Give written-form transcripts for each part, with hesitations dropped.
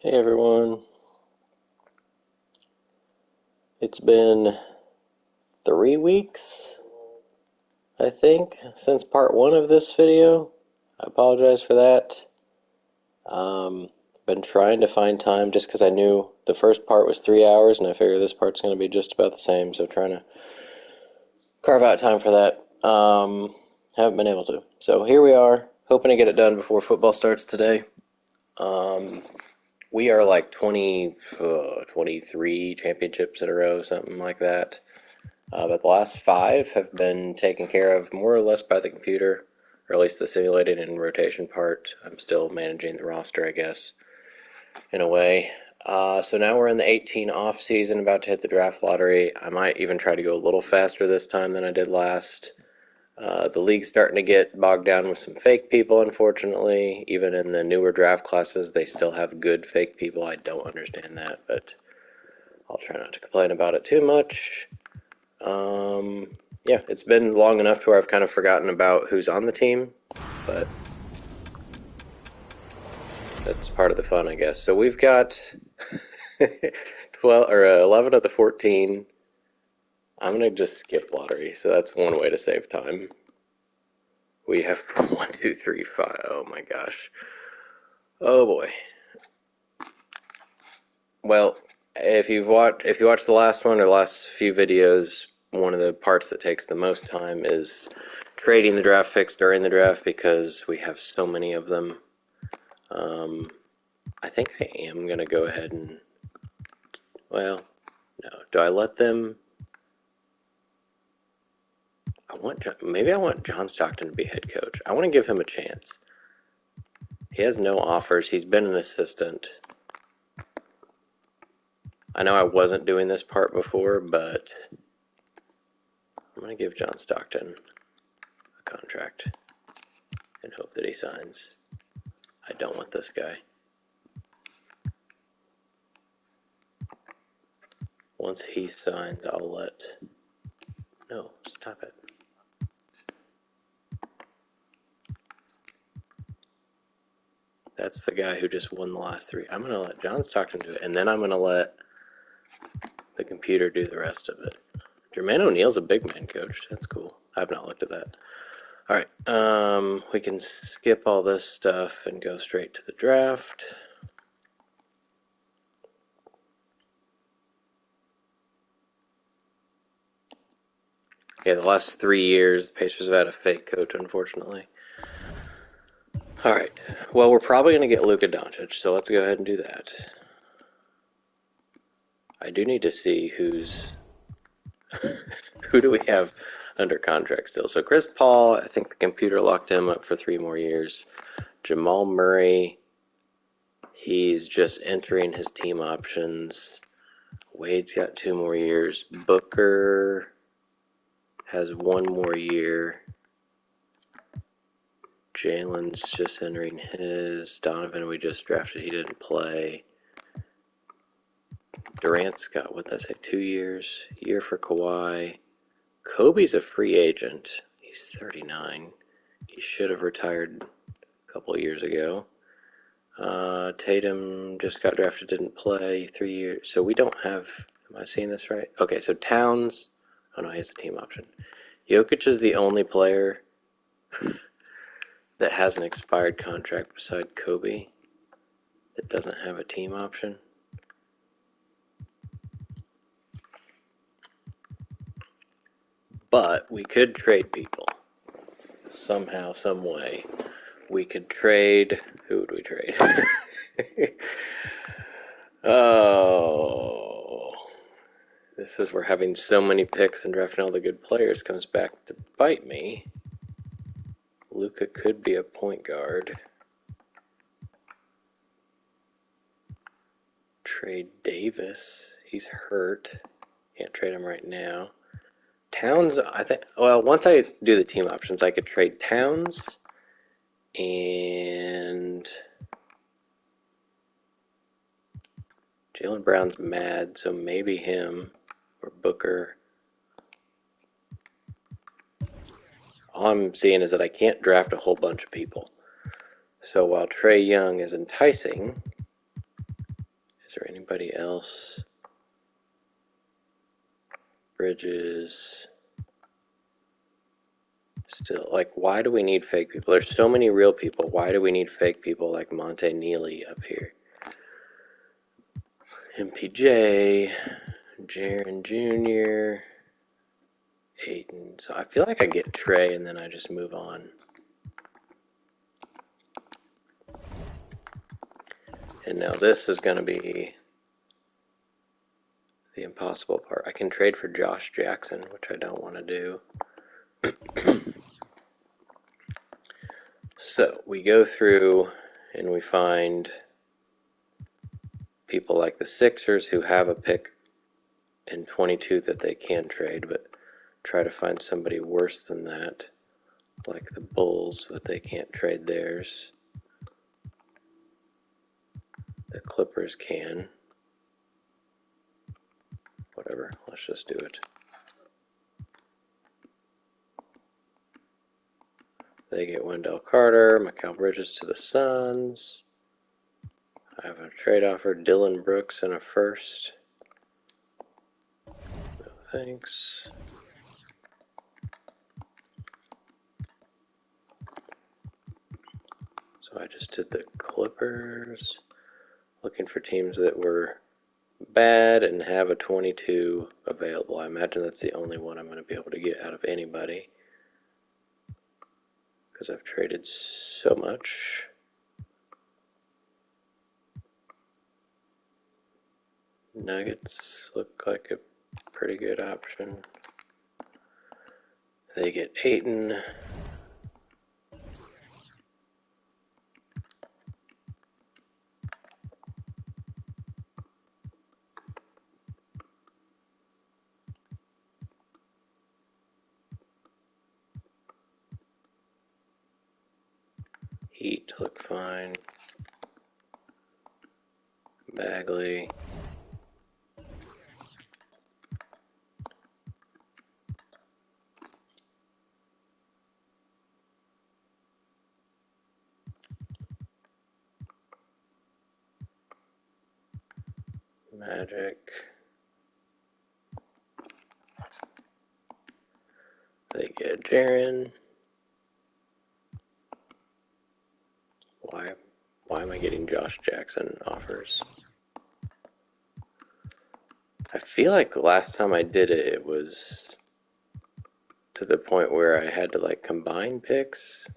Hey everyone, it's been 3 weeks, I think, since part one of this video. I apologize for that. Been trying to find time just because I knew the first part was 3 hours and I figured this part's going to be just about the same, so trying to carve out time for that. Haven't been able to. So here we are, hoping to get it done before football starts today. Um, we are like 23 championships in a row, something like that. But the last 5 have been taken care of more or less by the computer, or at least the simulated and rotation part. I'm still managing the roster, I guess, in a way. So now we're in the 18 off season, about to hit the draft lottery. I might even try to go a little faster this time than I did last. The league's starting to get bogged down with some fake people, unfortunately. Even in the newer draft classes, they still have good fake people. I don't understand that, but I'll try not to complain about it too much. Yeah, it's been long enough to where I've kind of forgotten about who's on the team, but that's part of the fun, I guess. So we've got 12 or 11 of the 14. I'm gonna just skip lottery, so that's one way to save time. We have 1, 2, 3, 5. Oh my gosh. Oh boy. Well, if you watched the last one or the last few videos, one of the parts that takes the most time is trading the draft picks during the draft because we have so many of them. I think I am going to go ahead and, well, no. Do I let them? Maybe I want John Stockton to be head coach. I want to give him a chance. He has no offers. He's been an assistant. I know I wasn't doing this part before, but I'm going to give John Stockton a contract and hope that he signs. I don't want this guy. Once he signs, I'll let... No, stop it. That's the guy who just won the last 3. I'm going to let John Stockton do it, and then I'm going to let the computer do the rest of it. Jermaine O'Neal's a big man coach. That's cool. I've not looked at that. All right, we can skip all this stuff and go straight to the draft. Yeah, the last 3 years, the Pacers have had a fake coach, unfortunately. All right, well, we're probably going to get Luka Doncic, so let's go ahead and do that. I do need to see who's... who do we have under contract still? So Chris Paul, I think the computer locked him up for 3 more years. Jamal Murray, he's just entering his team options. Wade's got 2 more years. Booker has 1 more year. Jalen's just entering his. Donovan we just drafted, he didn't play. Durant's got, what did I say, 2 years. Year for Kawhi. Kobe's a free agent. He's 39. He should have retired a couple of years ago. Tatum just got drafted, didn't play, 3 years. So we don't have, am I seeing this right? Okay, so Towns, oh no, he has a team option. Jokic is the only player that has an expired contract beside Kobe that doesn't have a team option. But we could trade people. Somehow, some way. We could trade, who would we trade? Oh, this is where having so many picks and drafting all the good players comes back to bite me. Luka could be a point guard. Trade Davis. He's hurt. Can't trade him right now. Towns, I think, well, once I do the team options, I could trade Towns and Jaylen Brown's mad, so maybe him or Booker. All I'm seeing is that I can't draft a whole bunch of people. So while Trae Young is enticing, Is there anybody else? Bridges. Still, like, why do we need fake people? There's so many real people. Why do we need fake people like Monte Neely up here? MPJ, Jaron Jr., Hayden. So I feel like I get Trey and then I just move on. And now this is going to be the impossible part. I can trade for Josh Jackson, which I don't want to do. So we go through and we find people like the Sixers who have a pick in 22 that they can trade, but try to find somebody worse than that, like the Bulls, but they can't trade theirs. The Clippers can. Whatever, let's just do it. They get Wendell Carter, Mikal Bridges to the Suns. I have a trade offer, Dylan Brooks and a first. No thanks. So I just did the Clippers, looking for teams that were bad and have a 22 available. I imagine that's the only one I'm going to be able to get out of anybody because I've traded so much. Nuggets look like a pretty good option. They get Ayton. Heat look fine. Bagley. Magic. They get Jaren. Why am I getting Josh Jackson offers? I feel like the last time I did it, it was to the point where I had to like combine picks.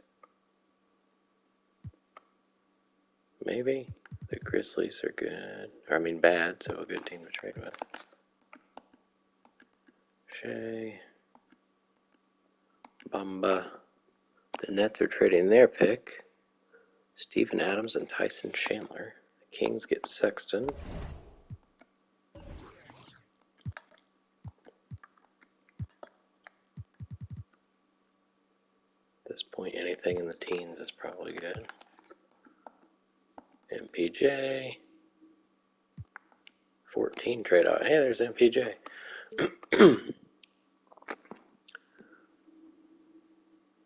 Maybe. The Grizzlies are good. Or, I mean bad, so a good team to trade with. Shea. Bamba. The Nets are trading their pick. Steven Adams and Tyson Chandler. The Kings get Sexton. At this point, anything in the teens is probably good. MPJ. 14 trade out. Hey, there's MPJ.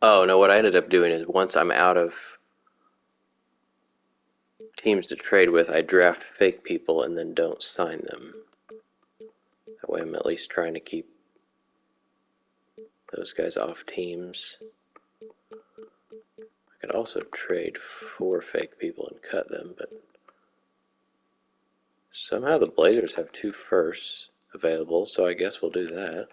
Oh, no, what I ended up doing is once I'm out of teams to trade with, I draft fake people and then don't sign them. That way I'm at least trying to keep those guys off teams. I could also trade for fake people and cut them, but somehow the Blazers have 2 firsts available, so I guess we'll do that.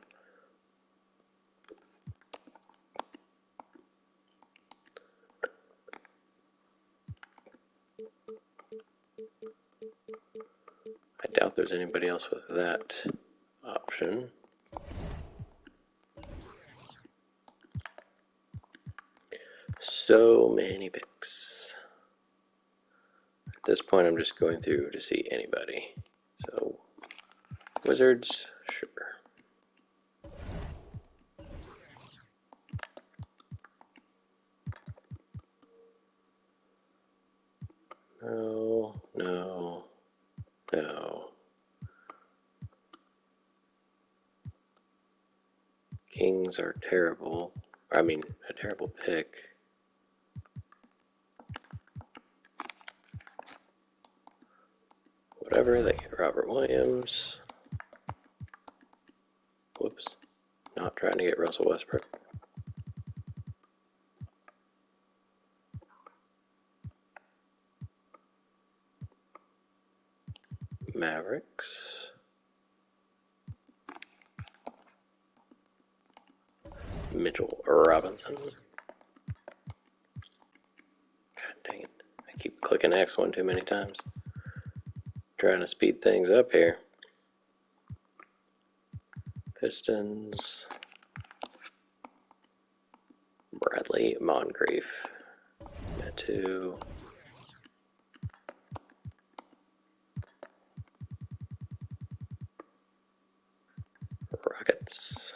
I doubt there's anybody else with that option. So many picks. At this point, I'm just going through to see anybody. So, Wizards, sure. No, no, no. Kings are terrible. I mean, a terrible pick. whatever. They get Robert Williams. Whoops. Not trying to get Russell Westbrook. Mavericks. Mitchell Robinson. God dang it. I keep clicking X one too many times. Trying to speed things up here. Pistons. Bradley Moncrief. Metu. Rockets.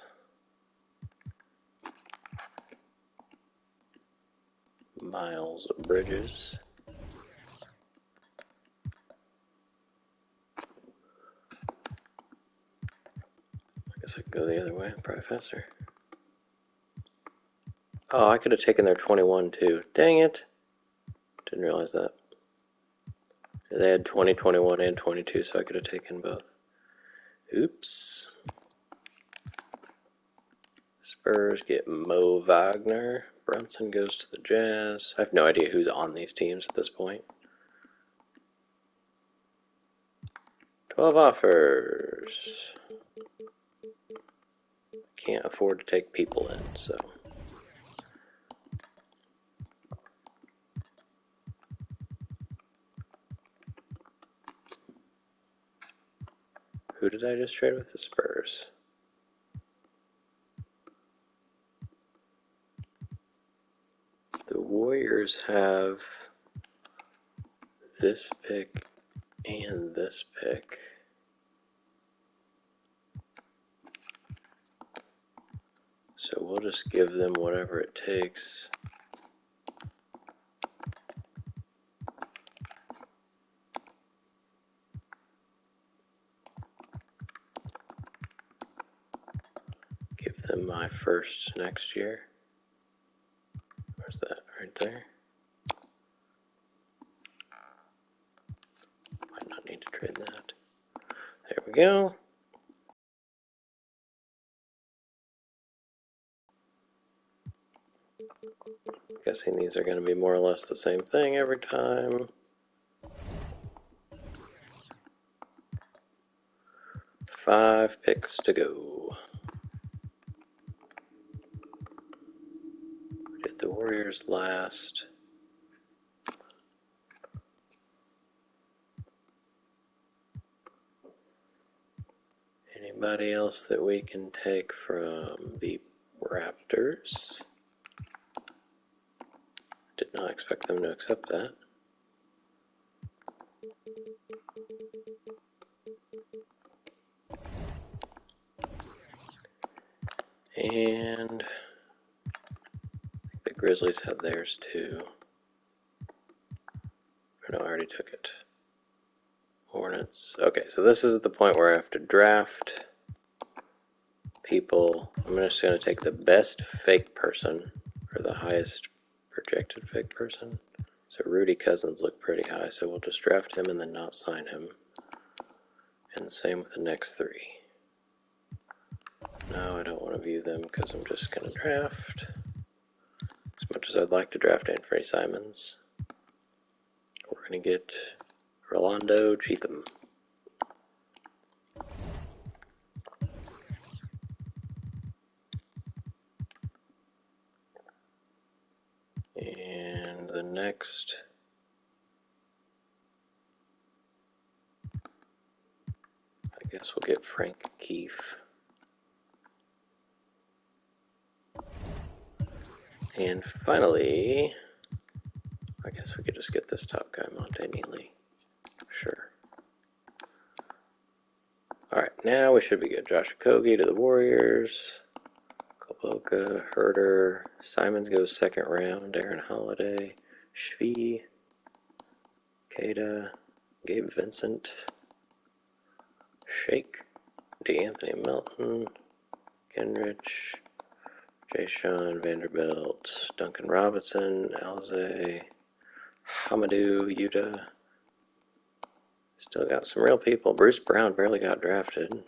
Miles Bridges. I guess I can go the other way, probably faster. Oh, I could have taken their 21 too. Dang it. Didn't realize that. They had 20, 21, and 22, so I could have taken both. Oops. Spurs get Mo Wagner. Brunson goes to the Jazz. I have no idea who's on these teams at this point. 12 offers. Can't afford to take people in, so. Who did I just trade with? The Spurs. The Warriors have this pick and this pick. So we'll just give them whatever it takes. Give them my first next year. Where's that? Right there. Might not need to trade that. There we go. Guessing these are going to be more or less the same thing every time. 5 picks to go. We did the Warriors last. Anybody else that we can take from the Raptors? Did not expect them to accept that. And the Grizzlies had theirs too. No, I already took it. Hornets. Okay, so this is the point where I have to draft people. I'm just going to take the best fake person, or the highest projected fake person. So Rudy Cousins looked pretty high, so we'll just draft him and then not sign him. And the same with the next 3. No, I don't want to view them because I'm just going to draft. As much as I'd like to draft Anthony Simons, we're going to get Rolando Cheatham. And the next, I guess we'll get Frank Keefe. And finally, I guess we could just get this top guy, Monte Neely. Sure. Alright, now we should be good. Josh Okogie to the Warriors. Kloboka, Herter. Simons goes second round. Aaron Holiday. Shvee. Keita. Gabe Vincent. Shake. DeAnthony Melton. Kenrich. Jay-Sean Vanderbilt. Duncan Robinson. Alze. Hamadou Yuta. Still got some real people. Bruce Brown barely got drafted.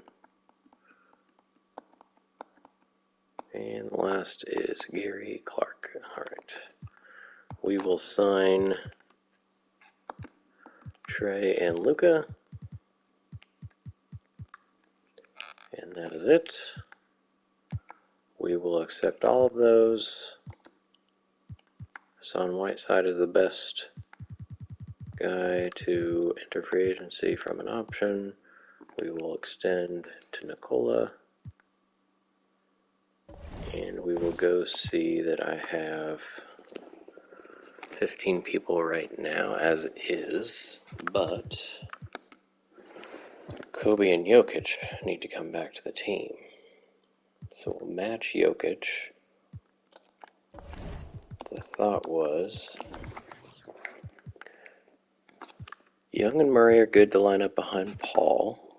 And the last is Gary Clark. All right. We will sign Trey and Luca. And that is it. We will accept all of those. Hassan Whiteside is the best guy to enter free agency from an option. We will extend to Nicola. And we will go see that I have 15 people right now as is, but Kobe and Jokic need to come back to the team. So we'll match Jokic. The thought was Young and Murray are good to line up behind Paul.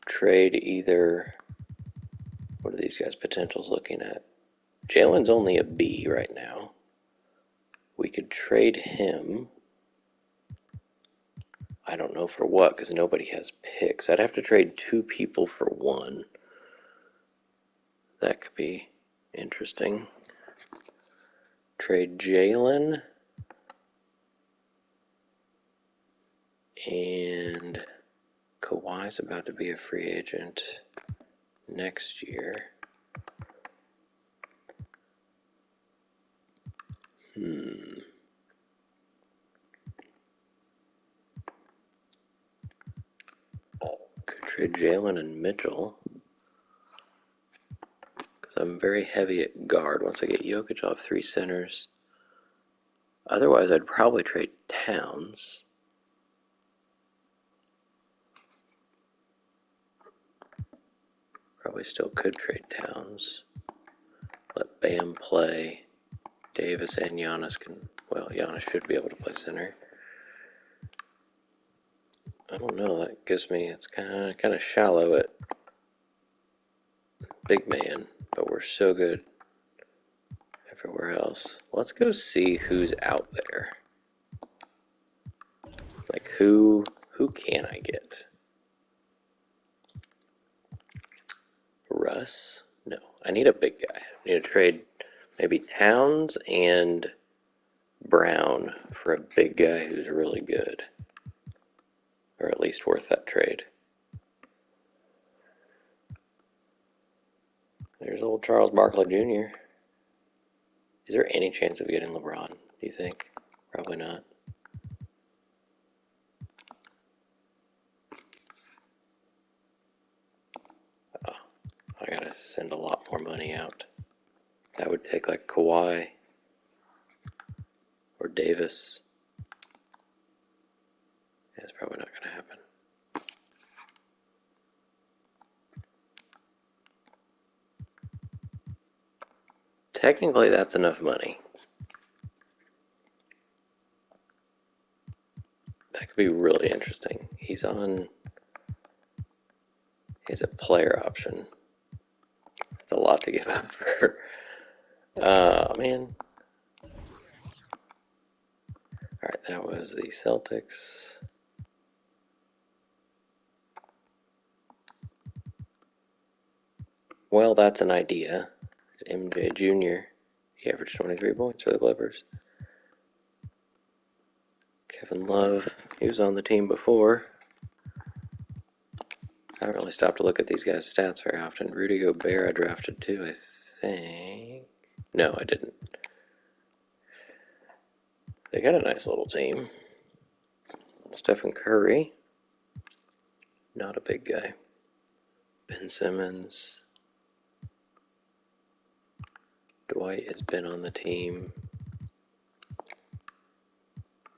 Trade either, what are these guys' potentials looking at? Jalen's only a B right now. We could trade him. I don't know for what, because nobody has picks. I'd have to trade 2 people for 1. That could be interesting. Trade Jalen. And Kawhi's about to be a free agent next year. Could trade Jalen and Mitchell. Because I'm very heavy at guard. Once I get Jokic, I'll have 3 centers. Otherwise, I'd probably trade Towns. Probably still could trade Towns. Let Bam play. Davis and Giannis can... Well, Giannis should be able to play center. I don't know. That gives me... It's kind of shallow at big man, but we're so good everywhere else. Let's go see who's out there. Like, who can I get? Russ? No. I need a big guy. I need to trade maybe Towns and Brown for a big guy who's really good. Or at least worth that trade. There's old Charles Barkley Jr. Is there any chance of getting LeBron, do you think? Probably not. Oh, I gotta send a lot more money out. That would take like Kawhi or Davis. Yeah, it's probably not gonna happen. Technically, that's enough money. That could be really interesting. He has a player option. It's a lot to give up for. Man. Alright, that was the Celtics. Well, that's an idea. MJ Jr. He averaged 23 points for the Clippers. Kevin Love, he was on the team before. I haven't really stopped to look at these guys' stats very often. Rudy Gobert I drafted too, I think. No, I didn't. They got a nice little team. Stephen Curry, not a big guy. Ben Simmons. Dwight has been on the team.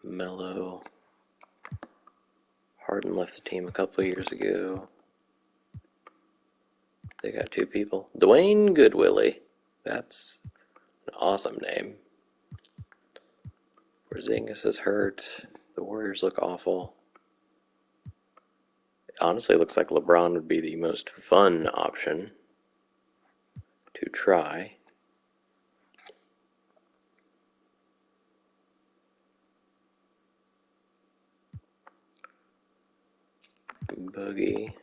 Melo. Harden left the team a couple years ago. They got 2 people. Dwayne Goodwillie. That's an awesome name. Porzingis is hurt. The Warriors look awful. It honestly looks like LeBron would be the most fun option to try. Boogie.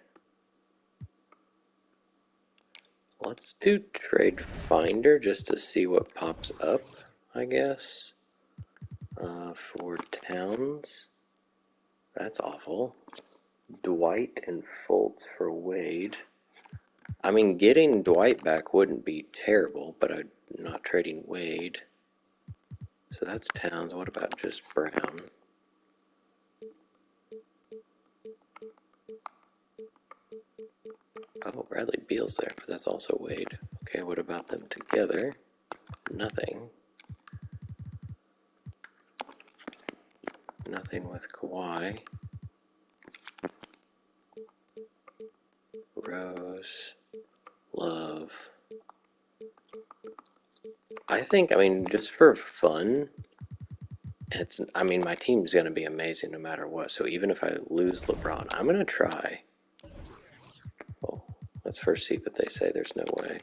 Let's do Trade Finder just to see what pops up, I guess. For Towns. That's awful. Dwight and Fultz for Wade. I mean, getting Dwight back wouldn't be terrible, but I'm not trading Wade. So that's Towns. What about just Brown? Oh, Bradley Beal's there, but that's also Wade. Okay, what about them together? Nothing. Nothing with Kawhi. Rose. Love. I think, just for fun, my team's going to be amazing no matter what. So even if I lose LeBron, I'm going to try. Oh, let's first see that they say there's no way.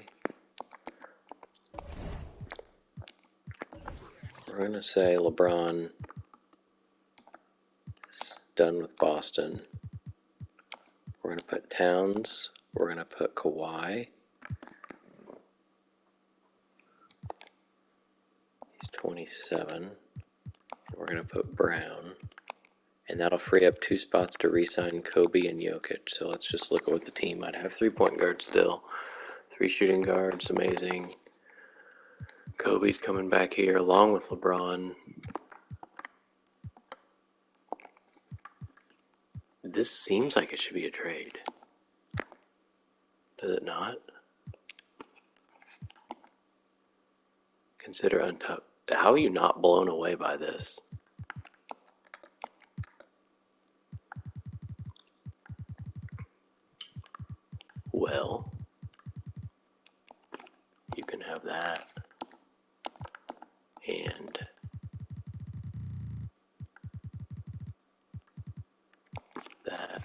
We're going to say LeBron is done with Boston. We're going to put Towns. We're going to put Kawhi. He's 27. We're going to put Brown. And that'll free up 2 spots to re-sign Kobe and Jokic. So let's just look at what the team might have. 3-point guards still. 3 shooting guards, amazing. Kobe's coming back here along with LeBron. This seems like it should be a trade. Does it not? Consider untouched. How are you not blown away by this? Well, you can have that. And that.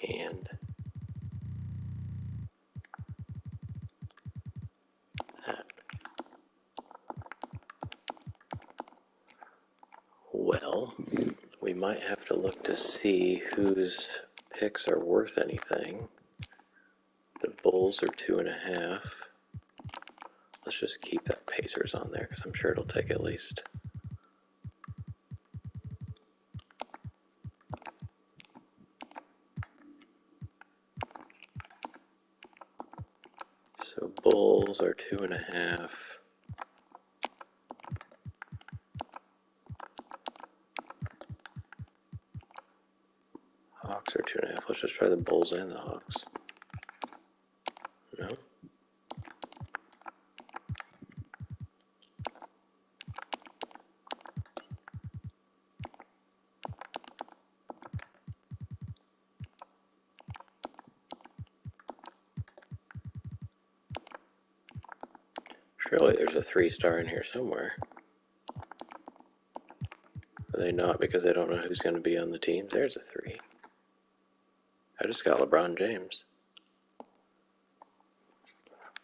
And that. Well, we might have to look to see whose picks are worth anything. The Bulls are 2.5. Let's just keep that Pacers on there because I'm sure it'll take at least. So Bulls are 2.5. Hawks are 2.5. Let's just try the Bulls and the Hawks. No? Surely there's a 3-star in here somewhere. Are they not because they don't know who's going to be on the team? There's a 3. I just got LeBron James.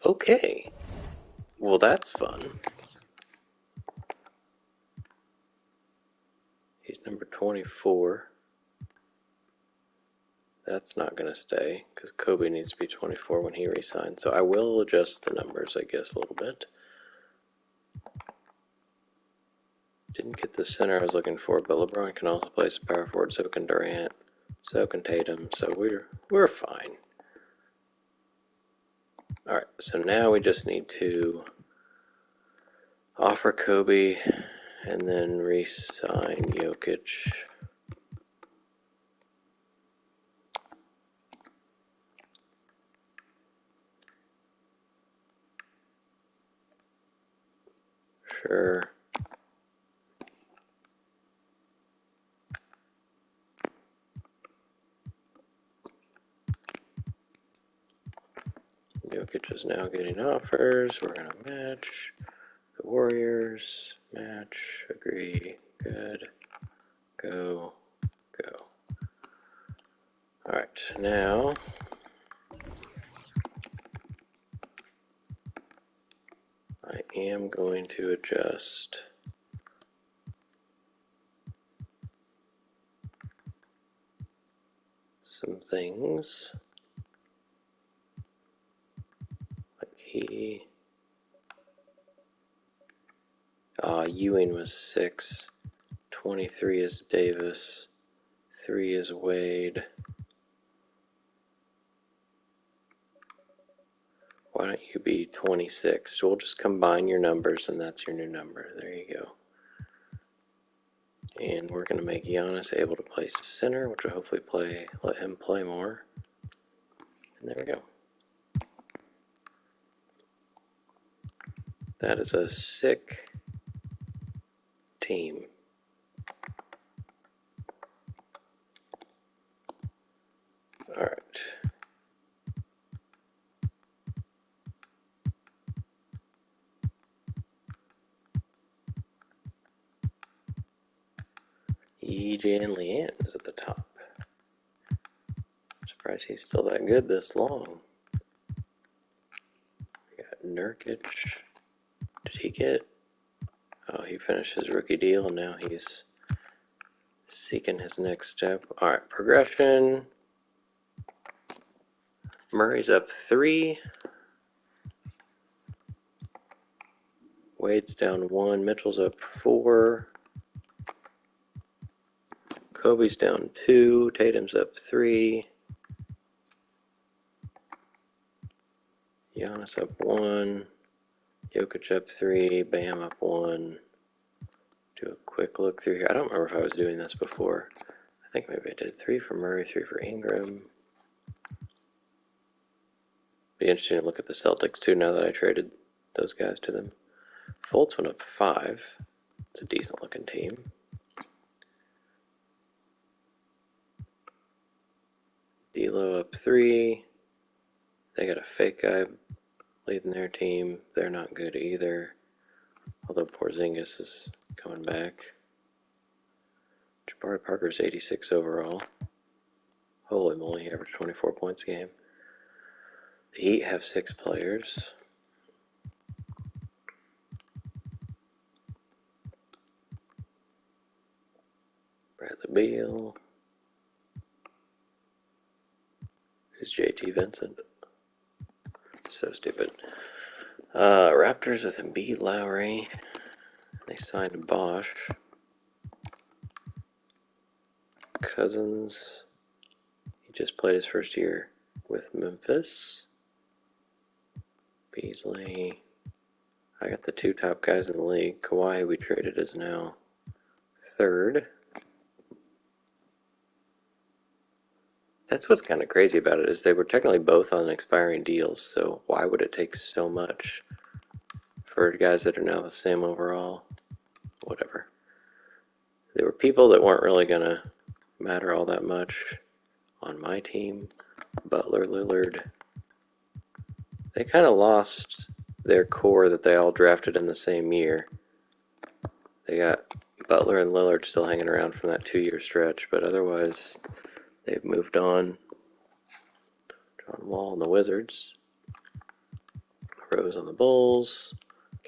Okay. Well, that's fun. He's number 24. That's not going to stay because Kobe needs to be 24 when he resigns. So I will adjust the numbers, I guess, a little bit. Didn't get the center I was looking for, but LeBron can also play some power forward. So can Durant. So can Tatum. So we're fine. All right. So now we just need to offer Kobe and then re-sign Jokic. Sure. Jokic is now getting offers. We're going to match. The Warriors, match, agree, good, go, go. Alright, now I am going to adjust some things. Like Ewing was 6. 23 is Davis. 3 is Wade. Why don't you be 26? We'll just combine your numbers and that's your new number. There you go. And we're going to make Giannis able to play center, which will hopefully let him play more. And there we go. That is a sick team. All right. EJ and Leanne is at the top. Surprised he's still that good this long. We got Nurkic. Did he get... Oh, he finished his rookie deal and now he's seeking his next step. All right, progression. Murray's up 3. Wade's down 1. Mitchell's up 4. Kobe's down 2. Tatum's up 3. Giannis up 1. Jokic up 3. Bam up 1. Do a quick look through here. I don't remember if I was doing this before. I think maybe I did. 3 for Murray, 3 for Ingram. Be interesting to look at the Celtics too now that I traded those guys to them. Fultz went up 5. It's a decent looking team. D'Lo up 3. They got a fake guy leading their team. They're not good either. Although Porzingis is coming back. Jabari Parker's 86 overall. Holy moly, he averaged 24 points a game. The Heat have 6 players. Bradley Beal. Who's JT Vincent? So stupid. Raptors with Embiid, Lowry. They signed Bosch. Cousins. He just played his first year with Memphis. Beasley. I got the 2 top guys in the league. Kawhi, we traded, is now 3rd. That's what's kind of crazy about it, is they were technically both on expiring deals, so why would it take so much for guys that are now the same overall? Whatever. There were people that weren't really going to matter all that much on my team. Butler, Lillard. They kind of lost their core that they all drafted in the same year. They got Butler and Lillard still hanging around from that 2-year stretch, but otherwise they've moved on. John Wall and the Wizards. Rose on the Bulls.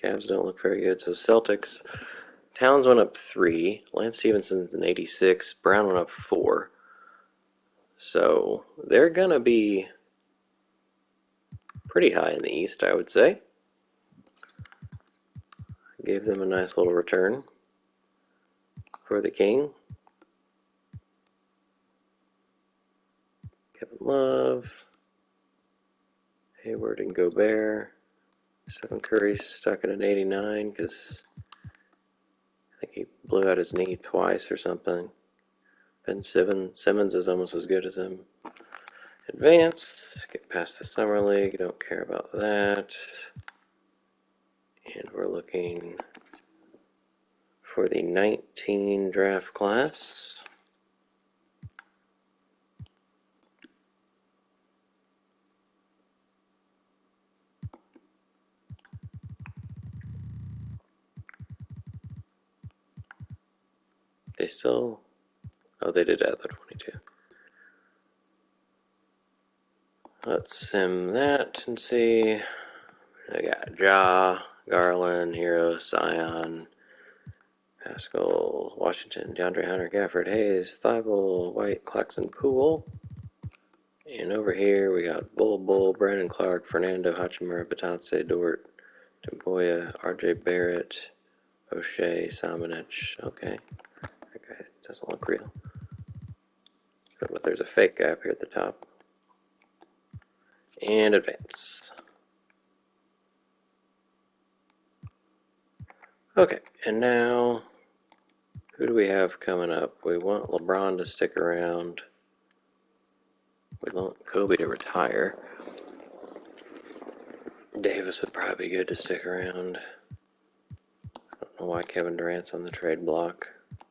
Cavs don't look very good. So Celtics. Towns went up 3. Lance Stevenson's an 86. Brown went up 4. So they're going to be pretty high in the East, I would say. Gave them a nice little return for the King. Kevin Love. Hayward and Gobert. Stephen Curry's stuck at an 89 because I think he blew out his knee twice or something. Ben Simmons is almost as good as him. Advance. Get past the Summer League. Don't care about that. And we're looking for the 19 draft class. They still... Oh, they did add the 22. Let's sim that and see. I got Ja, Garland, Hero, Zion, Pascal, Washington, DeAndre Hunter, Gafford, Hayes, Thibault, White, Claxton, Poole. And over here we got Bull, Brandon Clark, Fernando Hachimura, Batance, Dort, Tempoya, RJ Barrett, O'Shea, Samanich. Okay, that guy doesn't look real. But there's a fake guy up here at the top. And advance. Okay, and now who do we have coming up? We want LeBron to stick around. We want Kobe to retire. Davis would probably be good to stick around. I don't know why Kevin Durant's on the trade block,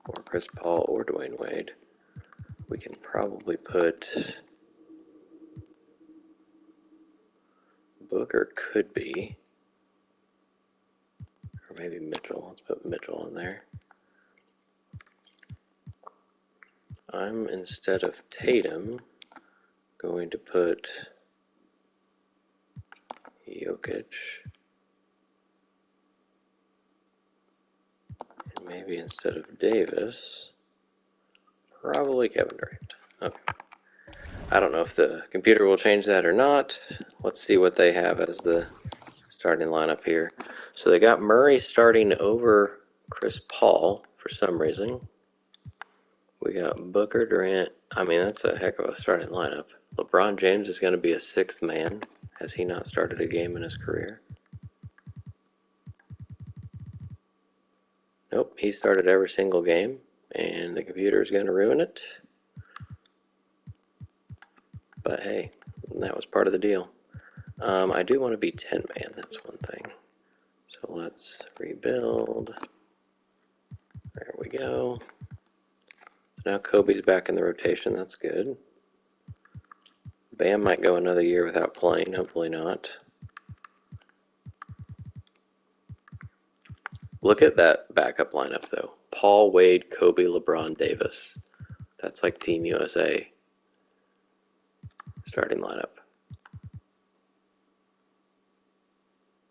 or Chris Paul, or Dwayne Wade. We can probably put Booker, could be, or maybe Mitchell. Let's put Mitchell in there. I'm, instead of Tatum, going to put Jokic. And maybe instead of Davis, probably Kevin Durant. Okay. I don't know if the computer will change that or not. Let's see what they have as the starting lineup here. So they got Murray starting over Chris Paul for some reason. We got Booker, Durant. I mean, that's a heck of a starting lineup. LeBron James is going to be a sixth man. Has he not started a game in his career? Nope, he started every single game, and the computer is going to ruin it. But hey, that was part of the deal. I do want to be 10-man, that's one thing. So let's rebuild. There we go. So now Kobe's back in the rotation, that's good. Bam might go another year without playing, hopefully not. Look at that backup lineup, though. Paul, Wade, Kobe, LeBron, Davis. That's like Team USA starting lineup.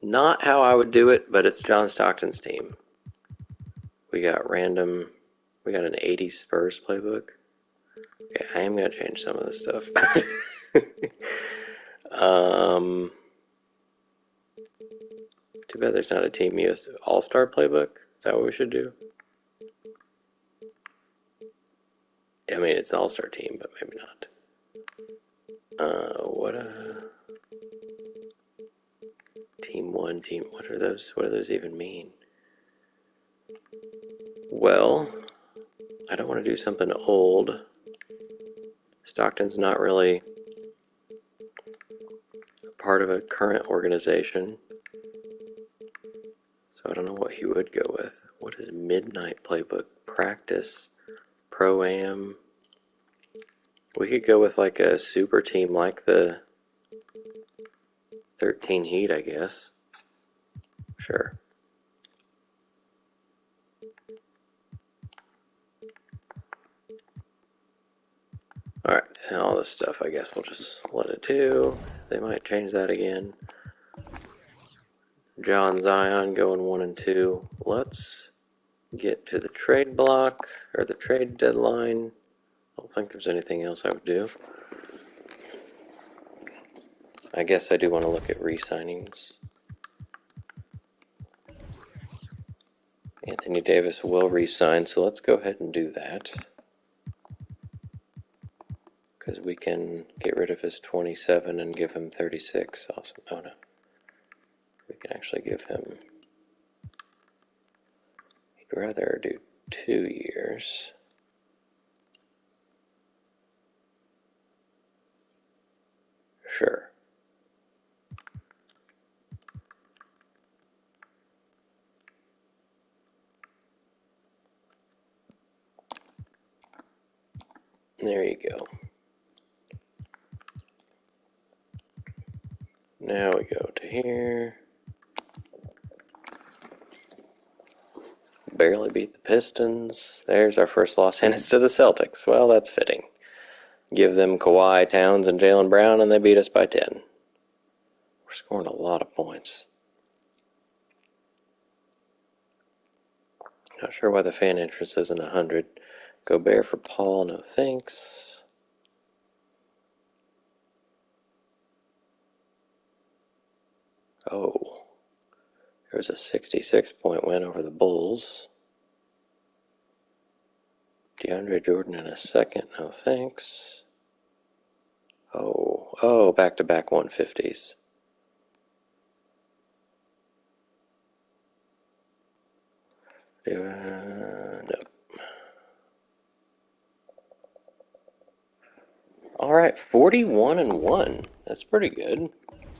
Not how I would do it, but it's John Stockton's team. We got an 80s Spurs playbook. Okay, I am going to change some of this stuff. Too bad there's not a Team US All-Star playbook. Is that what we should do? I mean, it's an All-Star team, but maybe not. Team 1, what are those? What do those even mean? Well, I don't want to do something old. Stockton's not really part of a current organization, so I don't know what he would go with. What is Midnight Playbook? Practice, Pro-Am. We could go with like a super team like the 13 Heat, I guess. Sure. Alright, and all this stuff I guess we'll just let it do. They might change that again. John Zion going 1 and 2. Let's get to the trade block, or the trade deadline. I don't think there's anything else I would do. I guess I do want to look at re-signings. Anthony Davis will re-sign, so let's go ahead and do that. Because we can get rid of his 27 and give him 36. Awesome. Oh no. We can actually give him... He'd rather do 2 years. Sure. There you go. Now we go to here. Barely beat the Pistons. There's our first loss, and it's to the Celtics. Well, that's fitting. Give them Kawhi, Towns, and Jaylen Brown, and they beat us by 10. We're scoring a lot of points. Not sure why the fan interest isn't 100. Gobert for Paul, no thanks. Oh, there was a 66-point win over the Bulls. DeAndre Jordan in a second, no thanks. Oh, back-to-back 150s. No. All right, 41-1. That's pretty good.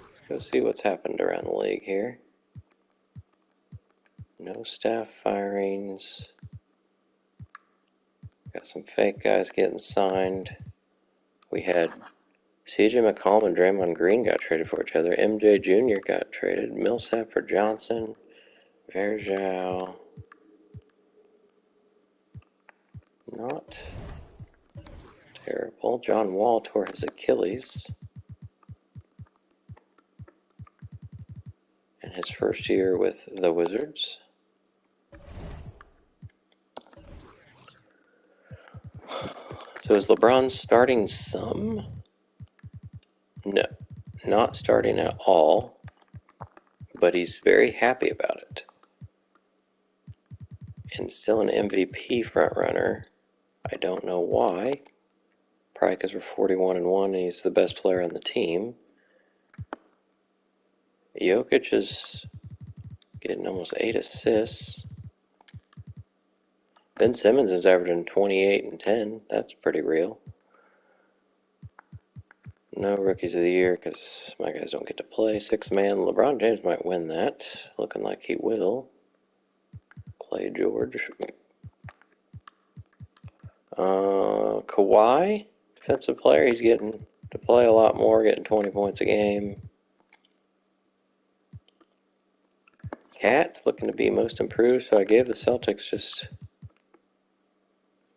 Let's go see what's happened around the league here. No staff firings. Got some fake guys getting signed. We had CJ McCollum and Draymond Green got traded for each other. MJ Jr. got traded. Millsap for Johnson. Verjao. Not terrible. John Wall tore his Achilles in his first year with the Wizards. So is LeBron starting some? No, not starting at all, but he's very happy about it. And still an MVP frontrunner. I don't know why. Probably because we're 41-1 and he's the best player on the team. Jokic is getting almost 8 assists. Ben Simmons is averaging 28 and 10. That's pretty real. No rookies of the year because my guys don't get to play. 6-man. LeBron James might win that. Looking like he will. Clay George. Kawhi, defensive player. He's getting to play a lot more, getting 20 points a game. Cat looking to be most improved, so I gave the Celtics just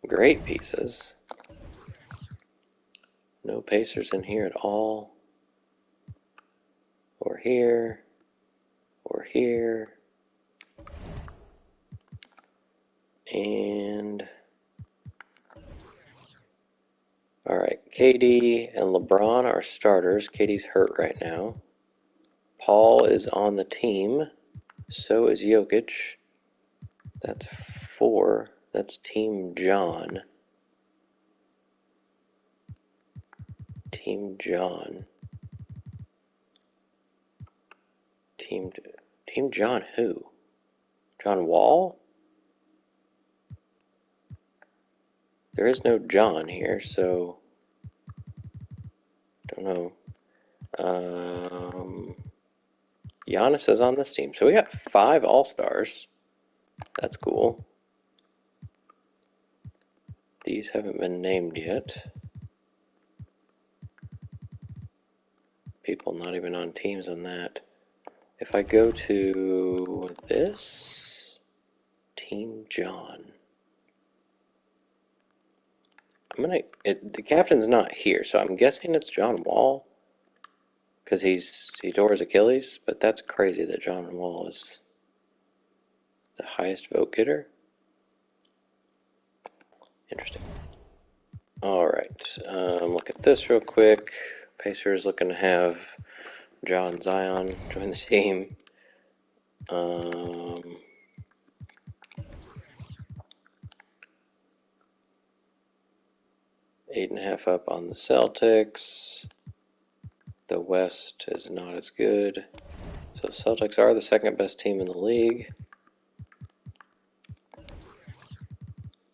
great pieces. No Pacers in here at all. Or here. Or here. And alright, KD and LeBron are starters. KD's hurt right now. Paul is on the team. So is Jokic. That's 4. That's Team John. Team John. Team John who? John Wall? There is no John here, so don't know. Giannis is on this team. So we got 5 All-Stars. That's cool. These haven't been named yet. People not even on teams on that. If I go to this, Team John. The captain's not here, so I'm guessing it's John Wall. Because he tore his Achilles, but that's crazy that John Wall is the highest vote getter. Interesting. Alright, look at this real quick. Pacers looking to have John Zion join the team. 8.5 up on the Celtics. The West is not as good. So Celtics are the second best team in the league.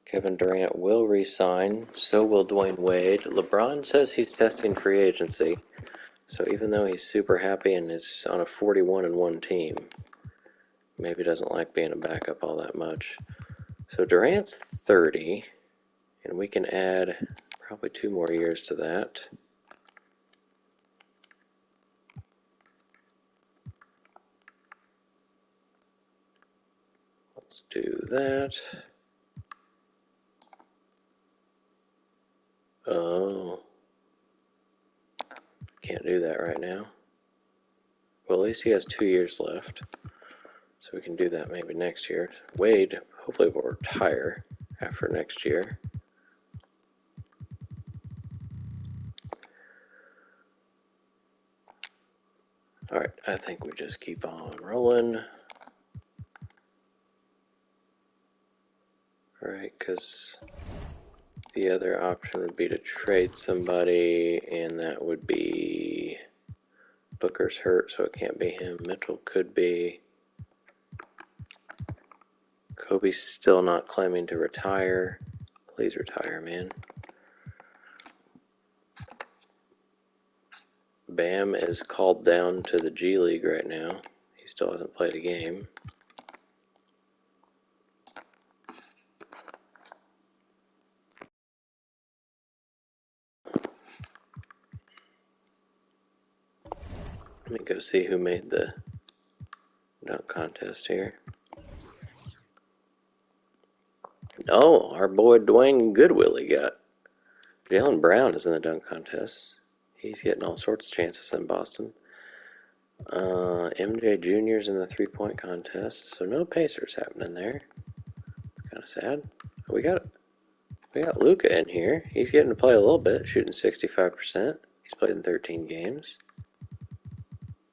Kevin Durant will re-sign. So will Dwayne Wade. LeBron says he's testing free agency. So even though he's super happy and is on a 41-1 team, maybe doesn't like being a backup all that much. So Durant's 30, and we can add probably 2 more years to that. Let's do that. Oh, can't do that right now. Well, at least he has 2 years left. So we can do that maybe next year. Wade, hopefully will retire after next year. Alright, I think we just keep on rolling. Right, because the other option would be to trade somebody, and that would be Booker's hurt, so it can't be him. Mitchell could be. Kobe's still not claiming to retire. Please retire, man. Bam is called down to the G League right now. He still hasn't played a game. Let me go see who made the dunk contest here. Oh, our boy Dwayne Goodwillie got. Jaylen Brown is in the dunk contest. He's getting all sorts of chances in Boston. MJ Jr.'s in the three-point contest, so no Pacers happening there. It's kind of sad. We got Luka in here. He's getting to play a little bit, shooting 65%. He's played in 13 games.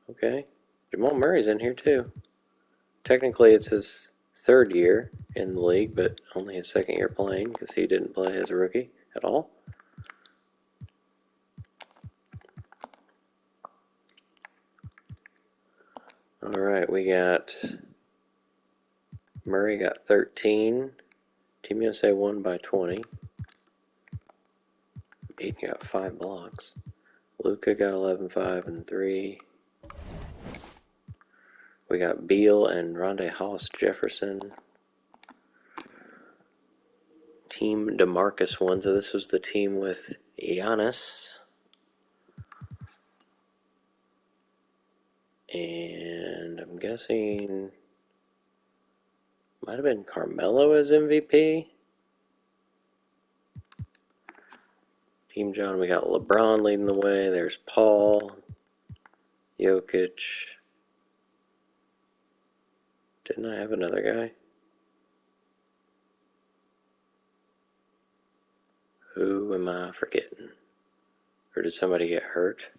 Okay. Jamal Murray's in here too. Technically, it's his third year in the league, but only his second year playing because he didn't play as a rookie at all. All right, we got Murray got 13. Team USA won by 20. Aiden got 5 blocks. Luka got 11, 5, and 3. We got Beal and Rondae Hollis Jefferson. Team DeMarcus won, so this was the team with Giannis. And I'm guessing might have been Carmelo as MVP. Team John, we got LeBron leading the way. There's Paul, Jokic. Didn't I have another guy? Who am I forgetting? Or did somebody get hurt?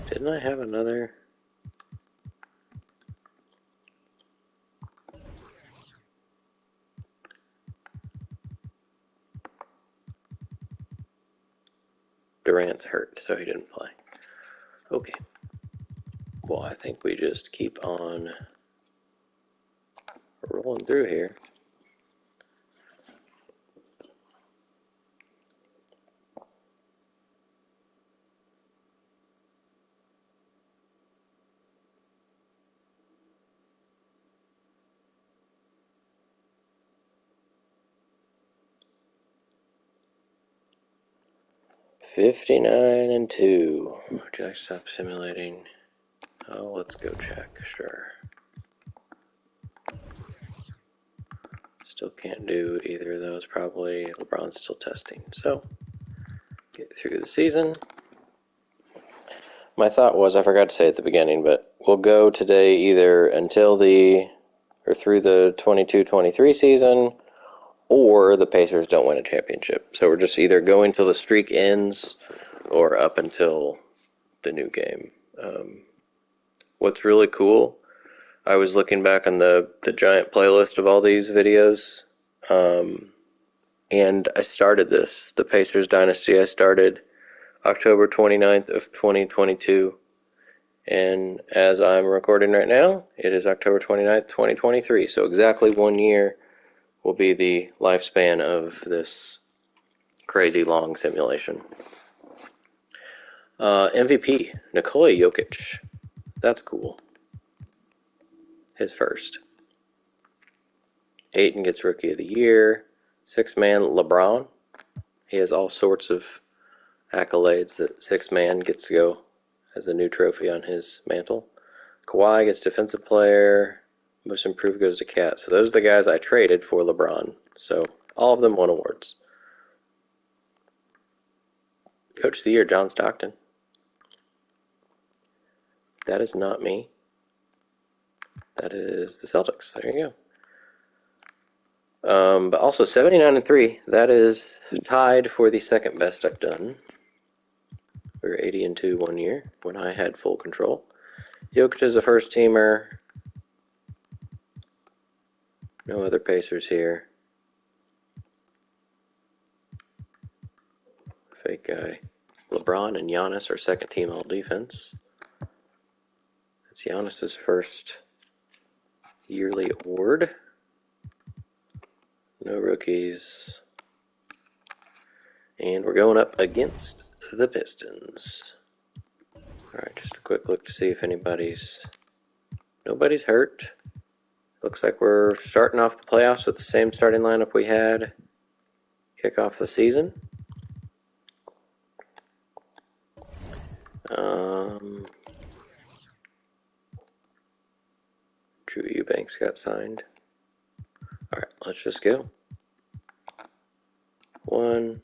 Didn't I have another? Durant's hurt, so he didn't play. Okay. Well, I think we just keep on rolling through here. $59-2. Would you like to stop simulating? Oh, let's go check. Sure. Still can't do either of those. Probably LeBron's still testing. So, get through the season. My thought was, I forgot to say at the beginning, but we'll go today either until or through the 22-23 season, or the Pacers don't win a championship. So we're just either going till the streak ends or up until the new game. What's really cool, I was looking back on the giant playlist of all these videos, and I started the Pacers Dynasty. I started October 29th of 2022, and as I'm recording right now, it is October 29th, 2023, so exactly 1 year will be the lifespan of this crazy long simulation. MVP, Nikola Jokic. That's cool. His first. Ayton gets Rookie of the Year. Sixth man, LeBron. He has all sorts of accolades that sixth man gets to go as a new trophy on his mantle. Kawhi gets Defensive Player. Most Improved goes to Cat. So those are the guys I traded for LeBron. So all of them won awards. Coach of the Year, John Stockton. That is not me. That is the Celtics. There you go. But also 79-3. That is tied for the second best I've done. We were 80-2 one year when I had full control. Jokic is a first-teamer. No other Pacers here. Fake guy. LeBron and Giannis are second-team all-defense. It's Giannis' first yearly award. No rookies. And we're going up against the Pistons. Alright, just a quick look to see if nobody's hurt. Looks like we're starting off the playoffs with the same starting lineup we had kick off the season. Drew Eubanks got signed. Alright, let's just go. 1,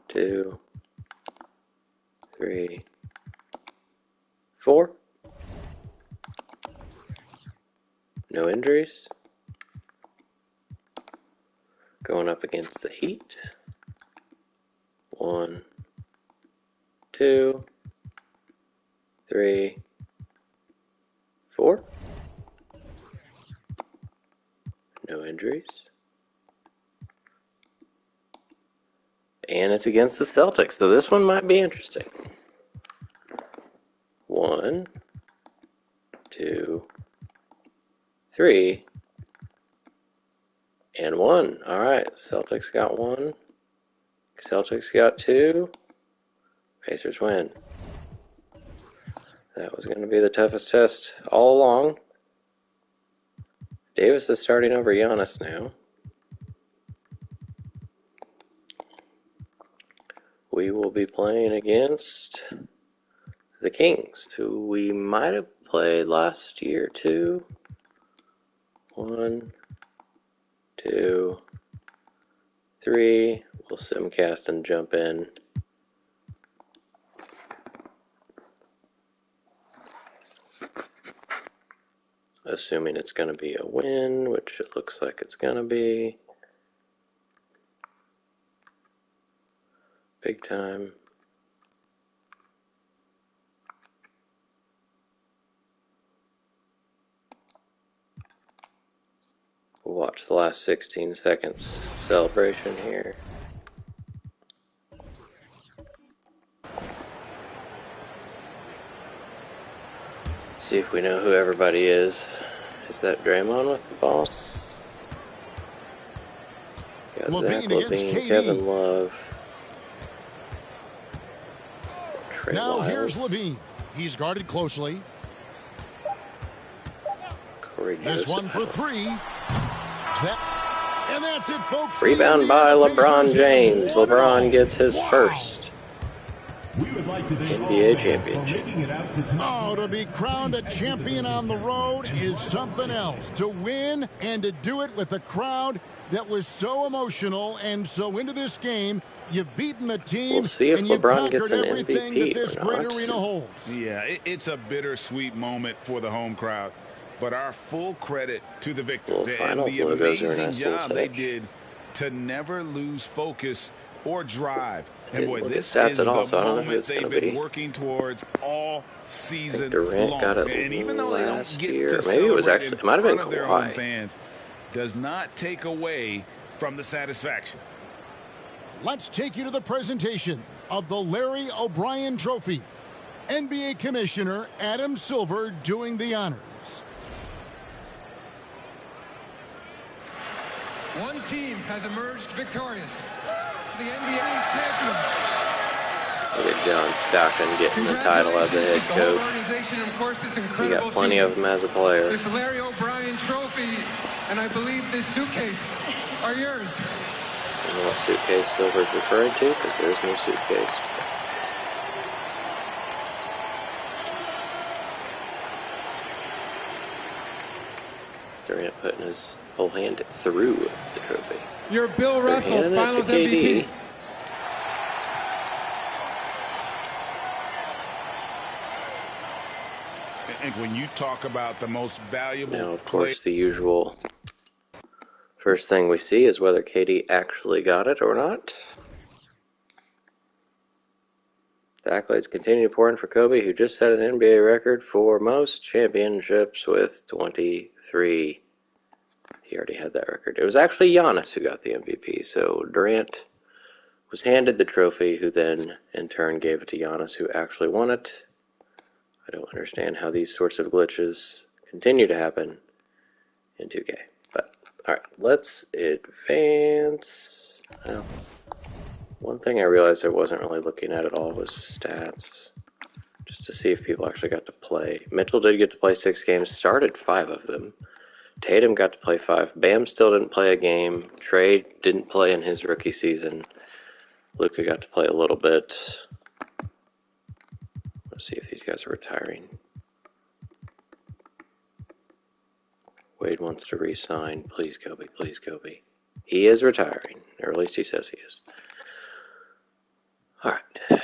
2, 3, 4. No injuries. Going up against the Heat. 1, 2, 3, 4. No injuries. And it's against the Celtics, so this one might be interesting. 1, 2, 3, and 1. Alright, Celtics got 1. Celtics got 2. Pacers win. That was going to be the toughest test all along. Davis is starting over Giannis now. We will be playing against the Kings, who we might have played last year too. 1, 2, 3. We'll simcast and jump in. Assuming it's going to be a win, which it looks like it's going to be. Big time. We'll watch the last 16 seconds celebration here. See if we know who everybody is. Is that Draymond with the ball? Got Zach LaVine, Kevin Love. Trey now Lyles. Here's LaVine. He's guarded closely. This one for 3. And that's it, folks. Rebound by LeBron James. LeBron gets his first NBA championship. Oh, to be crowned a champion on the road is something else. To win and to do it with a crowd that was so emotional and so into this game. You've beaten the team. We'll see if and you've LeBron gets conquered an everything MVP that this or great not. arena holds. Yeah, it's a bittersweet moment for the home crowd. But our full credit to the victors and the amazing job they did to never lose focus or drive. And boy, this is the moment they've been working towards all season long. And even though they don't get to celebrate in front of their home fans, does not take away from the satisfaction. Let's take you to the presentation of the Larry O'Brien Trophy. NBA Commissioner Adam Silver doing the honors. One team has emerged victorious. The NBA champions. Look at John Stockton getting the title as a head coach. You got plenty of them as a player. This Larry O'Brien Trophy, and I believe this suitcase, are yours. I don't know what suitcase Silver's referring to, because there's no suitcase. Durant putting his whole hand through the trophy. Your Bill Russell Finals MVP. And when you talk about the most valuable now, of course, the usual first thing we see is whether KD actually got it or not. The accolades continue to pour in for Kobe, who just set an NBA record for most championships with 23. He already had that record. It was actually Giannis who got the MVP, so Durant was handed the trophy, who then in turn gave it to Giannis, who actually won it. I don't understand how these sorts of glitches continue to happen in 2K. But, alright, let's advance. Well, one thing I realized I wasn't really looking at all was stats, just to see if people actually got to play. Mitchell did get to play 6 games, started 5 of them. Tatum got to play 5. Bam still didn't play a game. Trey didn't play in his rookie season. Luka got to play a little bit. Let's see if these guys are retiring. Wade wants to re-sign. Please, Kobe. Please, Kobe. He is retiring, or at least he says he is. All right.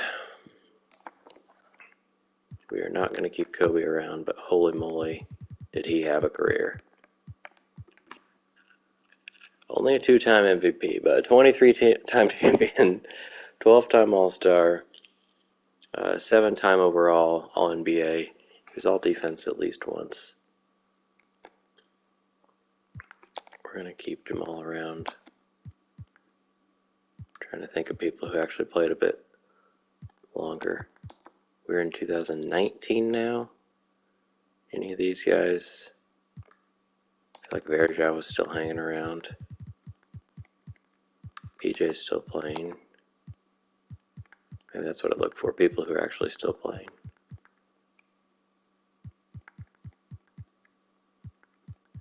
We are not going to keep Kobe around, but holy moly, did he have a career. Only a 2-time MVP, but a 23-time champion, 12-time All-Star, 7-time overall All-NBA. He was All-Defense at least once. We're going to keep Jamal around. Trying to think of people who actually played a bit longer. We're in 2019 now. Any of these guys? I feel like Verja was still hanging around. PJ's still playing. Maybe that's what I look for, people who are actually still playing.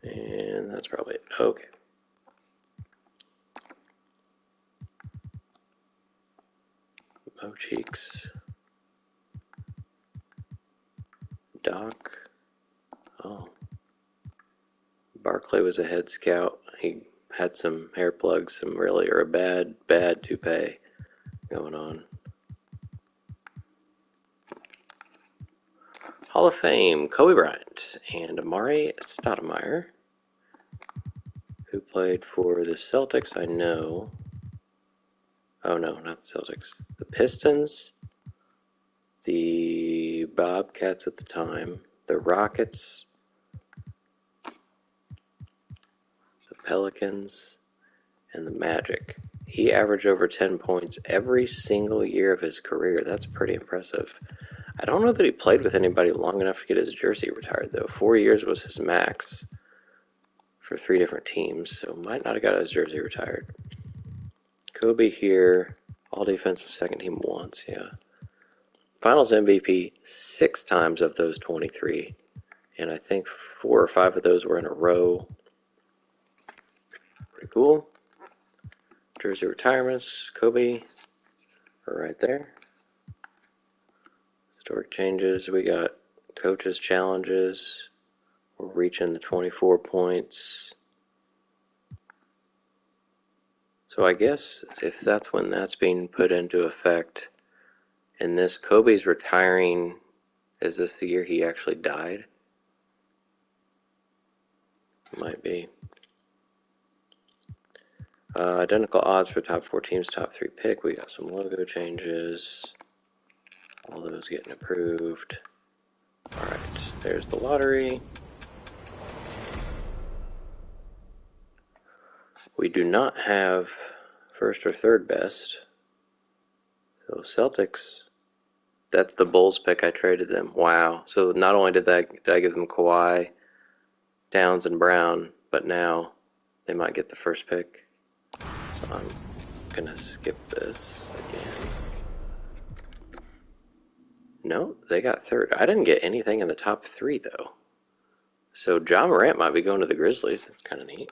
And that's probably it. Okay. Mo Cheeks. Doc. Oh. Barkley was a head scout. He had some hair plugs, a bad toupee going on. Hall of Fame, Kobe Bryant and Amari Stoudemire, who played for the Celtics, I know. Oh no, not the Celtics. The Pistons, the Bobcats at the time, the Rockets, the Pelicans, and the Magic. He averaged over 10 points every single year of his career. That's pretty impressive. I don't know that he played with anybody long enough to get his jersey retired, though. 4 years was his max for 3 different teams, so might not have got his jersey retired. Kobe here, all defensive second team once, yeah. Finals MVP 6 times of those 23, and I think 4 or 5 of those were in a row. Pretty cool. Jersey retirements, Kobe, right there. Historic changes, we got coaches challenges. We're reaching the 24 points. So I guess if that's when that's being put into effect, and this Kobe's retiring, is this the year he actually died? Might be. Identical odds for top 4 teams, top 3 pick. We got some logo changes. All those getting approved. Alright, there's the lottery. We do not have first or third best. So Celtics, that's the Bulls pick. I traded them. Wow. So not only did I give them Kawhi, Towns, and Brown, but now they might get the first pick. So I'm going to skip this again. No, they got third. I didn't get anything in the top 3, though. So Ja Morant might be going to the Grizzlies. That's kind of neat.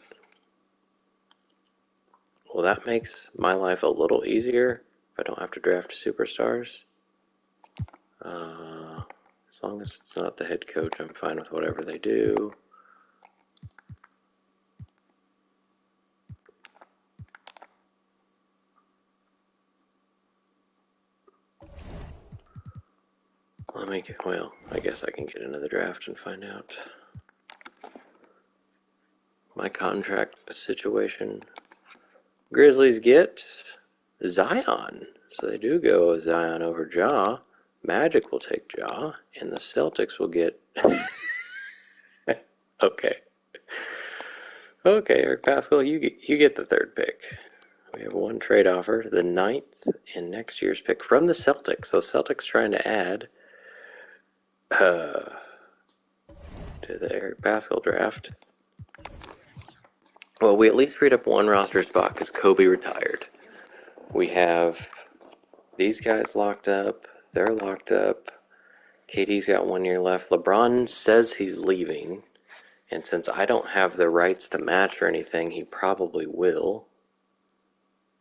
Well, that makes my life a little easier if I don't have to draft superstars. As long as it's not the head coach, I'm fine with whatever they do. Well, I guess I can get into the draft and find out my contract situation. Grizzlies get Zion. So they do go with Zion over Ja. Magic will take Ja, and the Celtics will get... Okay. Okay, Eric Pascal, you get the third pick. We have one trade offer, the 9th and next year's pick from the Celtics. So Celtics trying to add to the Eric Pascal draft. Well, we at least freed up one roster spot because Kobe retired. We have these guys locked up. They're locked up. KD's got 1 year left. LeBron says he's leaving. And since I don't have the rights to match or anything, he probably will.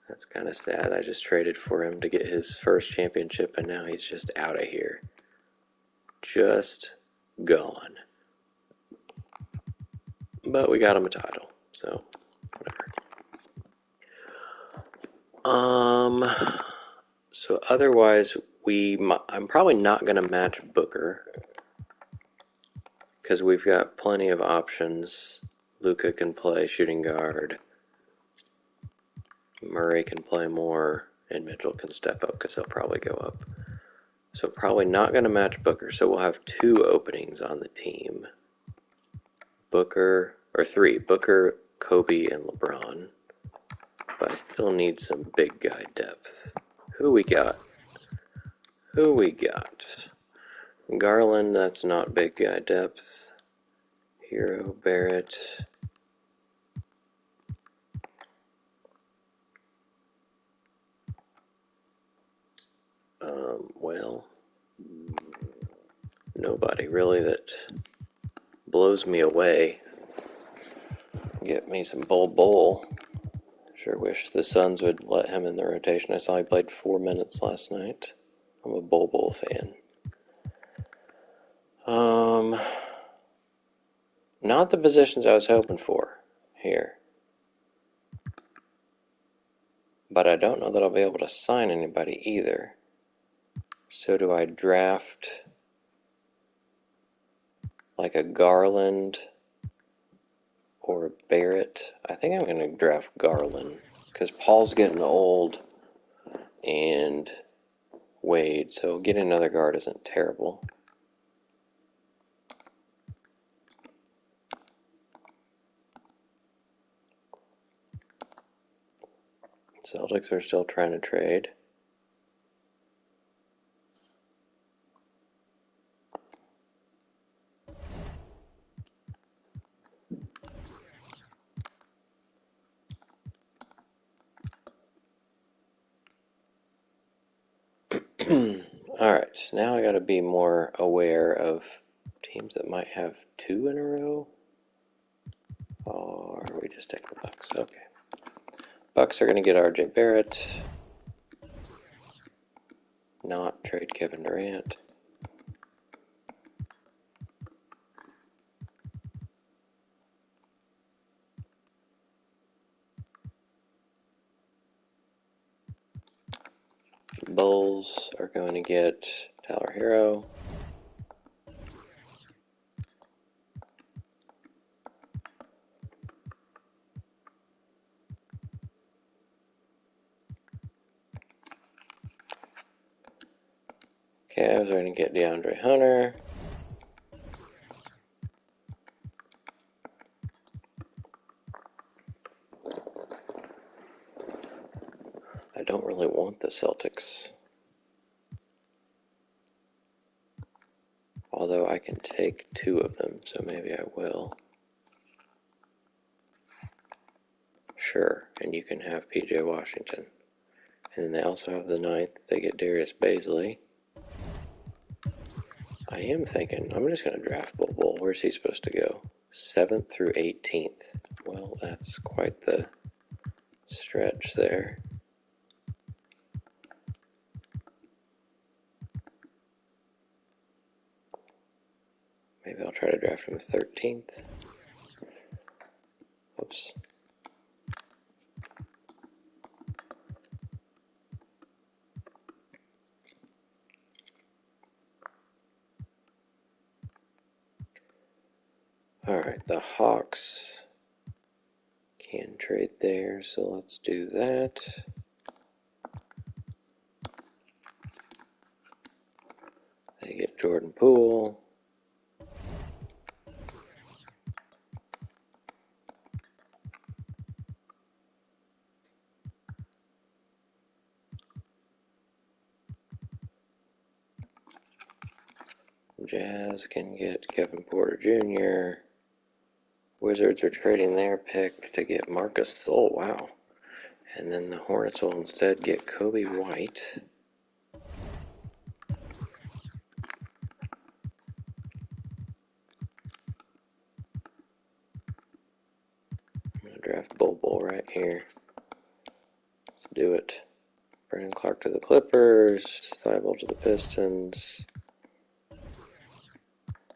That's kind of sad. I just traded for him to get his first championship, and now he's just out of here. Just gone. But we got him a title, so whatever. So otherwise, I'm probably not going to match Booker because we've got plenty of options. Luka can play shooting guard. Murray can play more, and Mitchell can step up because he'll probably go up. So probably not going to match Booker. So we'll have 2 openings on the team. Three. Booker, Kobe, and LeBron. But I still need some big guy depth. Who we got? Garland, that's not big guy depth. Hero, Barrett. Well, nobody really that blows me away. Get me some Bull. Sure wish the Suns would let him in the rotation. I saw he played 4 minutes last night. I'm a Bull fan. Not the positions I was hoping for here. But I don't know that I'll be able to sign anybody either. So do I draft like a Garland or a Barrett? I think I'm going to draft Garland because Paul's getting old and Wade, so getting another guard isn't terrible. Celtics are still trying to trade. Alright, now I gotta be more aware of teams that might have 2 in a row. Or we just take the Bucks. Okay. Bucks are gonna get RJ Barrett. Not trade Kevin Durant. Bulls are going to get Tyler Hero. Cavs are going to get DeAndre Hunter. I don't really want the Celtics. Although I can take 2 of them, so maybe I will. Sure, and you can have PJ Washington. And then they also have the 9th. They get Darius Baisley. I am thinking, I'm just going to draft Bull. Where's he supposed to go? 7th through 18th. Well, that's quite the stretch there. Maybe I'll try to draft him 13th. Oops. Alright, the Hawks can trade there, so let's do that. Jordan Poole. Jazz can get Kevin Porter Jr. Wizards are trading their pick to get Marcus Sol. Wow. And then the Hornets will instead get Kobe White. I'm going to draft Bol right here. Let's do it. Brandon Clark to the Clippers. Thibault to the Pistons.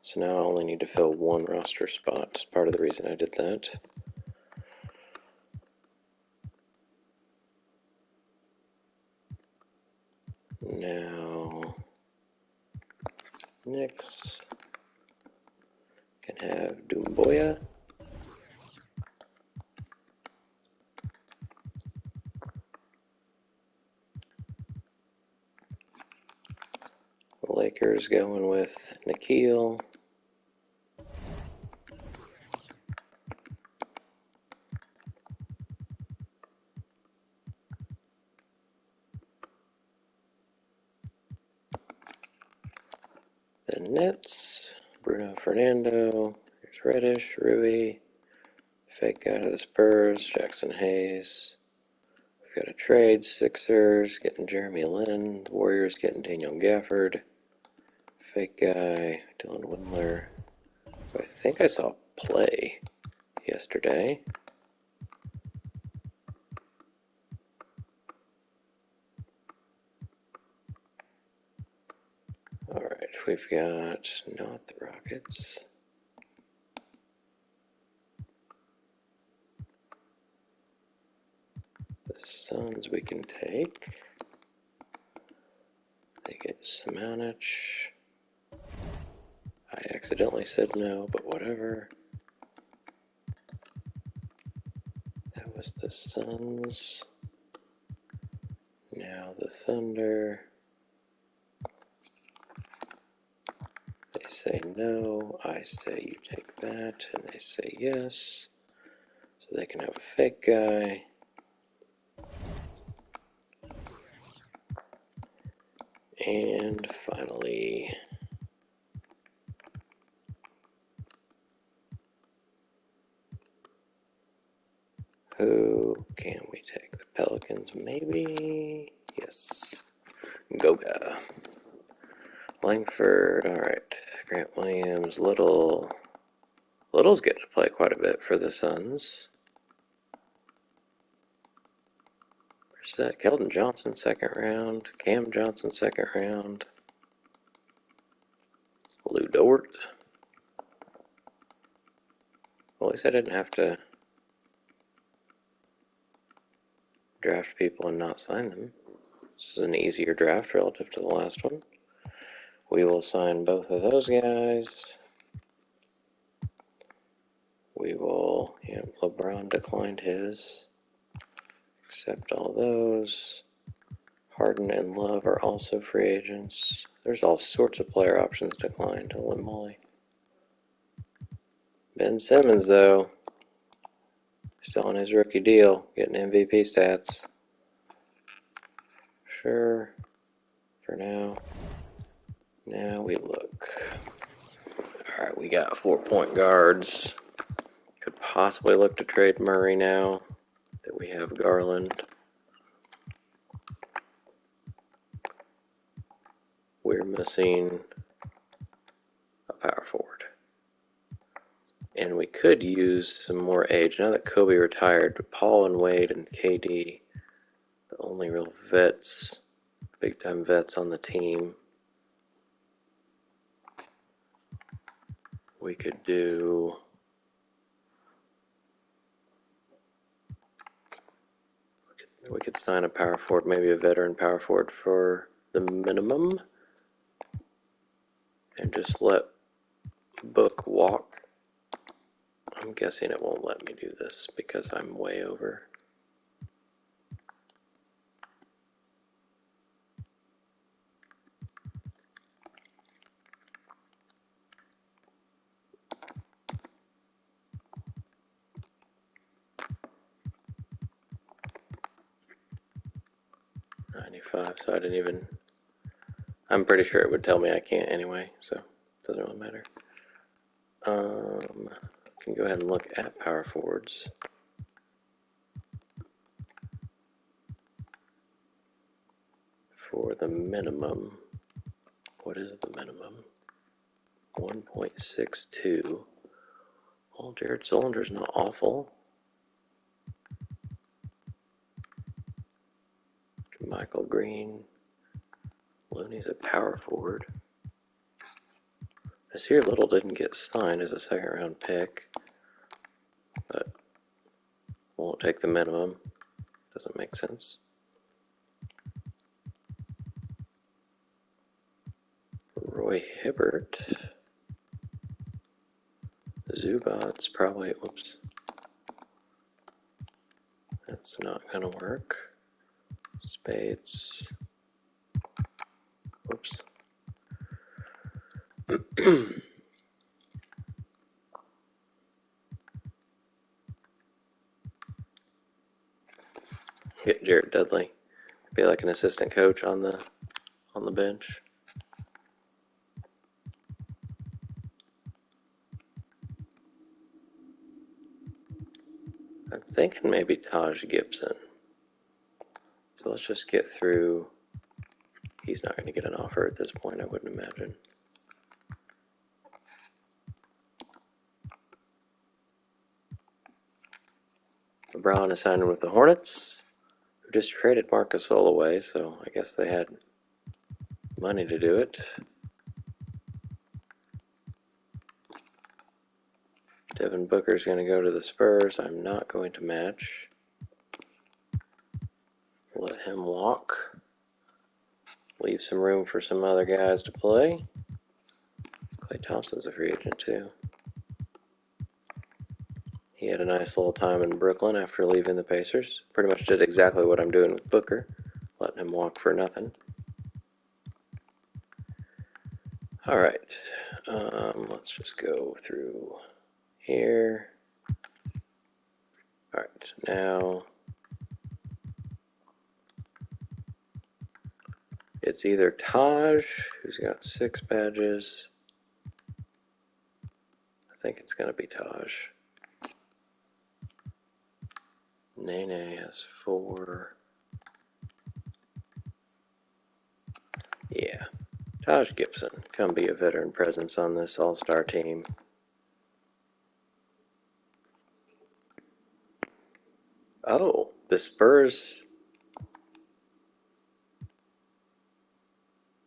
So now I only need to fill one roster spot. That's part of the reason I did that. Now, Knicks can have Doumbouya. The Lakers going with Nikhil. The Nets, Bruno Fernando. Here's Reddish, Rui. Fake guy to the Spurs, Jackson Hayes. We've got a trade, Sixers getting Jeremy Lin. The Warriors getting Daniel Gafford. Fake guy, Dylan Windler. I think I saw play yesterday. Alright, we've got not the Rockets. The Suns we can take. They get Samanich. I accidentally said no, but whatever. That was the Suns. Now the Thunder. They say no, I say you take that, and they say yes. So they can have a fake guy. And finally, who can we take? The Pelicans, maybe? Yes. Goga. Langford, alright. Grant Williams, Little. Little's getting to play quite a bit for the Suns. Where's that? Keldon Johnson, second round. Cam Johnson, second round. Lou Dort. Well, at least I didn't have to draft people and not sign them. This is an easier draft relative to the last one. We will sign both of those guys. We will, LeBron declined his. Accept all those. Harden and Love are also free agents. There's all sorts of player options declined. Holy moly. Ben Simmons, though, still on his rookie deal, getting MVP stats. Sure, for now. Now we look. Alright, we got 4-point guards. Could possibly look to trade Murray now that we have Garland. We're missing a power forward. And we could use some more age. Now that Kobe retired, Paul and Wade and KD, the only real vets, big time vets on the team. We could do we could sign a power forward, maybe a veteran power forward for the minimum, and just let Book walk. I'm guessing it won't let me do this because I'm way over. 95, so I didn't even... I'm pretty sure it would tell me I can't anyway, so it doesn't really matter. Can go ahead and look at power forwards. For the minimum, what is the minimum? 1.62. Well, Jared Sullinger's not awful. Michael Green. Looney's a power forward. Nasir Little didn't get signed as a second round pick, but won't take the minimum. Doesn't make sense. Roy Hibbert. Zubats probably, whoops. That's not gonna work. Spades. Whoops. Get Jared Dudley. Be like an assistant coach on the bench. I'm thinking maybe Taj Gibson. So let's just get through. He's not going to get an offer at this point, I wouldn't imagine. LeBron is signed with the Hornets, who just traded Marc Gasol away, so I guess they had money to do it. Devin Booker's going to go to the Spurs. I'm not going to match. Let him walk. Leave some room for some other guys to play. Klay Thompson's a free agent too. He had a nice little time in Brooklyn after leaving the Pacers. Pretty much did exactly what I'm doing with Booker, letting him walk for nothing. All right, let's just go through here. All right, now it's either Taj, who's got 6 badges. I think it's going to be Taj. Nene has 4. Yeah. Taj Gibson, come be a veteran presence on this all-star team. Oh, the Spurs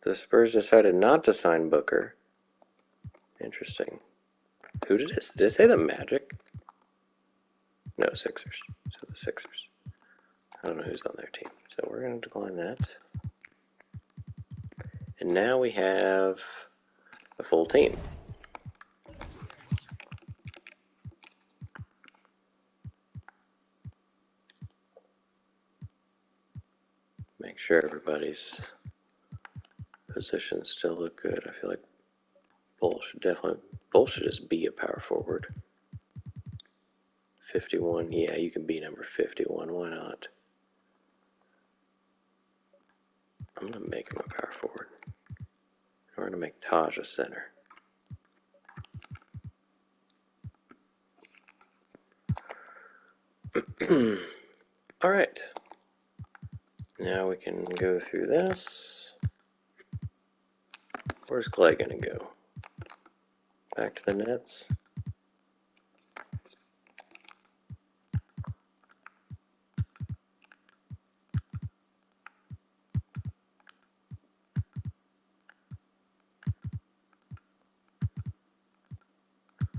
decided not to sign Booker. Interesting. Who did it? Did it say the Magic? No, Sixers. So the Sixers. I don't know who's on their team. So we're going to decline that. And now we have a full team. Make sure everybody's positions still look good. I feel like Bull should just be a power forward. 51, yeah, you can be number 51. Why not? I'm going to make him a power forward. We're going to make Taj a center. All right. Now we can go through this. Where's Clay going to go? Back to the Nets.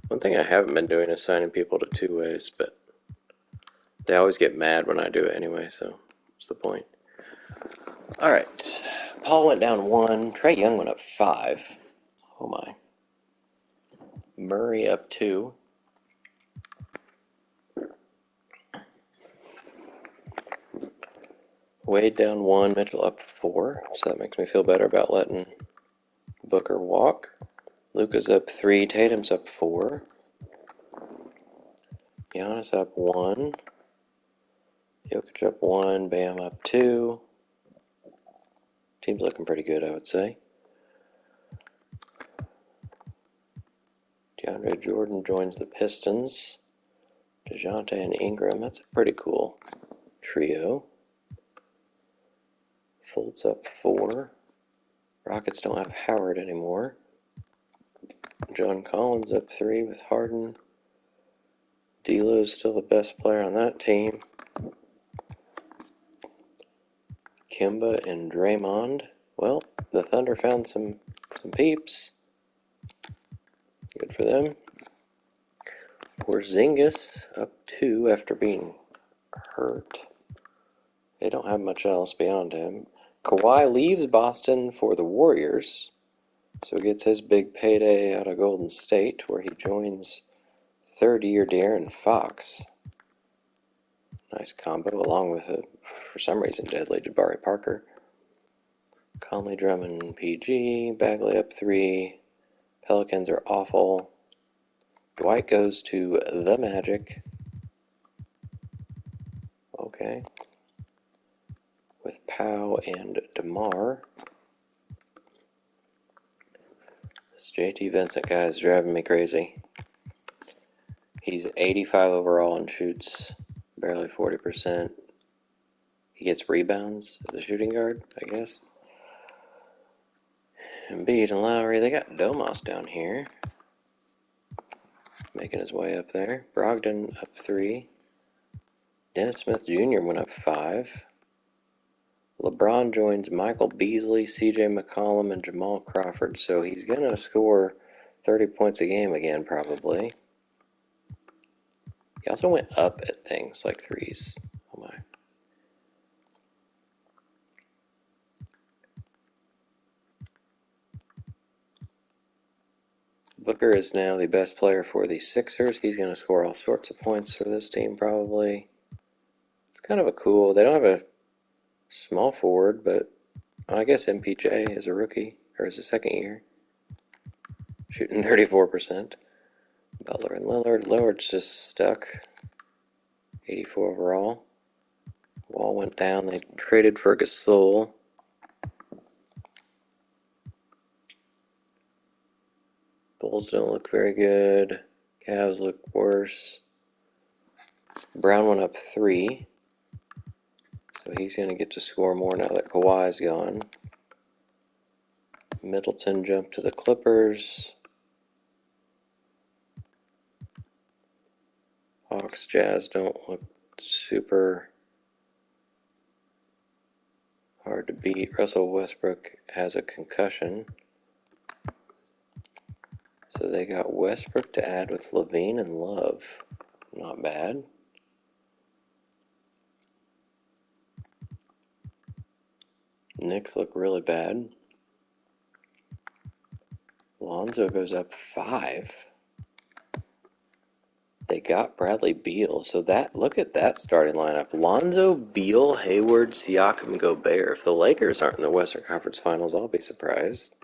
One thing I haven't been doing is signing people to 2 ways, but they always get mad when I do it anyway, so what's the point? All right. Paul went down 1. Trae Young went up 5. Oh my. Murray up 2. Wade down 1. Mitchell up 4. So that makes me feel better about letting Booker walk. Luka's up 3. Tatum's up 4. Giannis up 1. Jokic up 1. Bam up 2. Team's looking pretty good, I would say. DeAndre Jordan joins the Pistons. DeJounte and Ingram, that's a pretty cool trio. Fultz up 4. Rockets don't have Howard anymore. John Collins up 3 with Harden. D'Lo's still the best player on that team. Kemba and Draymond. Well, the Thunder found some peeps. Good for them. Porzingis up 2 after being hurt. They don't have much else beyond him. Kawhi leaves Boston for the Warriors, so he gets his big payday out of Golden State, where he joins third-year De'Aaron Fox. Nice combo, along with a, for some reason, deadly Jabari Parker. Conley, Drummond, PG. Bagley up 3. Pelicans are awful. Dwight goes to the Magic. Okay. With Powell and DeMar. This JT Vincent guy is driving me crazy. He's 85 overall and shoots barely 40%. He gets rebounds as a shooting guard, I guess. Embiid and Lowry, they got Domas down here. Making his way up there. Brogdon up 3. Dennis Smith Jr. went up 5. LeBron joins Michael Beasley, CJ McCollum, and Jamal Crawford, so he's going to score 30 points a game again, probably. He also went up at things like threes. Oh my. Booker is now the best player for the Sixers. He's going to score all sorts of points for this team, probably. It's kind of a cool... They don't have a small forward, but I guess MPJ is a rookie, or is a second year. Shooting 34%. Butler and Lillard. Lillard's just stuck. 84 overall. Wall went down. They traded for Gasol. Bulls don't look very good. Cavs look worse. Brown went up 3. So he's going to get to score more now that Kawhi's gone. Middleton jumped to the Clippers. Hawks, Jazz don't look super hard to beat. Russell Westbrook has a concussion. So they got Westbrook to add with Levine and Love. Not bad. Knicks look really bad. Lonzo goes up 5. They got Bradley Beal, so that look at that starting lineup. Lonzo, Beal, Hayward, Siakam, Gobert. If the Lakers aren't in the Western Conference Finals, I'll be surprised.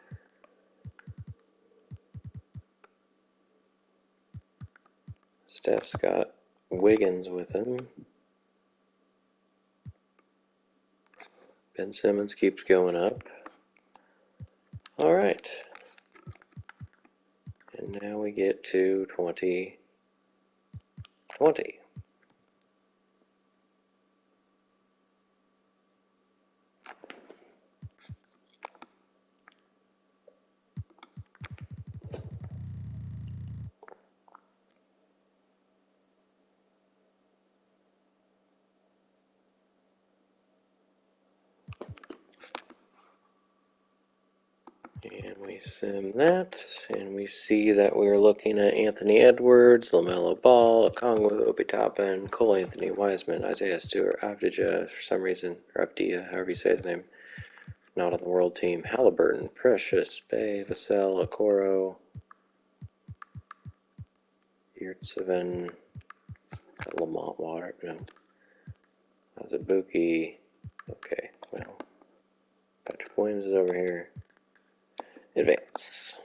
Steph's got Wiggins with him. Ben Simmons keeps going up. All right. And now we get to 2020. And we sim that, and we see that we're looking at Anthony Edwards, LaMelo Ball, Okongwu, Obi Toppin, Cole Anthony, Wiseman, Isaiah Stewart, Avdija, for some reason, or Avdija, however you say his name, not on the world team, Halliburton, Precious, Bay, Vassell, Okoro, Yurtseven, Lamont Water, no, Azubuike, okay, well, Patrick Williams is over here. Advance.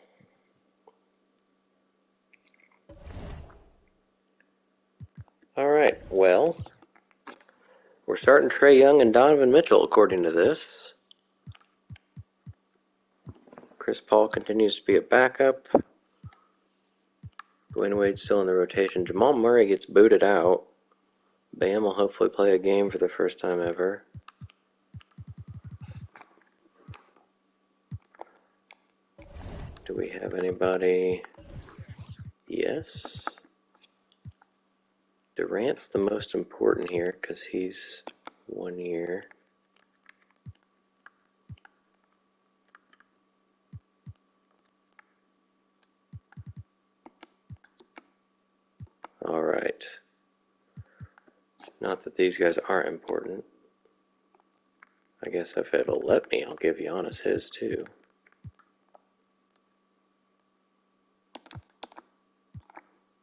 Alright, well, we're starting Trae Young and Donovan Mitchell according to this. Chris Paul continues to be a backup. Dwayne Wade's still in the rotation. Jamal Murray gets booted out. Bam will hopefully play a game for the first time ever. Do we have anybody? Yes. Durant's the most important here because he's 1 year. All right. Not that these guys aren't important. I guess if it'll let me, I'll give Giannis his too.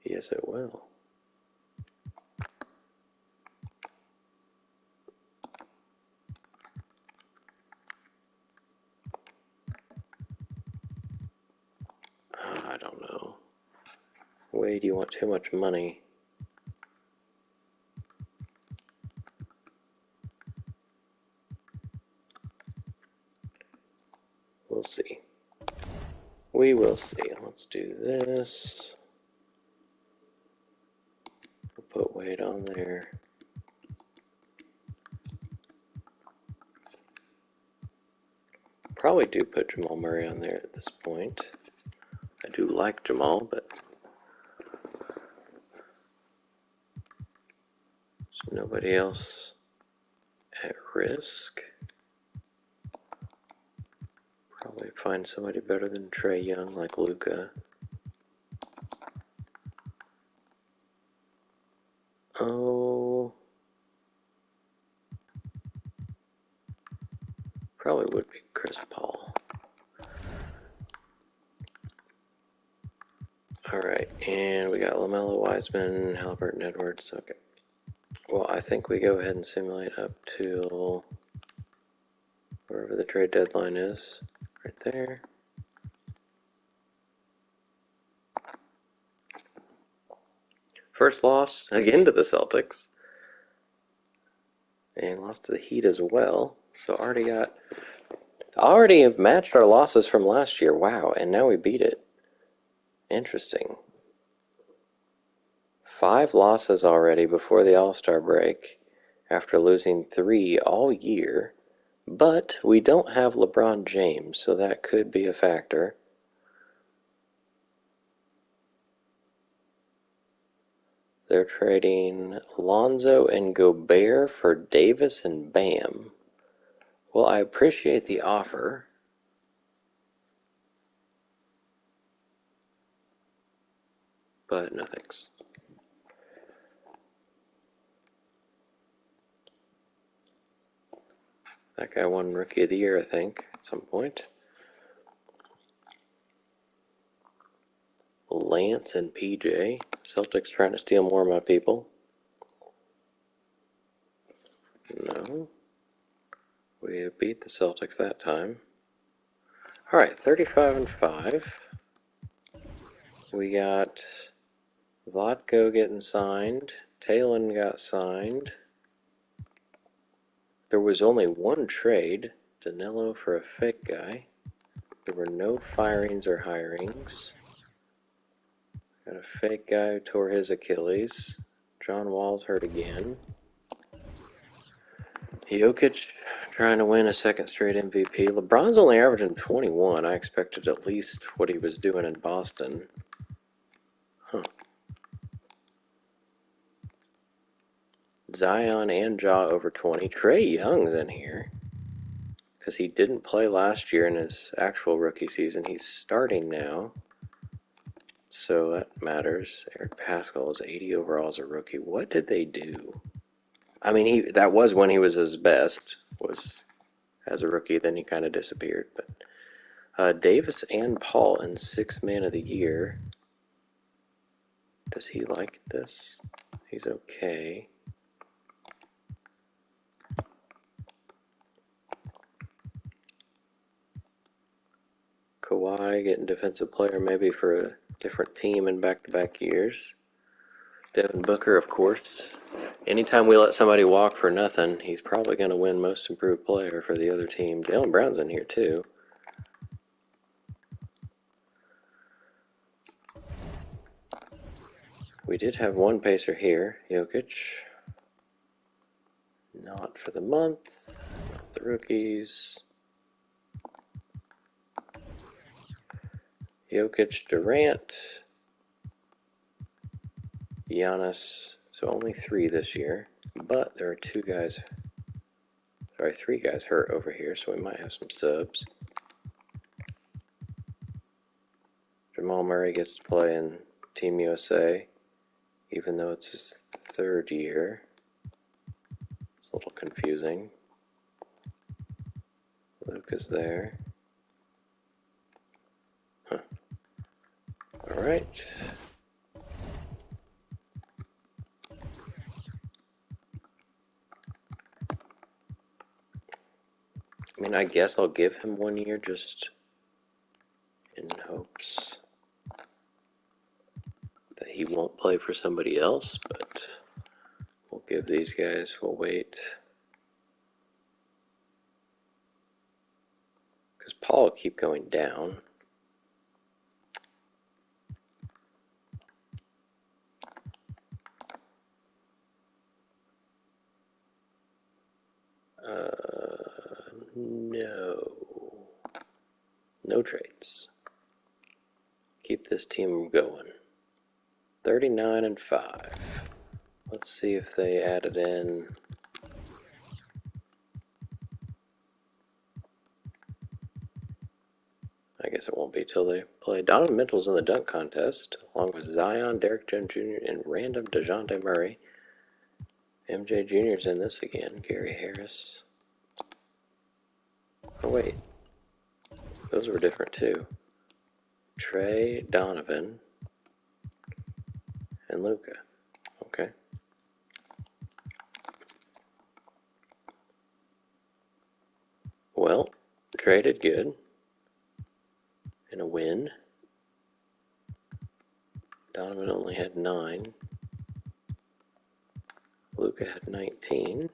Yes, it will. I don't know. Wade, you want too much money. We'll see. We will see. Let's do this. We'll put Wade on there. Probably do put Jamal Murray on there at this point. I do like Jamal, but there's nobody else at risk. Probably find somebody better than Trae Young, like Luka. Oh, probably would be Chris Paul. All right, and we got LaMelo, Wiseman, Halliburton, Edwards. Okay. Well, I think we go ahead and simulate up to wherever the trade deadline is, right there. First loss again to the Celtics, and lost to the Heat as well. So already have matched our losses from last year. Wow, and now we beat it. Interesting. 5 losses already before the All-Star break, after losing 3 all year. But we don't have LeBron James, so that could be a factor. They're trading Lonzo and Gobert for Davis and Bam. Well, I appreciate the offer, but no thanks. That guy won Rookie of the Year, I think, at some point. Lance and PJ. Celtics trying to steal more of my people. No. We beat the Celtics that time. All right, 35-5. We got Vlatko getting signed. Talon got signed. There was only one trade, Danilo for a fake guy. There were no firings or hirings. Got a fake guy who tore his Achilles. John Wall's hurt again. Jokic trying to win a second straight MVP. LeBron's only averaging 21. I expected at least what he was doing in Boston. Huh. Zion and Ja over 20. Trae Young's in here because he didn't play last year in his actual rookie season. He's starting now, so that matters. Eric Pascal is 80 overall as a rookie. What did they do? I mean, that was when he was his best, was as a rookie. Then he kind of disappeared. But Davis and Paul in 6th Man of the Year. Does he like this? He's okay. Kawhi getting defensive player maybe for a different team in back-to-back years. Devin Booker, of course. Anytime we let somebody walk for nothing, he's probably going to win most improved player for the other team. Jaylen Brown's in here too. We did have one pacer here, Jokic. Not for the month, not the rookies. Jokic, Durant, Giannis, so only 3 this year. But there are 3 guys hurt over here, so we might have some subs. Jamal Murray gets to play in Team USA, even though it's his 3rd year. It's a little confusing. Luke is there. Huh. All right. I mean, I guess I'll give him 1 year just in hopes that he won't play for somebody else, but we'll give these guys, we'll wait. Because Paul will keep going down. No trades. Keep this team going. 39-5. Let's see if they added in. I guess it won't be till they play. Donovan Mitchell's in the dunk contest, along with Zion, Derek Jones Jr., and random DeJounte Murray. MJ Jr.'s in this again. Gary Harris. Oh, wait. Those were different, too. Trey, Donovan, and Luka. Okay. Well, traded good. And a win. Donovan only had 9. Luka had 19.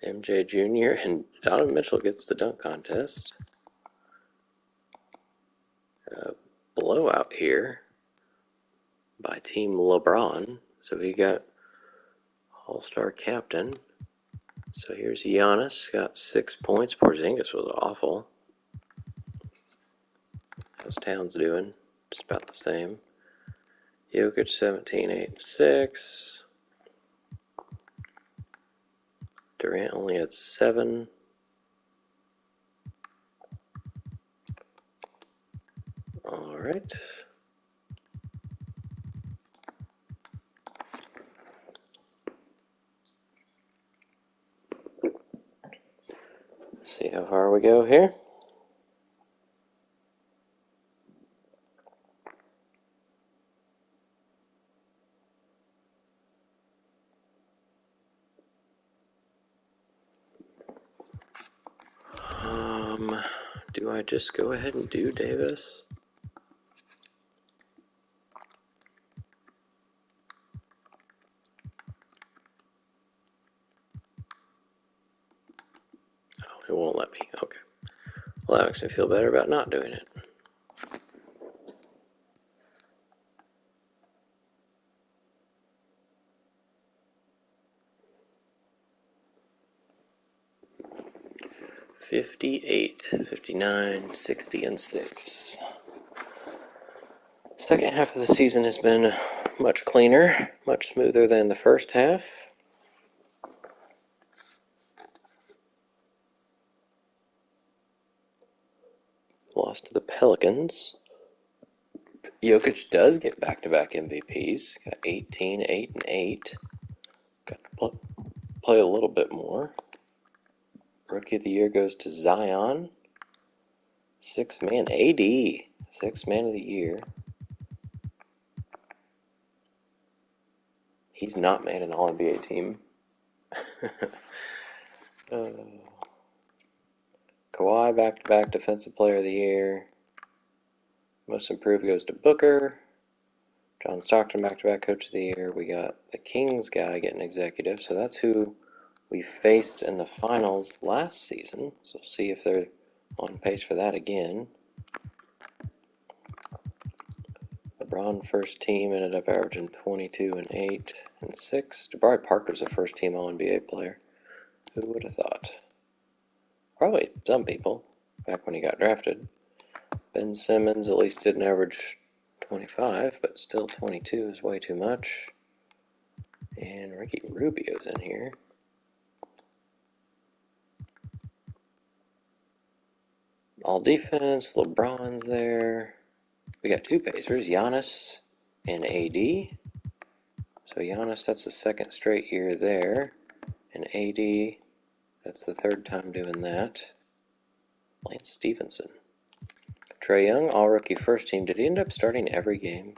MJ Jr. and Donovan Mitchell gets the dunk contest. Blowout here by Team LeBron. So he got All-Star captain. So here's Giannis, got 6 points. Porzingis was awful. How's Towns doing? Just about the same. Jokic 17, 8, 6. Durant only had 7. All right. See how far we go here. Do I just go ahead and do Davis? Oh, it won't let me. Okay. Well, that makes me feel better about not doing it. $58, $59, $60, and 6. Second half of the season has been much cleaner, much smoother than the first half. Lost to the Pelicans. Jokic does get back-to-back MVPs. Got 18, 8, and 8. Got to play a little bit more. Rookie of the Year goes to Zion. 6th man, AD. 6th man of the year. He's not made an All-NBA team. Kawhi back-to-back Defensive Player of the Year. Most Improved goes to Booker. John Stockton back-to-back Coach of the Year. We got the Kings guy getting executive. So that's who we faced in the finals last season. So we'll see if they're on pace for that again. The LeBron first team ended up averaging 22 and 8 and 6. Jabari Parker's a first team All-NBA player. Who would have thought? Probably some people back when he got drafted. Ben Simmons at least didn't average 25, but still 22 is way too much. And Ricky Rubio's in here. All defense, LeBron's there. We got two Pacers, Giannis and AD. So Giannis, that's the second straight year there. And AD, that's the third time doing that. Lance Stevenson. Trae Young, all-rookie first team. Did he end up starting every game?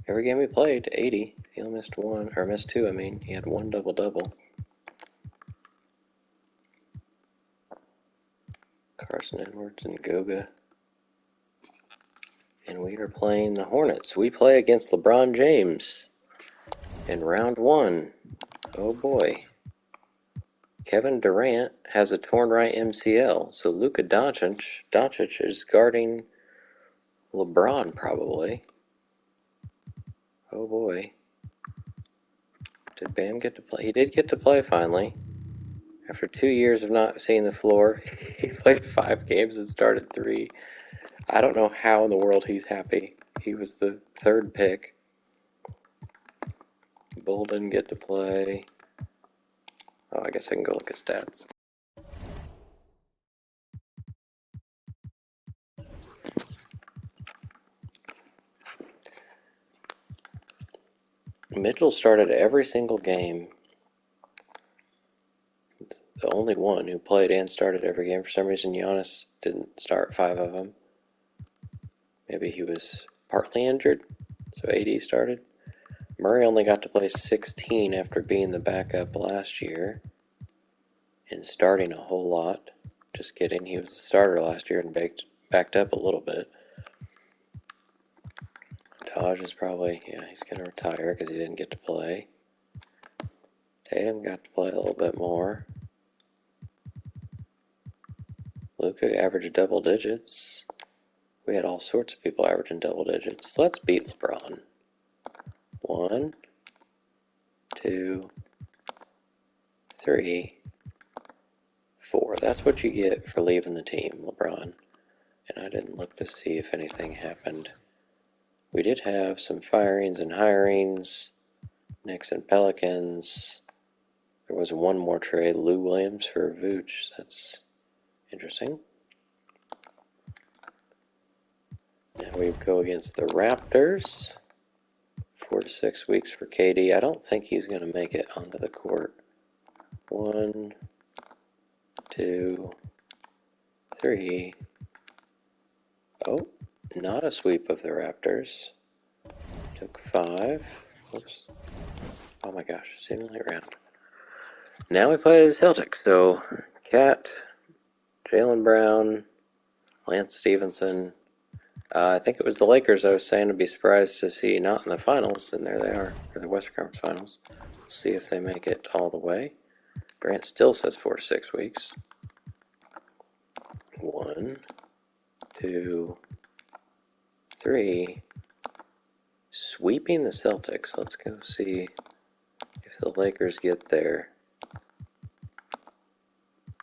Every game he played, 80. He only missed one, or missed two, I mean. He had one double-double. Carson Edwards and Goga. And we are playing the Hornets. We play against LeBron James in round one. Oh boy. Kevin Durant has a torn right MCL, so Luka Doncic is guarding LeBron probably. Oh boy. Did Bam get to play? He did get to play finally. After 2 years of not seeing the floor, he played 5 games and started 3. I don't know how in the world he's happy. He was the third pick. Bull didn't get to play. Oh, I guess I can go look at stats. Mitchell started every single game. It's the only one who played and started every game. For some reason, Giannis didn't start 5 of them. Maybe he was partly injured, so AD started. Murray only got to play 16 after being the backup last year and starting a whole lot. Just kidding, he was the starter last year and backed up a little bit. Dodge is probably, yeah, he's going to retire because he didn't get to play. Tatum got to play a little bit more. Luka averaged double digits. We had all sorts of people averaging double digits. Let's beat LeBron. 1, 2, 3, 4. That's what you get for leaving the team, LeBron. And I didn't look to see if anything happened. We did have some firings and hirings. Knicks and Pelicans. There was one more trade, Lou Williams for Vooch. That's interesting. Now we go against the Raptors. 4 to 6 weeks for KD. I don't think he's going to make it onto the court. 1, 2, 3. Oh, not a sweep of the Raptors. Took 5. Oops. Oh my gosh, seemingly round. Now we play the Celtics. So, Cat, Jaylen Brown, Lance Stevenson. I think it was the Lakers I was saying to be surprised to see not in the finals, and there they are, for the Western Conference Finals. We'll see if they make it all the way. Grant still says 4 to 6 weeks. 1, 2, 3. Sweeping the Celtics. Let's go see if the Lakers get there.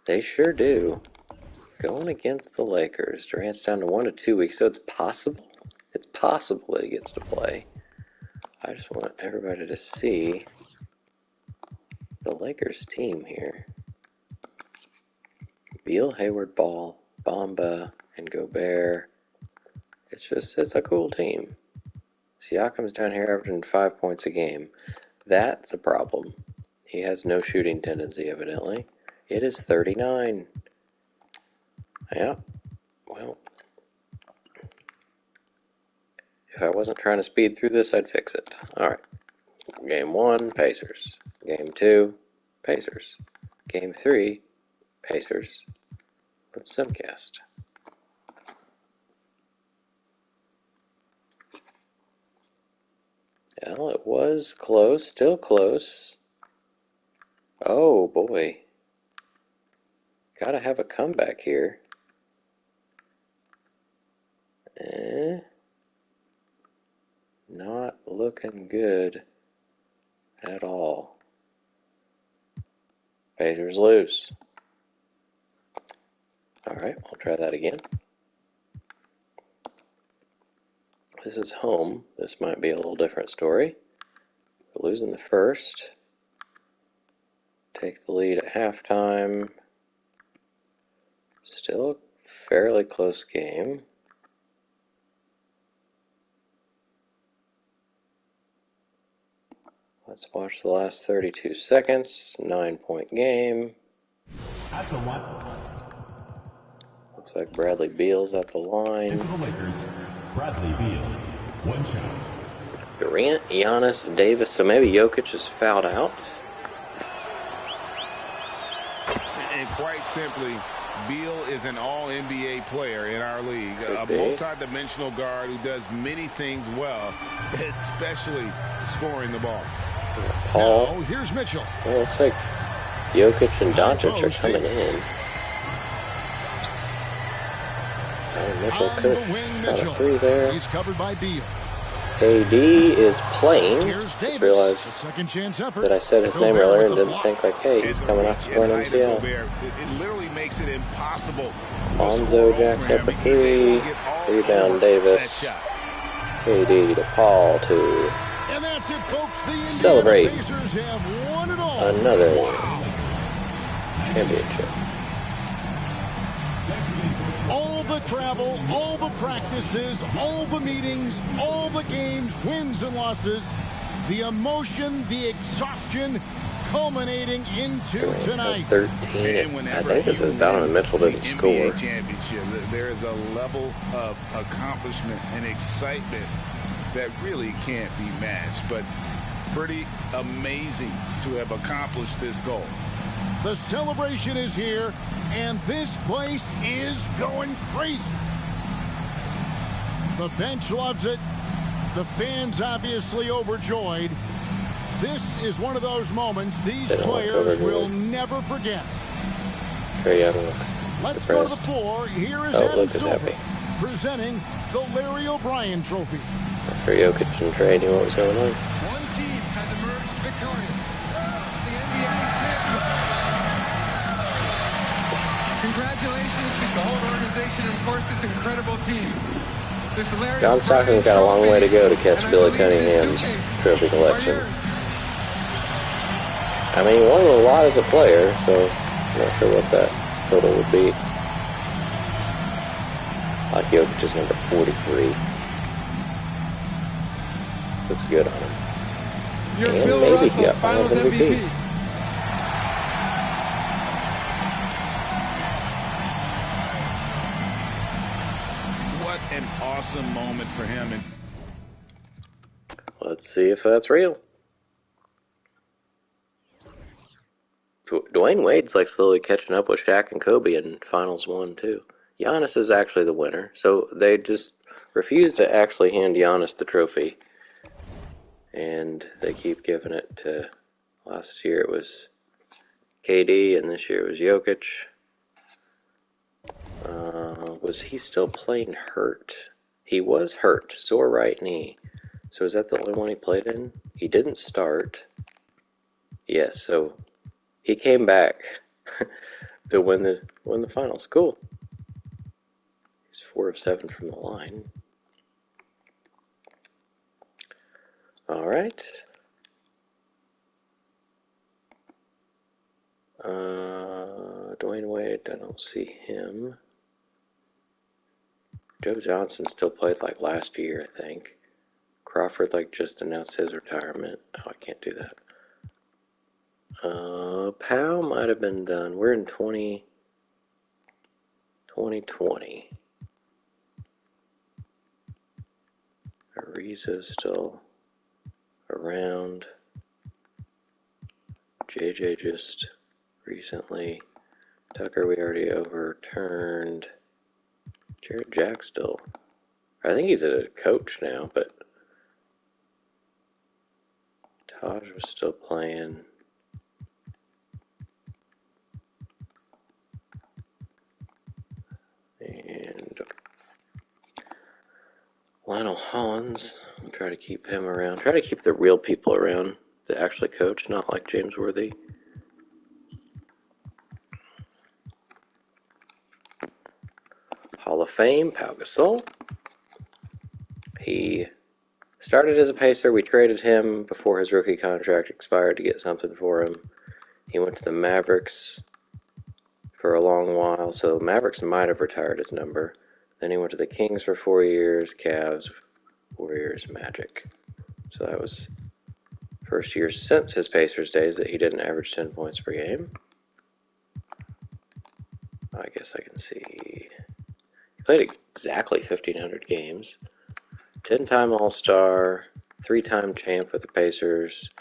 They sure do. Going against the Lakers. Durant's down to 1 to 2 weeks, so it's possible. It's possible that he gets to play. I just want everybody to see the Lakers team here. Beal, Hayward, Ball, Bamba, and Gobert. It's a cool team. Siakam's down here averaging 5 points a game. That's a problem. He has no shooting tendency, evidently. It is 39. Yeah, well, if I wasn't trying to speed through this, I'd fix it. Alright. Game 1, Pacers. Game 2, Pacers. Game 3, Pacers. Let's simcast. Well, it was close, still close. Oh boy. Gotta have a comeback here. Not looking good at all. Pacers lose. Alright, we'll try that again. This is home. This might be a little different story. We're losing the first. Take the lead at halftime. Still a fairly close game. Let's watch the last 32 seconds. 9-point game. At the line. Looks like Bradley Beal's at the line. For the Lakers, Bradley Beal. One shot. Durant, Giannis, Davis. So maybe Jokic is fouled out. And quite simply, Beal is an all-NBA player in our league. A multi-dimensional guard who does many things well, especially scoring the ball. Paul. Now, here's Mitchell. Well, looks like Jokic and Doncic are coming in. Mitchell could have got a three there. He's covered by Beal. KD is playing. Here's Just Davis. realized Second chance effort. that I said his name earlier and didn't think like, hey, he's coming off scoring MCL. It literally makes it impossible. Lonzo jacks up a three. Rebound Davis. KD to Paul to And that's it, folks. The Indiana celebrate Pacers have won it all. another championship. All the travel, all the practices, all the meetings, all the games, wins and losses, the emotion, the exhaustion, culminating into tonight. 13. I think this is Donovan Mitchell didn't score. Championship. There is a level of accomplishment and excitement that really can't be matched, but pretty amazing to have accomplished this goal. The celebration is here, and this place is going crazy. The bench loves it. The fans obviously overjoyed. This is one of those moments these players will never forget. Trae Young looks Let's depressed. go to the floor. Here is Oh, Adam Luke is Silver happy. presenting the Larry O'Brien Trophy. For Jokic and Trae knew what was going on. One team has emerged victorious. The NBA champions. Congratulations to the whole organization and, of course, this incredible team. This Larry John Stockton's got a long way to go to catch Billy Cunningham's trophy collection. I mean, he won a lot as a player, so I'm not sure what that total would be. Like Jokic is number 43. Looks good on him. Your And Bill maybe he Russell got Finals MVP. What an awesome moment for him. And Let's see if that's real. Dwayne Wade's like slowly catching up with Shaq and Kobe in Finals 1, too. Giannis is actually the winner, so they just refuse to actually hand Giannis the trophy. And they keep giving it to, last year it was KD, and this year it was Jokic. Was he still playing hurt? He was hurt, sore right knee. So is that the only one he played in? He didn't start. Yes, so he came back to win the finals. Cool. He's 4 of 7 from the line. All right. Dwayne Wade, I don't see him. Joe Johnson still played like last year, I think. Crawford like just announced his retirement. Oh, I can't do that. Powell might have been done. We're in 2020. Ariza's still around. JJ just recently. Tucker we already overturned. Jared Jack still. I think he's a coach now, but Taj was still playing. And Lionel Hollins, I'll try to keep him around. Try to keep the real people around that actually coach, not like James Worthy. Hall of Fame, Pau Gasol. He started as a Pacer. We traded him before his rookie contract expired to get something for him. He went to the Mavericks for a long while, so Mavericks might have retired his number. Then he went to the Kings for 4 years, Cavs, Warriors, Magic. So that was first year since his Pacers days that he didn't average 10 points per game. I guess I can see. He played exactly 1,500 games. 10-time All-Star, 3-time champ with the Pacers,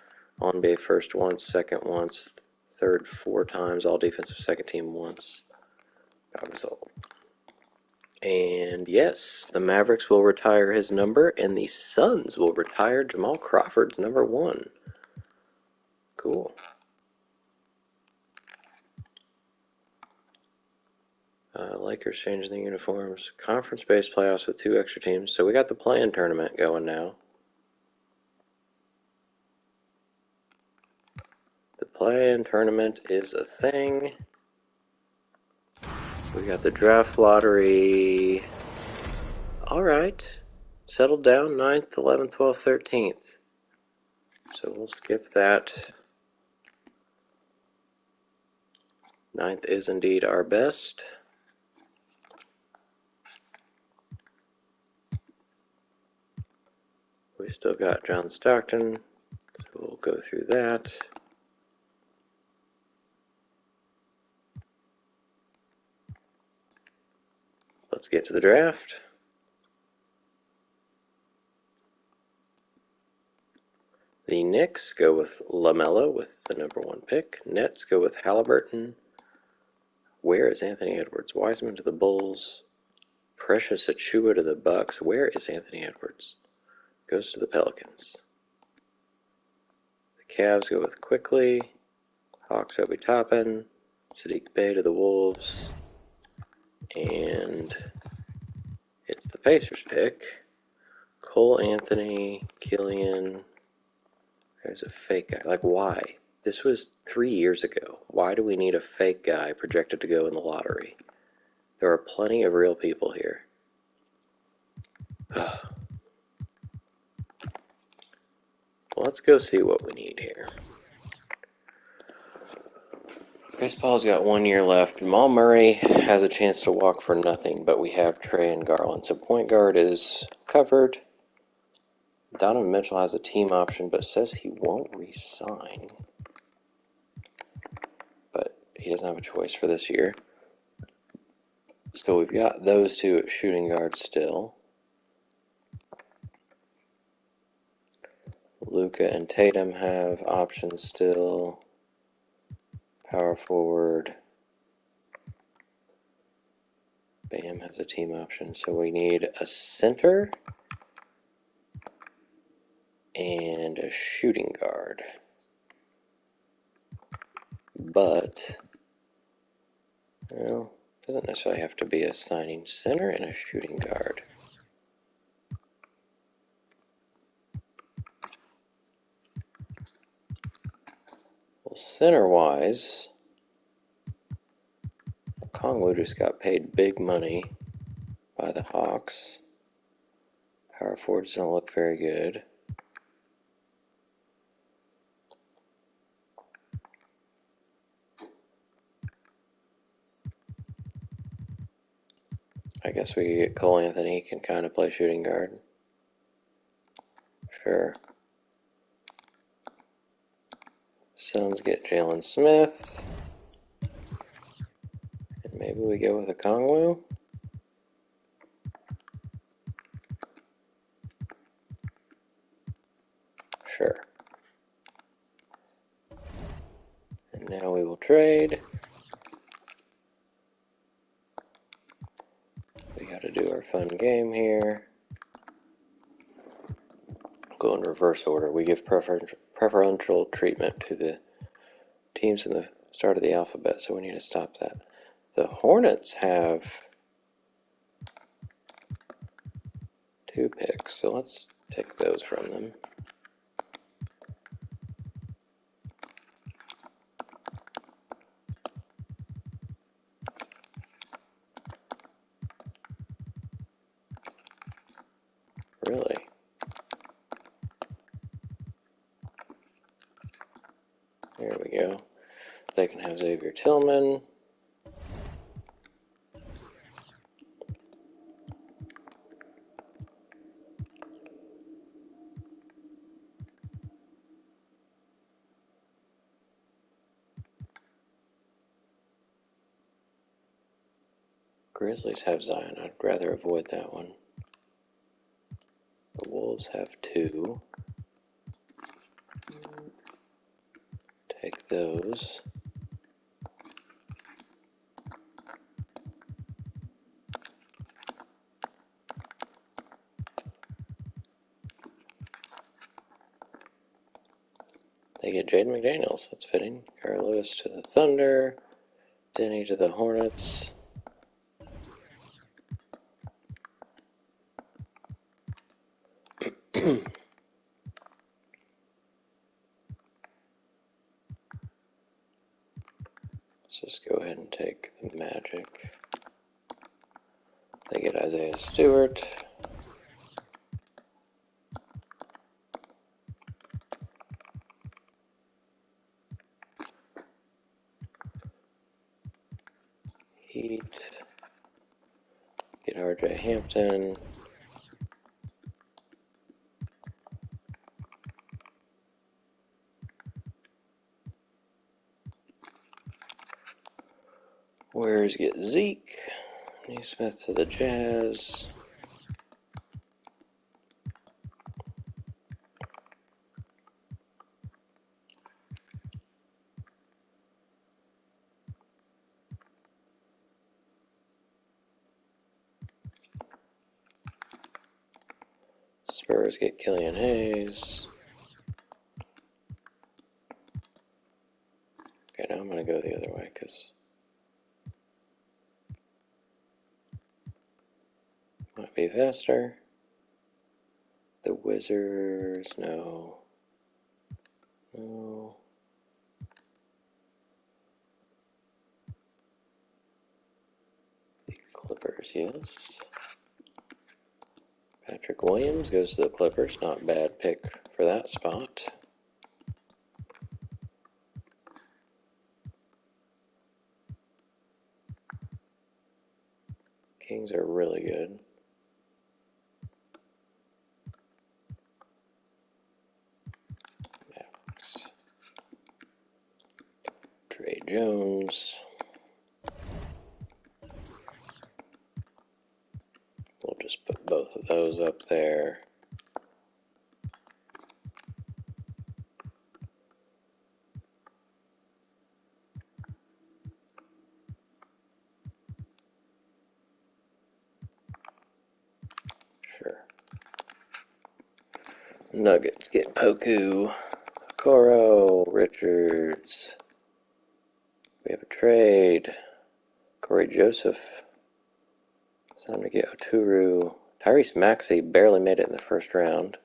All-NBA first once, second once, third 4 times, All-Defensive second team once. That was all. And yes, the Mavericks will retire his number, and the Suns will retire Jamal Crawford's number 1. Cool. Lakers changing the uniforms. Conference-based playoffs with 2 extra teams. So we got the play-in tournament going now. The play-in tournament is a thing. We got the draft lottery. Alright. Settled down 9th, 11th, 12th, 13th. So we'll skip that. 9th is indeed our best. We still got John Stockton, so we'll go through that. Let's get to the draft. The Knicks go with LaMelo with the number 1 pick. Nets go with Halliburton. Where is Anthony Edwards? Wiseman to the Bulls. Precious Achiuwa to the Bucks. Where is Anthony Edwards? Goes to the Pelicans. The Cavs go with Quickly. Hawks Obi Toppin. Sadiq Bey to the Wolves. And it's the Pacers pick. Cole Anthony, Killian. There's a fake guy. Like, why? This was 3 years ago. Why do we need a fake guy projected to go in the lottery? There are plenty of real people here. Well, let's go see what we need here. Chris Paul's got 1 year left. Jamal Murray has a chance to walk for nothing, but we have Trey and Garland. So point guard is covered. Donovan Mitchell has a team option, but says he won't re-sign. But he doesn't have a choice for this year. So we've got those 2 at shooting guard still. Luka and Tatum have options still. Power forward. Bam has a team option. So we need a center and a shooting guard. But, well, doesn't necessarily have to be a signing. Center and a shooting guard. Well, center-wise, Kongwu just got paid big money by the Hawks. Power forwards don't look very good. I guess we could get Cole Anthony. He can kind of play shooting guard. Sure. Suns get Jalen Smith. And maybe we go with a Kongwu. Sure. And now we will trade. We got to do our fun game here. Go in reverse order. We give preferential treatment to the teams in the start of the alphabet, so we need to stop that. The Hornets have 2 picks, so let's take those from them. Really? There we go. They can have Xavier Tillman. Grizzlies have Zion. I'd rather avoid that one. The Wolves have 2. Take those. They get Jaden McDaniels. That's fitting. Carl Lewis to the Thunder. Denny to the Hornets. Let's just go ahead and take the Magic. They get Isaiah Stewart. Heat. Get RJ Hampton. Warriors get Zeke. Neesmith to the Jazz. Spurs get Killian Hayes. Okay, now I'm going to go the other way because might be faster. The Wizards, no. No. The Clippers, yes. Patrick Williams goes to the Clippers. Not a bad pick for that spot. Kings are really good. Mavericks. Trey Jones. We'll just put both of those up there. Sure. Nuggets get Poku, Coro, Richards. We have a trade. Corey Joseph. It's time to get Oturu. Tyrese Maxey barely made it in the first round.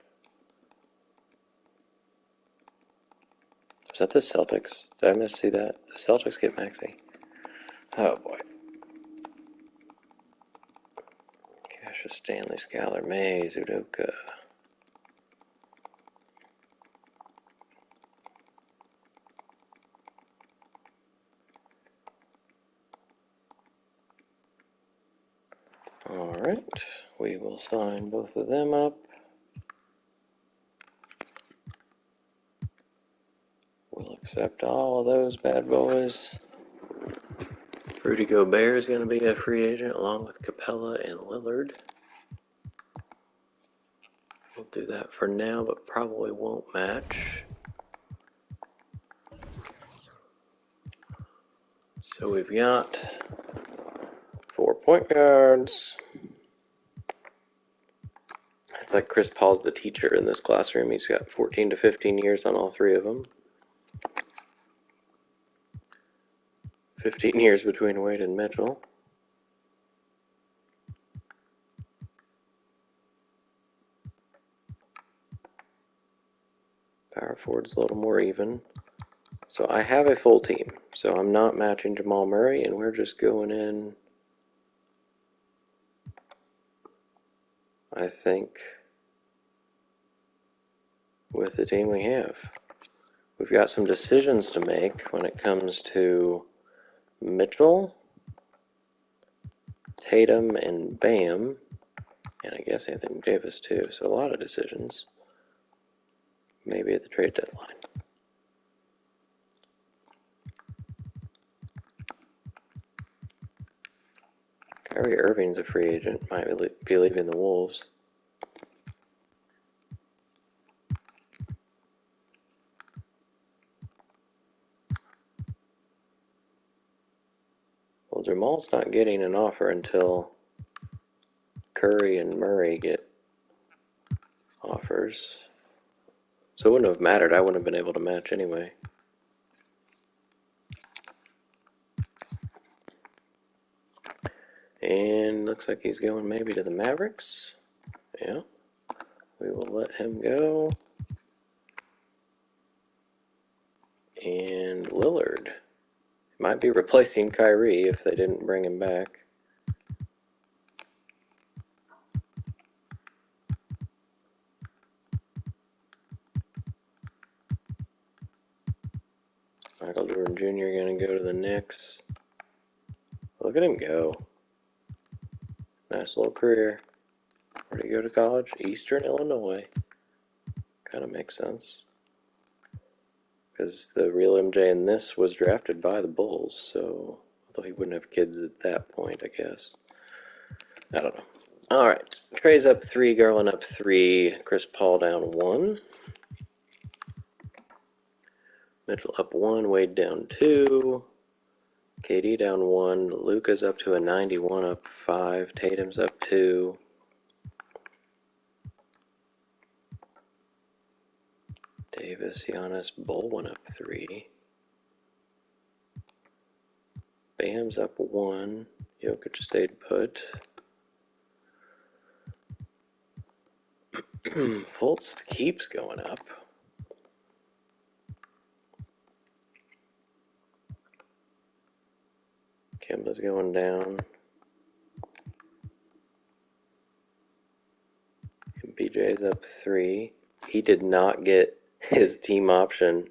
Was that the Celtics? Did I miss see that? The Celtics get Maxey. Oh boy. Cassius Stanley, Skylar Mays, Udoka. Alright, we will sign both of them up. We'll accept all of those bad boys. Rudy Gobert is going to be a free agent along with Capella and Lillard. We'll do that for now, but probably won't match. So we've got 4 point guards. It's like Chris Paul's the teacher in this classroom. He's got 14 to 15 years on all 3 of them. 15 years between Wade and Mitchell. forward's a little more even. So I have a full team. So I'm not matching Jamal Murray, and we're just going in, I think, with the team we have. We've got some decisions to make when it comes to Mitchell, Tatum, and Bam, and I guess Anthony Davis too. So a lot of decisions. Maybe at the trade deadline. Kyrie Irving's a free agent. Might be leaving the Wolves. Well, Jamal's not getting an offer until Curry and Murray get offers. So it wouldn't have mattered. I wouldn't have been able to match anyway. And looks like he's going maybe to the Mavericks. Yeah. We will let him go. And Lillard might be replacing Kyrie if they didn't bring him back. Michael Jordan Jr. going to go to the Knicks. Look at him go. Nice little career. Where did he go to college? Eastern Illinois. Kind of makes sense. Because the real MJ in this was drafted by the Bulls, so although he wouldn't have kids at that point, I guess. I don't know. All right. Trey's up 3, Garland up 3, Chris Paul down 1. Mitchell up 1, Wade down 2. KD down 1. Luka's up to a 91, up 5. Tatum's up 2. Davis, Giannis, Baldwin up 3. Bam's up 1. Jokic stayed put. Fultz keeps going up. Kemba's going down. And BJ's up 3. He did not get his team option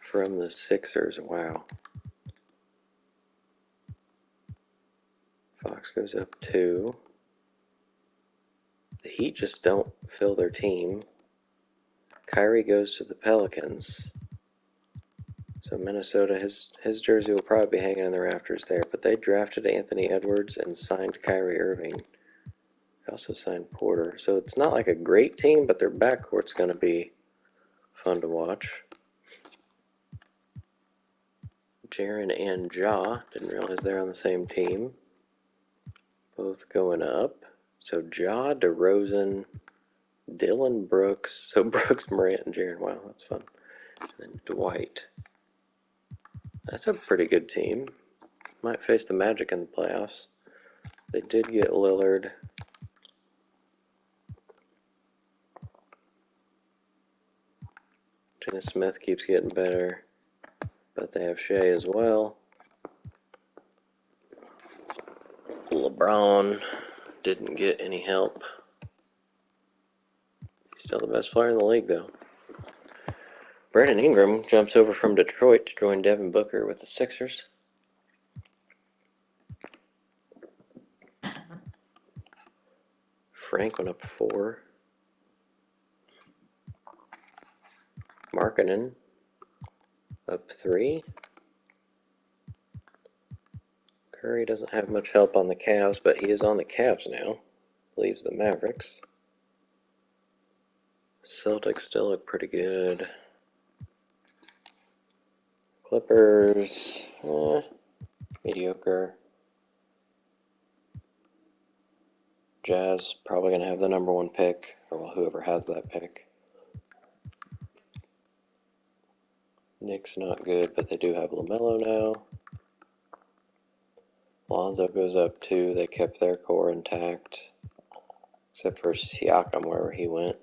from the Sixers. Wow. Fox goes up 2. The Heat just don't fill their team. Kyrie goes to the Pelicans. So Minnesota, his jersey will probably be hanging in the rafters there. But they drafted Anthony Edwards and signed Kyrie Irving. They also signed Porter. So it's not like a great team, but their backcourt's going to be fun to watch. Jaren and Ja, didn't realize they're on the same team. Both going up. So Ja, DeRozan, Dylan Brooks. So Brooks, Morant, and Jaren. Wow, that's fun. And then Dwight. That's a pretty good team. Might face the Magic in the playoffs. They did get Lillard. Dennis Smith keeps getting better. But they have Shea as well. LeBron didn't get any help. He's still the best player in the league, though. Brandon Ingram jumps over from Detroit to join Devin Booker with the Sixers. Frank went up 4. Markkanen up 3. Curry doesn't have much help on the Cavs, but he is on the Cavs now. Leaves the Mavericks. Celtics still look pretty good. Clippers, mediocre. Jazz probably going to have the number 1 pick, or well, whoever has that pick. Knicks not good, but they do have LaMelo now. Lonzo goes up 2. They kept their core intact, except for Siakam wherever he went.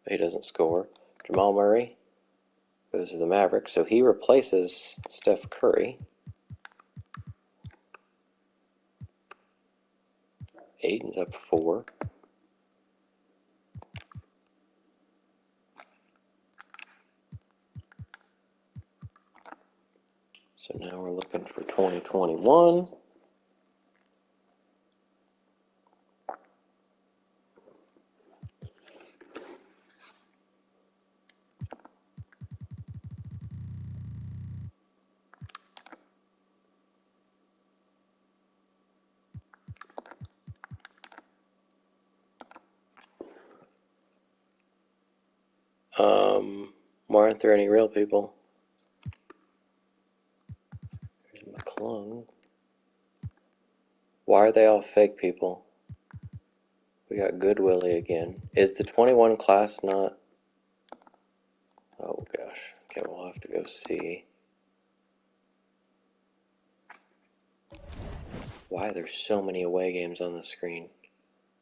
He doesn't score. Jamal Murray, goes to the Mavericks, so he replaces Steph Curry. Aiden's up 4. So now we're looking for 2021. Why aren't there any real people? There's McClung. Why are they all fake people? We got Good Willie again. Is the 21 class not... Oh gosh. Okay, we'll have to go see. Why are there so many away games on the screen?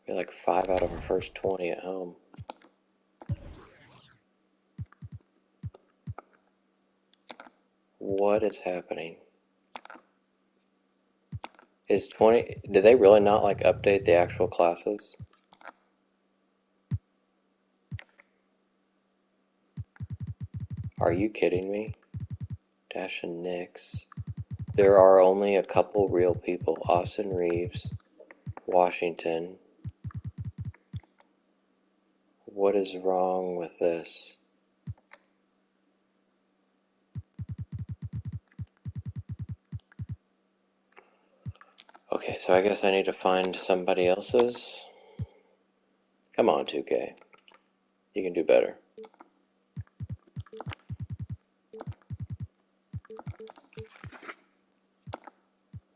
We got like 5 out of our first 20 at home. What is happening? Is 20... Did they really not like update the actual classes? Are you kidding me? Dash and Knicks. There are only a couple real people. Austin Reeves, Washington. What is wrong with this? Okay, so I guess I need to find somebody else's. Come on, 2K. You can do better.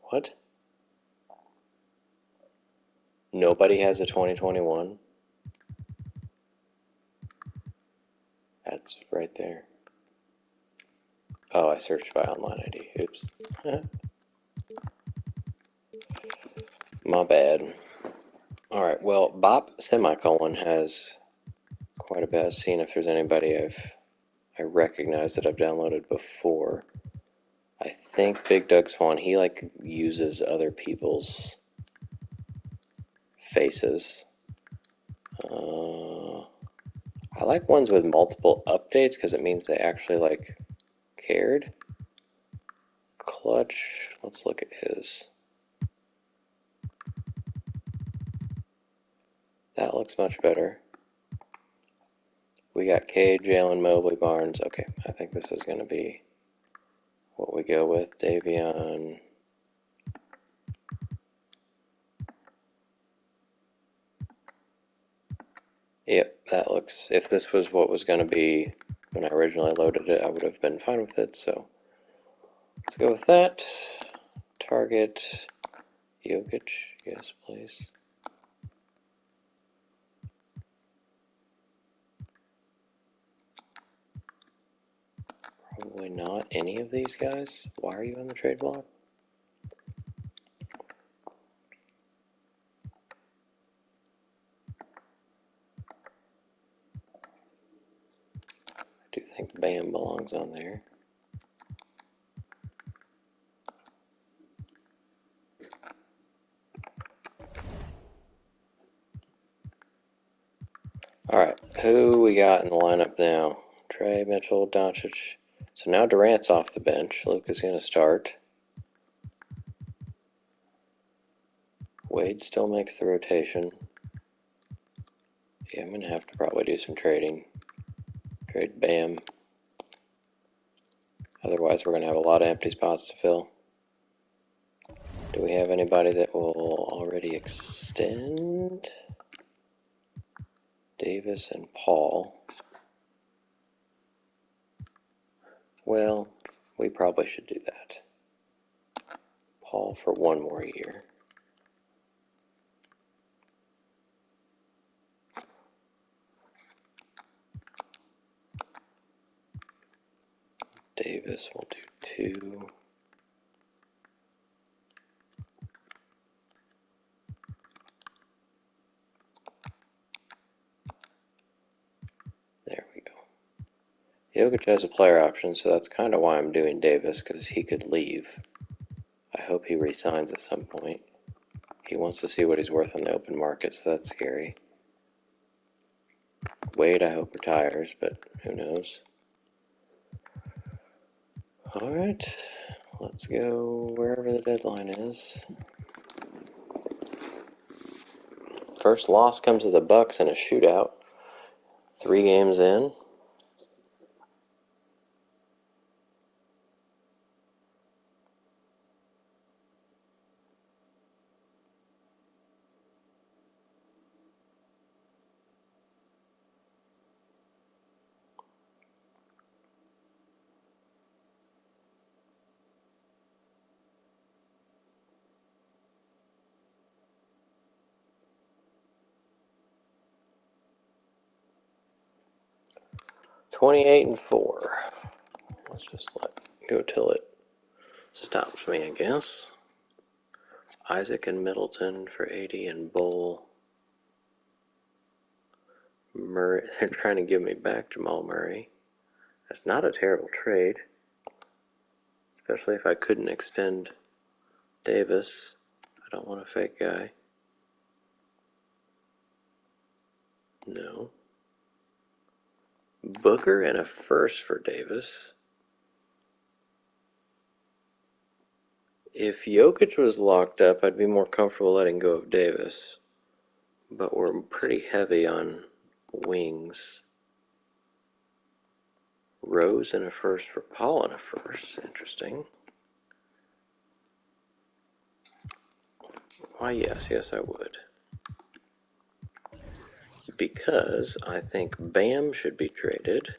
What? Nobody has a 2021? That's right there. Oh, I searched by online ID. Oops. My bad. Alright, well, Bop Semicolon has quite a bit. I've seen if there's anybody I recognize that I've downloaded before. I think Big Doug Swan, he like uses other people's faces. I like ones with multiple updates because it means they actually like cared. Clutch, let's look at his. That looks much better. We got Cade, Jalen, Mobley, Barnes. Okay, I think this is going to be what we go with. Davion. Yep, that looks... If this was what was going to be when I originally loaded it, I would have been fine with it, so let's go with that. Target Jokic, yes please. Probably not any of these guys. Why are you on the trade block? I do think Bam belongs on there. Alright, who we got in the lineup now? Trey, Mitchell, Doncic. So now Durant's off the bench. Luke is going to start. Wade still makes the rotation. Yeah, I'm going to have to probably do some trading. Trade Bam. Otherwise, we're going to have a lot of empty spots to fill. Do we have anybody that will already extend? Davis and Paul. Well, we probably should do that. Paul for 1 more year. Davis will do 2. There we go. Jokic has a player option, so that's kind of why I'm doing Davis, because he could leave. I hope he resigns at some point. He wants to see what he's worth on the open market, so that's scary. Wade, I hope, retires, but who knows. Alright, let's go wherever the deadline is. First loss comes to the Bucks in a shootout. 3 games in. $28 and $4. Let's just go till it stops me, I guess. Isaac and Middleton for 80 and Bull. Murray, they're trying to give me back Jamal Murray. That's not a terrible trade, especially if I couldn't extend Davis. I don't want a fake guy. No. Booker and a first for Davis. If Jokic was locked up, I'd be more comfortable letting go of Davis. But we're pretty heavy on wings. Rose and a first for Paul and a first. Interesting. Why, yes, I would. Because I think Bam should be traded.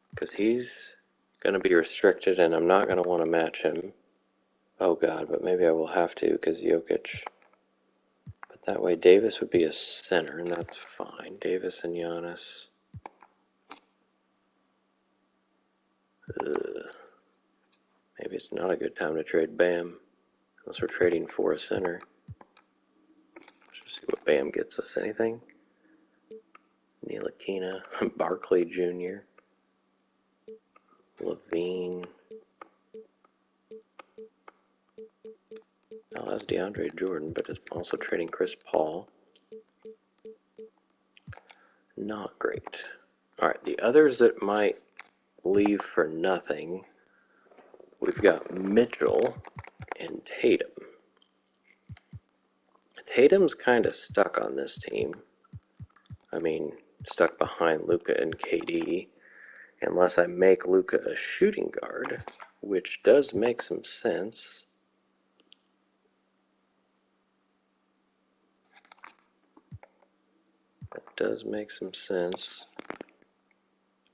Because he's going to be restricted and I'm not going to want to match him. Oh God, but maybe I will have to because Jokic. But that way Davis would be a center and that's fine. Davis and Giannis. Maybe it's not a good time to trade Bam. Unless we're trading for a center. Let's just see what Bam gets us. Anything? Ntilikina, Barkley Jr., Levine. Oh, that's DeAndre Jordan, but it's also trading Chris Paul. Not great. Alright, the others that might leave for nothing, we've got Mitchell and Tatum. Tatum's kind of stuck on this team. I mean, stuck behind Luka and KD, unless I make Luka a shooting guard, which does make some sense. That does make some sense.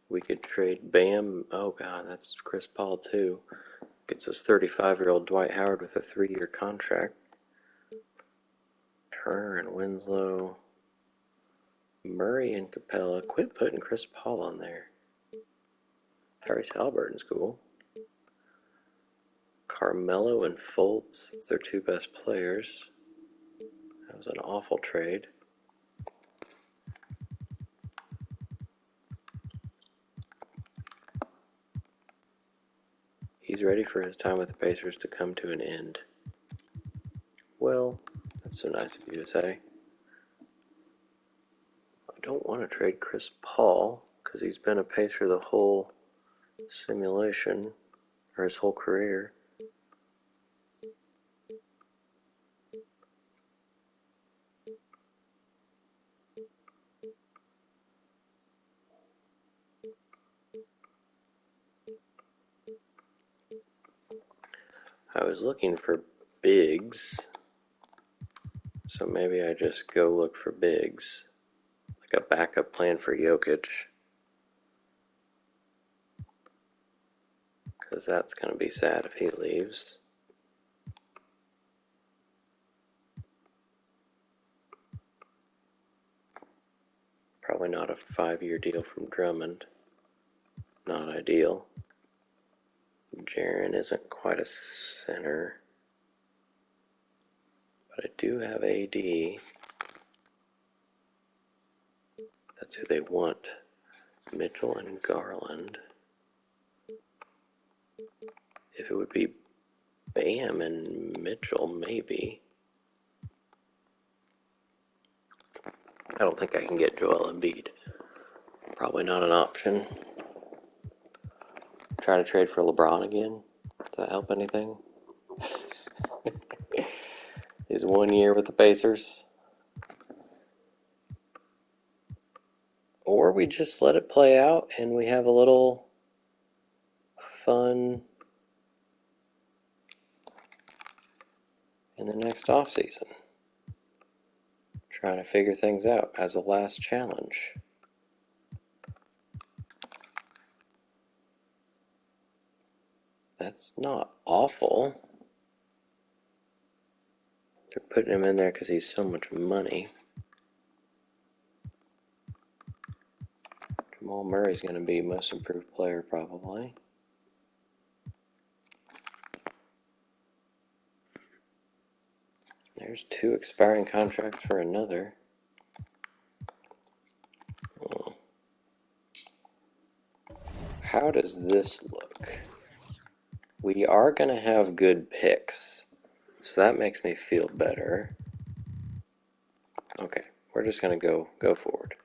We could trade Bam. Oh, God, that's Chris Paul, too. Gets us 35-year-old Dwight Howard with a 3-year contract. Turner and Winslow. Murray and Capella. Quit putting Chris Paul on there. Tyrese Halliburton's cool. Carmelo and Fultz. It's their 2 best players. That was an awful trade. He's ready for his time with the Pacers to come to an end. Well, that's so nice of you to say. I don't want to trade Chris Paul because he's been a Pacer the whole simulation, or his whole career. I was looking for bigs, so maybe I just go look for bigs, like a backup plan for Jokic, because that's going to be sad if he leaves. Probably not a 5-year deal from Drummond. Not ideal. Jaren isn't quite a center, but I do have AD. That's who they want. Mitchell and Garland. If it would be Bam and Mitchell, maybe. I don't think I can get Joel Embiid. Probably not an option. Try to trade for LeBron again. Does that help anything? His 1 year with the Pacers. Or we just let it play out and we have a little fun in the next offseason. Trying to figure things out as a last challenge. That's not awful. They're putting him in there because he's so much money. Jamal Murray's going to be most improved player probably. There's 2 expiring contracts for another. How does this look? We are going to have good picks, so that makes me feel better. Okay, we're just going to go forward.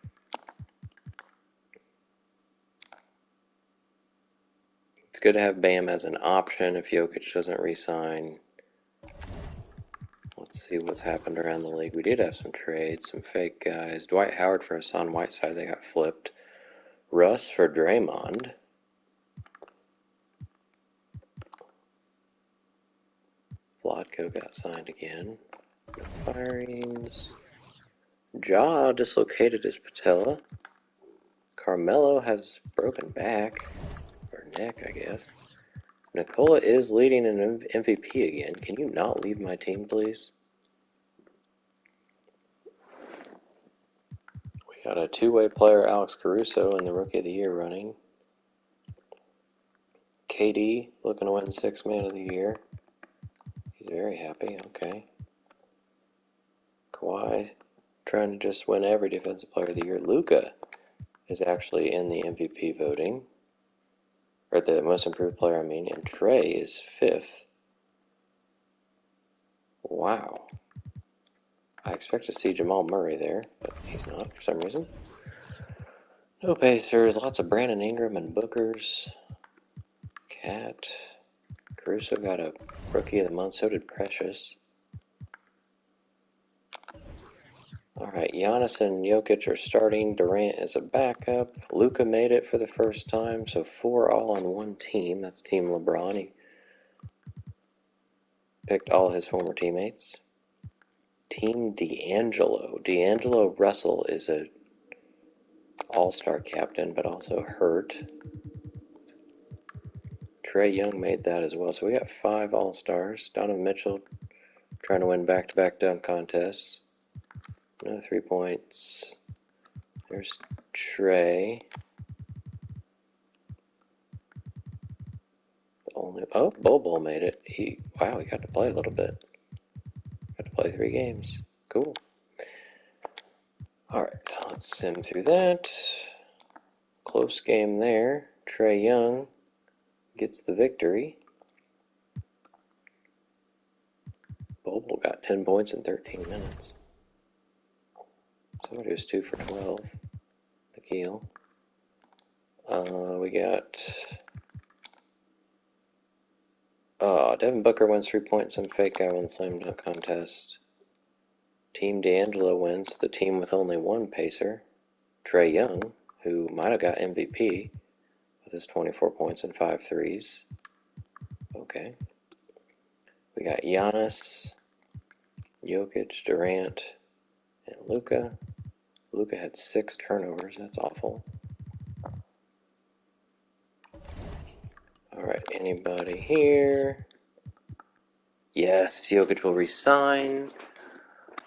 It's good to have Bam as an option if Jokic doesn't re-sign. Let's see what's happened around the league. We did have some trades, some fake guys. Dwight Howard for Hassan Whiteside, they got flipped. Russ for Draymond. Vlatko got signed again. No firings. Ja dislocated his patella. Carmelo has broken back. Or neck, I guess. Nikola is leading an MVP again. Can you not leave my team, please? We got a 2-way player, Alex Caruso, in the Rookie of the Year running. KD looking to win 6th Man of the Year. He's very happy. Okay. Kawhi trying to just win every Defensive Player of the Year. Luka is actually in the MVP voting. Or the Most Improved Player, I mean. And Trey is 5th. Wow. I expect to see Jamal Murray there, but he's not for some reason. No Pacers. Lots of Brandon Ingram and Bookers. Cat. Caruso got a Rookie of the Month. So did Precious. Alright, Giannis and Jokic are starting. Durant is a backup. Luka made it for the first time, so 4 all on one team. That's Team LeBron. He picked all his former teammates. Team D'Angelo. D'Angelo Russell is a all-star captain, but also hurt. Trey Young made that as well. So we got 5 all-stars. Donovan Mitchell trying to win back-to-back dunk contests. No 3 points. There's Trey. Bobo made it. Wow, he got to play a little bit. Got to play 3 games. Cool. Alright, let's sim through that. Close game there. Trey Young gets the victory. Bobo got 10 points in 13 minutes. Somebody was 2 for 12. Nikhil. We got... Devin Booker wins 3 points. Some fake guy wins the slam dunk contest. Team D'Angelo wins. The team with only 1 pacer. Trey Young, who might have got MVP with his 24 points and 5 threes. Okay. We got Giannis, Jokic, Durant, and Luka. Luka had 6 turnovers. That's awful. Alright, anybody here? Yes, Jokic will resign.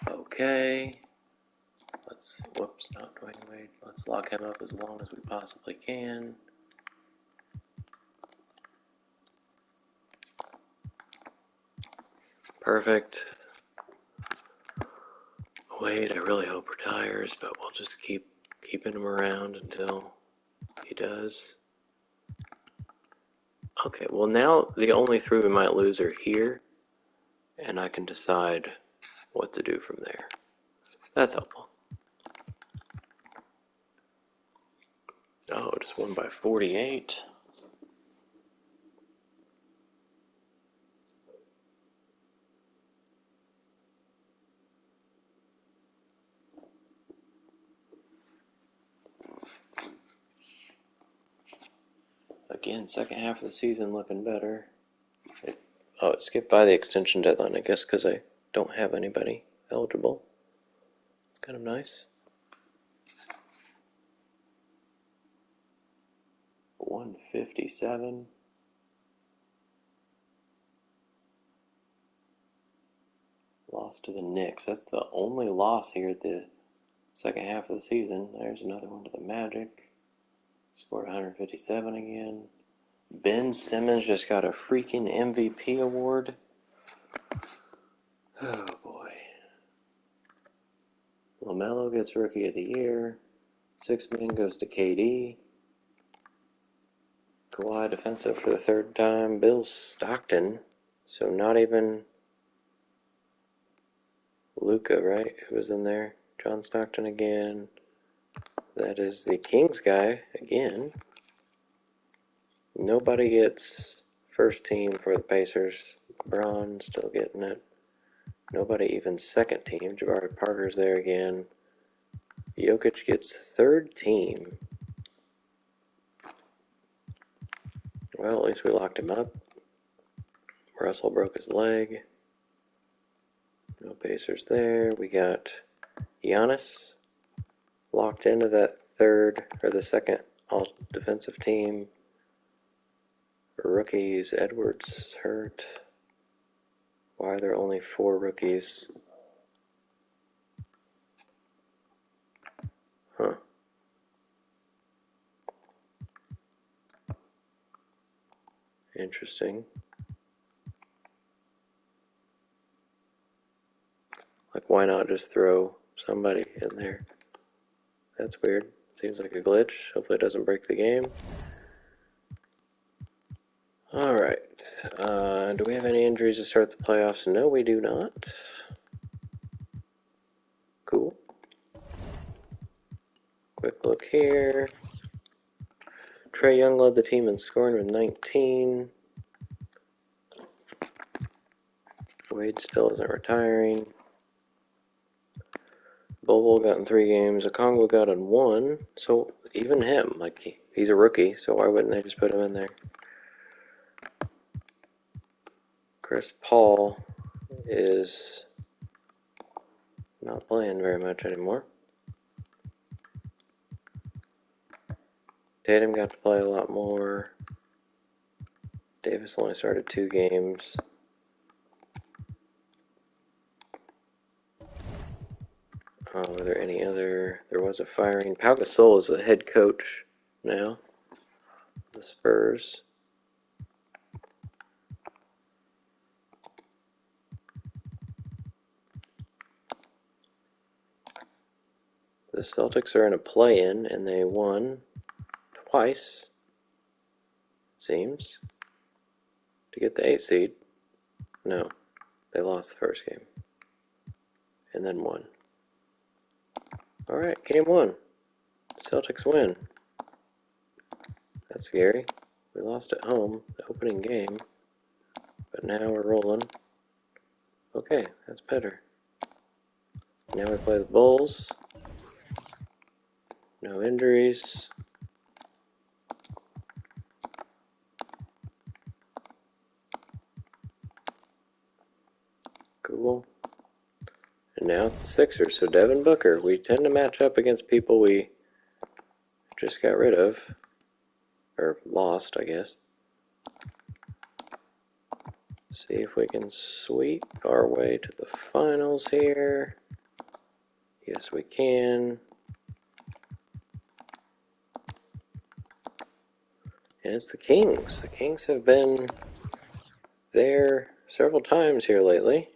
Okay. Not Dwayne Wade. Let's lock him up as long as we possibly can. Perfect. Wade, I really hope retires, but we'll just keep keeping him around until He does. Okay, well now the only three we might lose are here, and I can decide what to do from there. That's helpful. Oh, just won by 48. Again, second half of the season looking better. It skipped by the extension deadline, I guess, because I don't have anybody eligible. It's kind of nice. 157. Lost to the Knicks. That's the only loss here at the second half of the season. There's another one to the Magic. Scored 157 again. Ben Simmons just got a freaking MVP award. Oh boy. LaMelo gets Rookie of the Year. $6 million goes to KD. Kawhi defensive for the third time. Bill Stockton. So not even Luka, right? Who was in there? John Stockton again. That is the Kings guy again. Nobody gets first team for the Pacers. LeBron still getting it. Nobody even second team. Jabari Parker's there again. Jokic gets third team. Well, at least we locked him up. Russell broke his leg. No Pacers there. We got Giannis locked into that third or the second all defensive team. Rookies, Edwards is hurt. Why are there only 4 rookies? Huh. Interesting. Like, why not just throw somebody in there? That's weird. Seems like a glitch. Hopefully it doesn't break the game. Alright. Do we have any injuries to start the playoffs? No, we do not. Cool. Quick look here. Trae Young led the team in scoring with 19. Wade still isn't retiring. Bol got in 3 games. Okongwu got in 1. So even him, like, he's a rookie, so why wouldn't they just put him in there? Chris Paul is not playing very much anymore. Tatum got to play a lot more. Davis only started 2 games. Were there any other? There was a firing. Pau Gasol is the head coach now. The Spurs. The Celtics are in a play-in, and they won twice, it seems, to get the 8th seed. No, they lost the first game, and then won. Alright, game 1. Celtics win. That's scary. We lost at home, the opening game, but now we're rolling. Okay, that's better. Now we play the Bulls. No injuries. Cool. And now it's the Sixers. So Devin Booker. We tend to match up against people we just got rid of. Or lost, I guess. See if we can sweep our way to the finals here. Yes, we can. And it's the Kings. The Kings have been there several times here lately.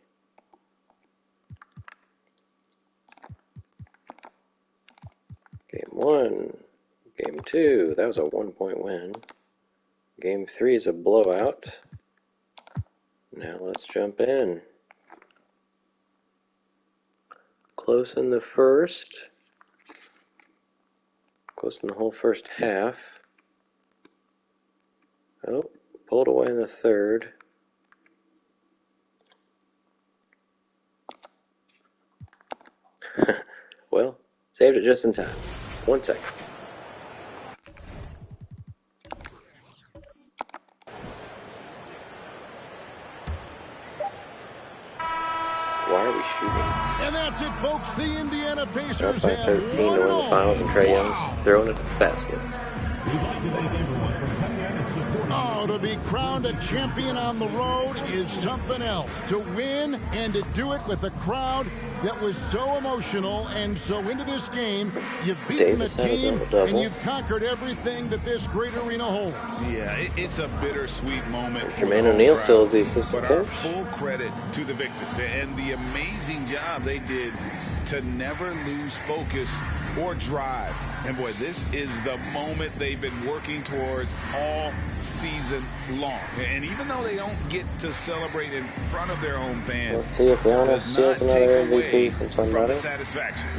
Game 1, Game 2, that was a 1-point win. Game 3 is a blowout. Now let's jump in. Close in the first. Close in the whole first half. Oh, pulled away in the third. Well, saved it just in time. 1 second. Why are we shooting? And that's it, folks. The Indiana Pacers Up by 13 to win the finals, and Trae Young's throwing it to the basket. We'd like to thank everyone for coming in and supporting. Oh, to be crowned a champion on the road is something else. To win and to do it with a crowd that was so emotional and so into this game, you've beaten the team and you've conquered everything that this great arena holds. Yeah, it's a bittersweet moment. Jermaine O'Neal still is the assistant coach. Full credit to the victors and the amazing job they did to never lose focus or drive. And boy, this is the moment they've been working towards all season long. And even though they don't get to celebrate in front of their home fans, let's see if Giannis steals another MVP from somebody. Satisfaction.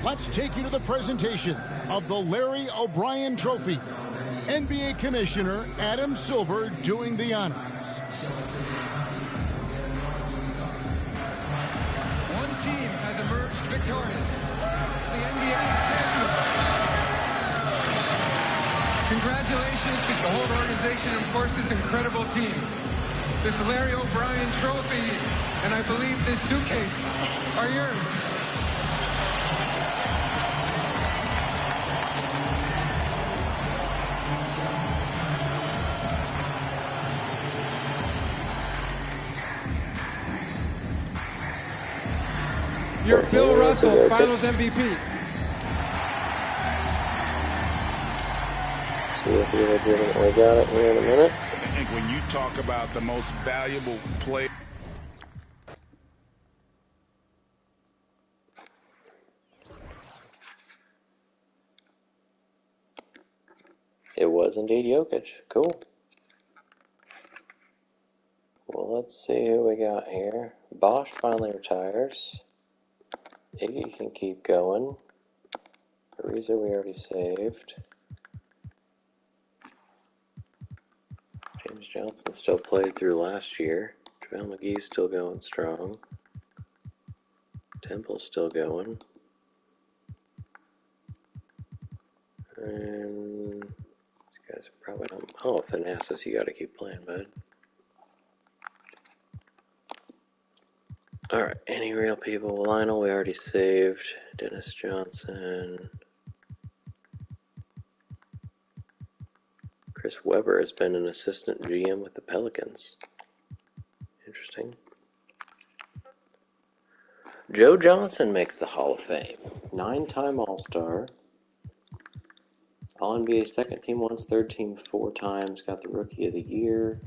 Let's take you to the presentation of the Larry O'Brien Trophy. NBA Commissioner Adam Silver doing the honors. One team has emerged victorious. The NBA champions. Congratulations to the whole organization and, of course, this incredible team. This Larry O'Brien Trophy, and I believe this suitcase are yours. You're Bill Russell, Finals MVP. See if we legitimately got it here in a minute. I think when you talk about the most valuable player. It was indeed Jokic. Cool. Well, let's see who we got here. Bosch finally retires. Iggy can keep going. Ariza we already saved. James Johnson still played through last year. JaVale McGee's still going strong. Temple's still going. And these guys are probably not. Oh, Thanasis, you gotta keep playing, bud. Alright, any real people? Lionel, we already saved. Dennis Johnson. Chris Webber has been an assistant GM with the Pelicans. Interesting. Joe Johnson makes the Hall of Fame. 9-time All-Star. All-NBA second team once, third team 4 times. Got the Rookie of the Year.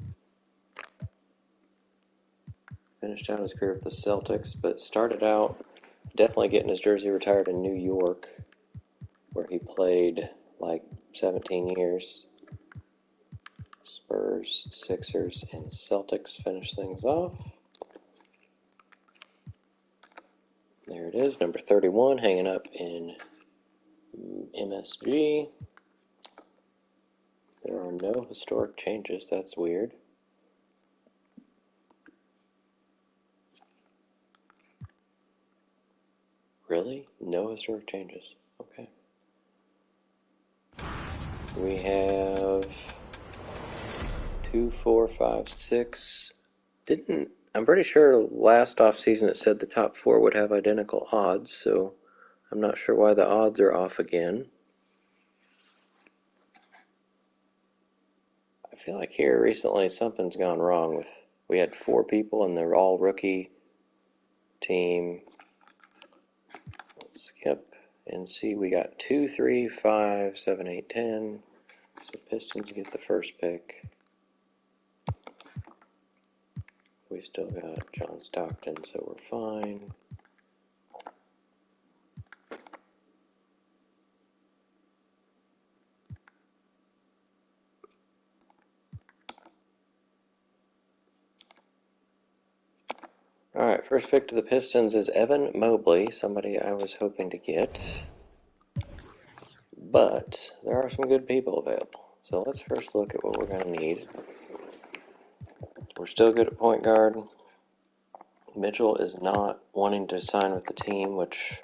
Finished out his career with the Celtics, but started out definitely getting his jersey retired in New York, where he played like 17 years. Spurs, Sixers, and Celtics finish things off. There it is, number 31, hanging up in MSG. There are no historic changes. That's weird. Really? No historic changes. Okay. We have 2, 4, 5, 6. I'm pretty sure last offseason it said the top 4 would have identical odds, so I'm not sure why the odds are off again. I feel like here recently something's gone wrong with, we had 4 people and they're all rookie team. Let's skip and see, we got 2, 3, 5, 7, 8, 10. So Pistons get the first pick. We still got John Stockton, so we're fine. Alright, first pick to the Pistons is Evan Mobley, somebody I was hoping to get. But there are some good people available. So let's first look at what we're going to need. We're still good at point guard. Mitchell is not wanting to sign with the team, which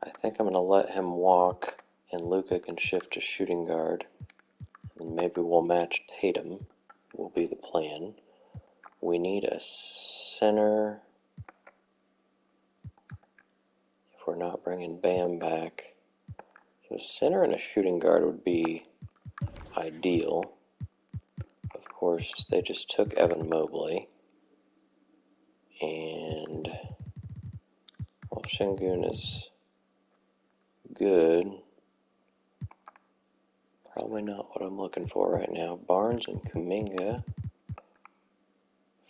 I think I'm going to let him walk, and Luka can shift to shooting guard. And maybe we'll match Tatum, will be the plan. We need a center. If we're not bringing Bam back. So a center and a shooting guard would be ideal. Of course, they just took Evan Mobley. And, well, Şengün is good. Probably not what I'm looking for right now. Barnes and Kuminga.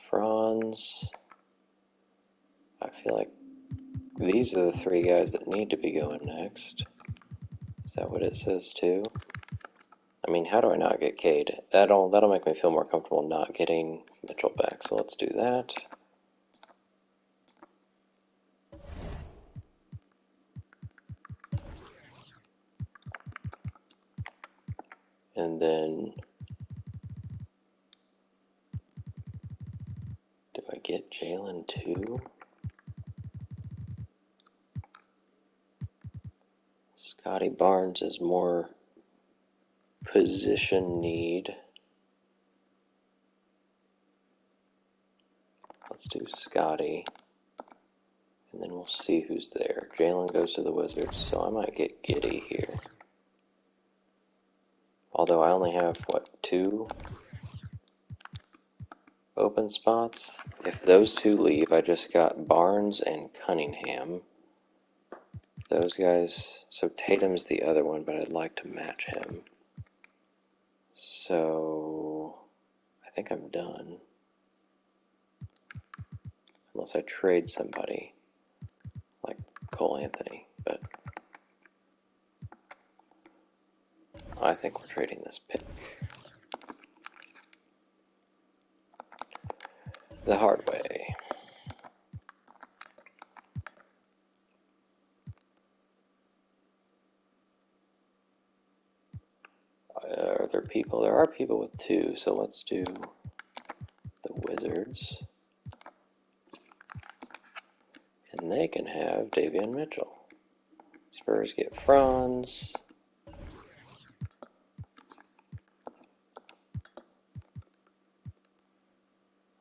Franz. I feel like these are the three guys that need to be going next. Is that what it says too? I mean, how do I not get Cade? That'll make me feel more comfortable not getting Mitchell back. So let's do that. And then, do I get Jalen too? Scotty Barnes is more position need. Let's do Scotty. And then we'll see who's there. Jalen goes to the Wizards, so I might get Giddey here. Although I only have, what, 2 open spots? If those 2 leave, I just got Barnes and Cunningham. Those guys, so Tatum's the other one, but I'd like to match him. So, I think I'm done. Unless I trade somebody, like Cole Anthony, but I think we're trading this pick. The hard way. Are there people? There are people with 2, so let's do the Wizards. And they can have Davion Mitchell. Spurs get Franz.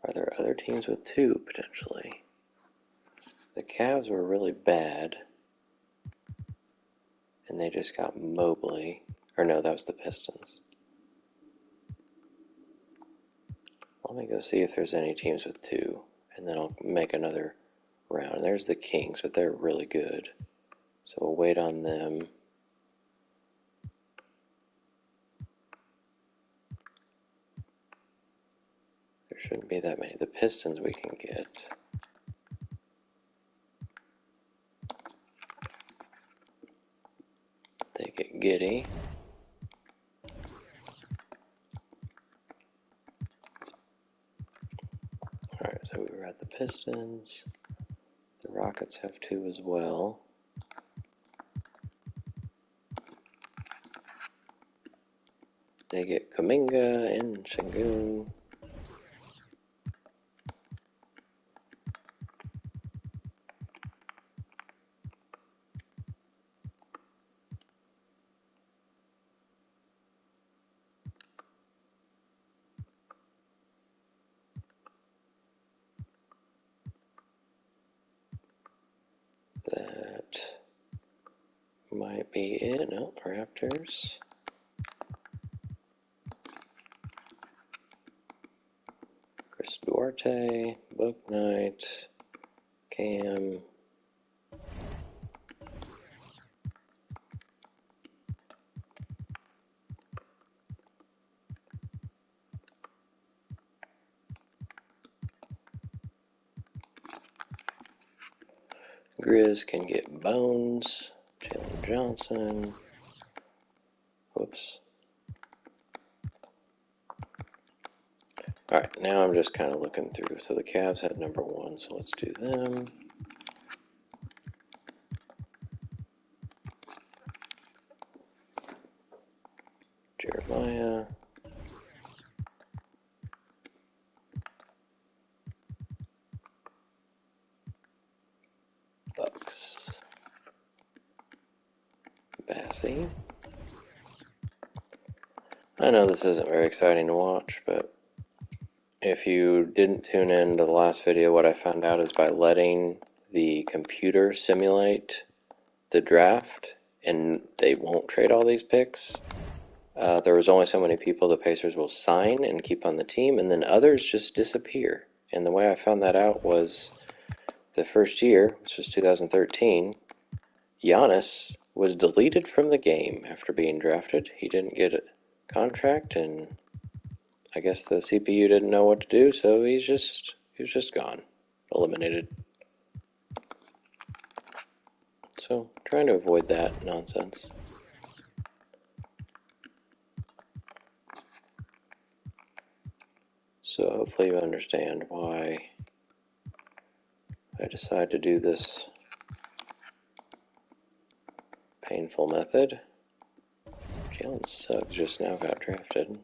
Are there other teams with 2, potentially? The Cavs were really bad. And they just got Mobley. Or no, that was the Pistons. Let me go see if there's any teams with 2. And then I'll make another round. There's the Kings, but they're really good. So we'll wait on them. There shouldn't be that many. The Pistons we can get. They get Giddey. Alright, so we were at the Pistons. The Rockets have 2 as well. They get Kuminga and Şengün. That might be it. No, Raptors. Chris Duarte, Book Knight, Cam. Grizz can get Bones, Jalen Johnson. Whoops. Alright, now I'm just kind of looking through. So the Cavs had number 1, so let's do them. Jeremiah. Bucks. Bassey. I know this isn't very exciting to watch, but if you didn't tune in to the last video, what I found out is by letting the computer simulate the draft, and they won't trade all these picks, there was only so many people the Pacers will sign and keep on the team, and then others just disappear. And the way I found that out was the first year, which was 2013, Giannis was deleted from the game after being drafted. He didn't get a contract, and I guess the CPU didn't know what to do, so he was just gone, eliminated. So trying to avoid that nonsense. So hopefully you understand why I decided to do this painful method. Jalen Suggs just now got drafted.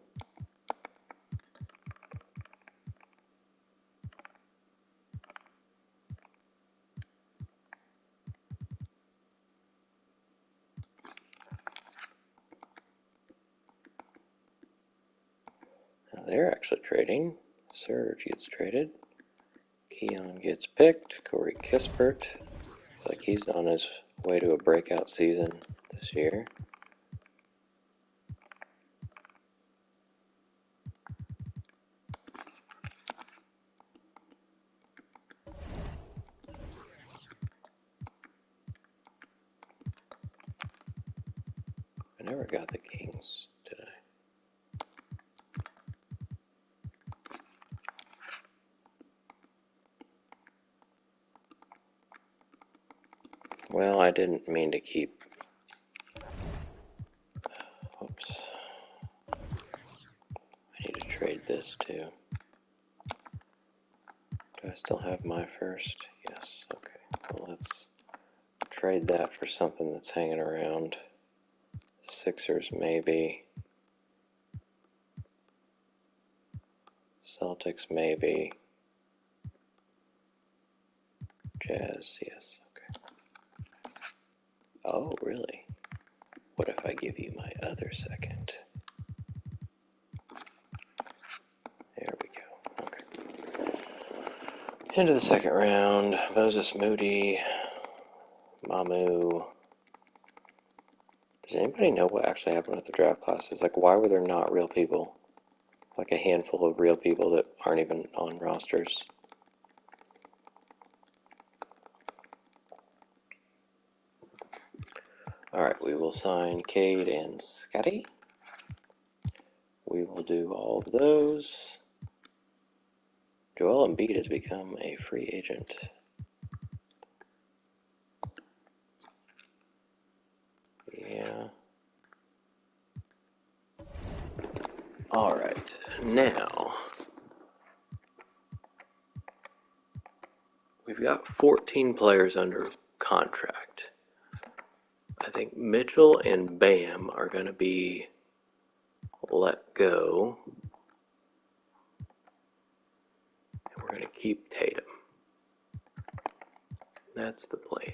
Now they're actually trading. Serge gets traded. Keon gets picked. Corey Kispert. Like he's on his way to a breakout season this year. I never got the Kings, did I? Well, I didn't mean to keep. Oops. I need to trade this too. Do I still have my first? Yes, okay. Well, let's trade that for something that's hanging around. Sixers, maybe. Celtics, maybe. Jazz, yes, okay. Oh, really? What if I give you my other second? There we go. Okay. Into the second round. Moses Moody. Mamu. Does anybody know what actually happened with the draft classes? Like, why were there not real people? Like a handful of real people that aren't even on rosters. Alright, we will sign Cade and Scotty. We will do all of those. Joel Embiid has become a free agent. Yeah. Alright, now we've got 14 players under contract. I think Mitchell and Bam are going to be let go. And we're going to keep Tatum. That's the plan.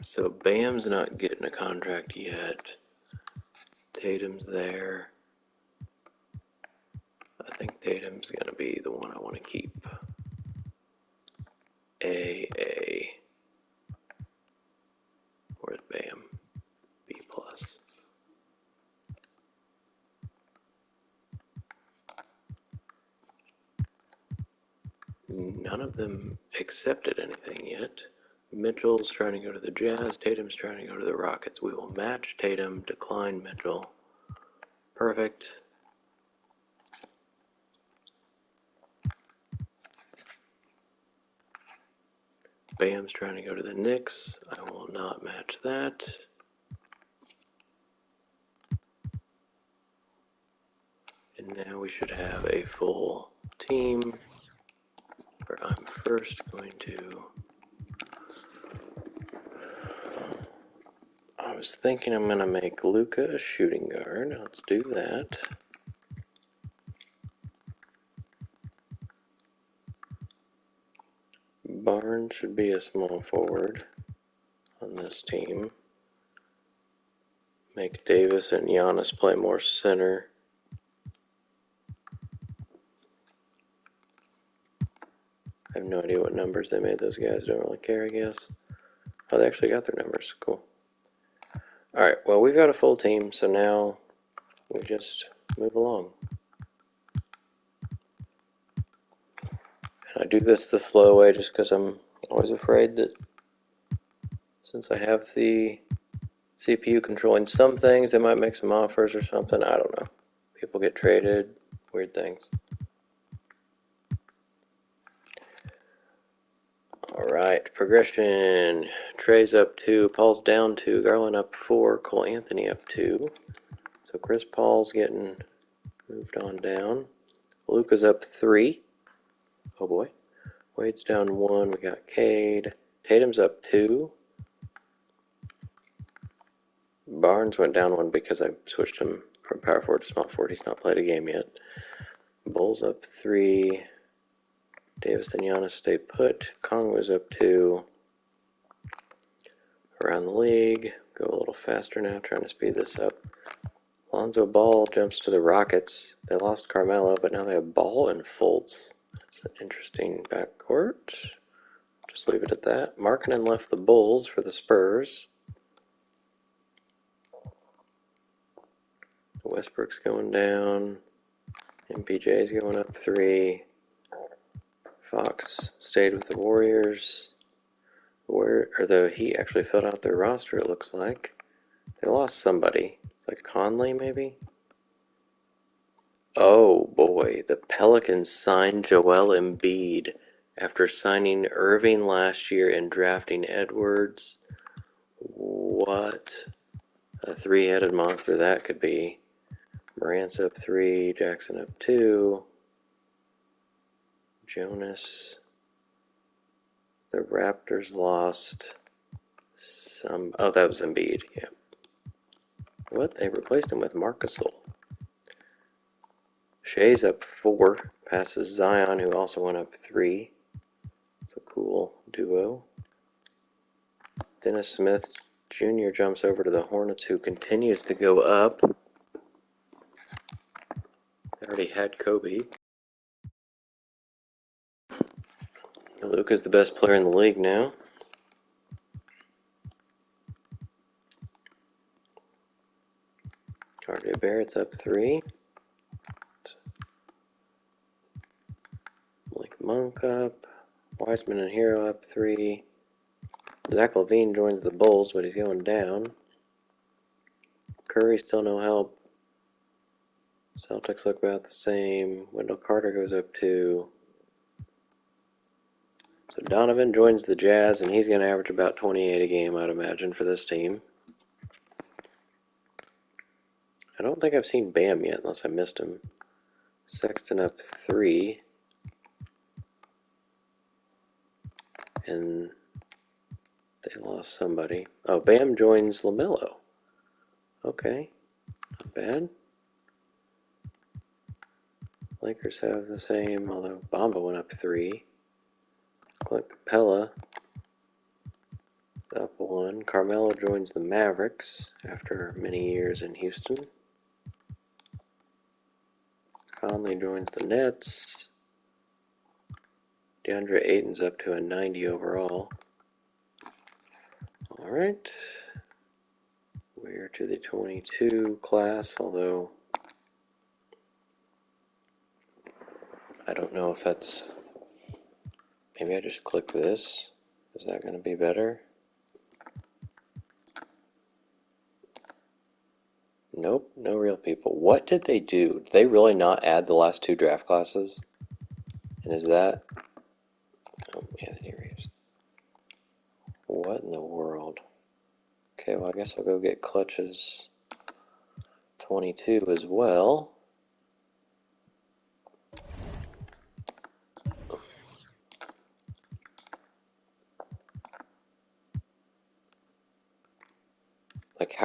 So Bam's not getting a contract yet. Tatum's there. I think Tatum's going to be the one I want to keep. A. Where's Bam? B+. None of them accepted anything yet. Mitchell's trying to go to the Jazz. Tatum's trying to go to the Rockets. We will match Tatum, decline Mitchell. Perfect. Bam's trying to go to the Knicks. I will not match that. And now we should have a full team, where I'm first going to... I was thinking I'm going to make Luka a shooting guard. Let's do that. Barnes should be a small forward on this team. Make Davis and Giannis play more center. I have no idea what numbers they made those guys. Don't really care, I guess. Oh, they actually got their numbers. Cool. Alright, well, we've got a full team, so now we just move along. And I do this the slow way just because I'm always afraid that since I have the CPU controlling some things, they might make some offers or something. I don't know. People get traded, weird things. Alright, progression. Trey's up 2, Paul's down 2, Garland up 4, Cole Anthony up 2. So Chris Paul's getting moved on down. Luka's up 3. Oh boy. Wade's down 1, we got Cade. Tatum's up 2. Barnes went down 1 because I switched him from power forward to small forward. He's not played a game yet. Bull's up 3. Davis and Giannis stay put. Kong was up 2. Around the league. Go a little faster now, trying to speed this up. Lonzo Ball jumps to the Rockets. They lost Carmelo, but now they have Ball and Fultz. That's an interesting backcourt. Just leave it at that. Markkanen left the Bulls for the Spurs. Westbrook's going down. MPJ's going up 3. Fox stayed with the Warriors. The Heat actually filled out their roster, it looks like. They lost somebody. It's like Conley, maybe? Oh, boy. The Pelicans signed Joel Embiid after signing Irving last year and drafting Edwards. What a three-headed monster that could be. Morant's up 3, Jackson up 2. Jonas. The Raptors lost some... Oh, that was Embiid, yeah. What? They replaced him with Marc Gasol. Shea's up 4, passes Zion, who also went up 3. It's a cool duo. Dennis Smith Jr. jumps over to the Hornets, who continues to go up. They already had Kobe. Luka's the best player in the league now. RJ Barrett's up 3. Malik Monk up. Wiseman and Hero up 3. Zach LaVine joins the Bulls, but he's going down. Curry still no help. Celtics look about the same. Wendell Carter goes up 2. So Donovan joins the Jazz, and he's going to average about 28 a game, I'd imagine, for this team. I don't think I've seen Bam yet, unless I missed him. Sexton up 3. And they lost somebody. Oh, Bam joins LaMelo. Okay, not bad. Lakers have the same, although Bamba went up 3. Clint Capella up 1. Carmelo joins the Mavericks after many years in Houston. Conley joins the Nets. DeAndre Ayton's up to a 90 overall. Alright. We're to the 22 class, although I don't know if that's... Maybe I just click this. Is that going to be better? Nope, no real people. What did they do? Did they really not add the last 2 draft classes? And is that... Oh, Anthony Reeves. What in the world? Okay, well, I guess I'll go get Clutch's 22 as well.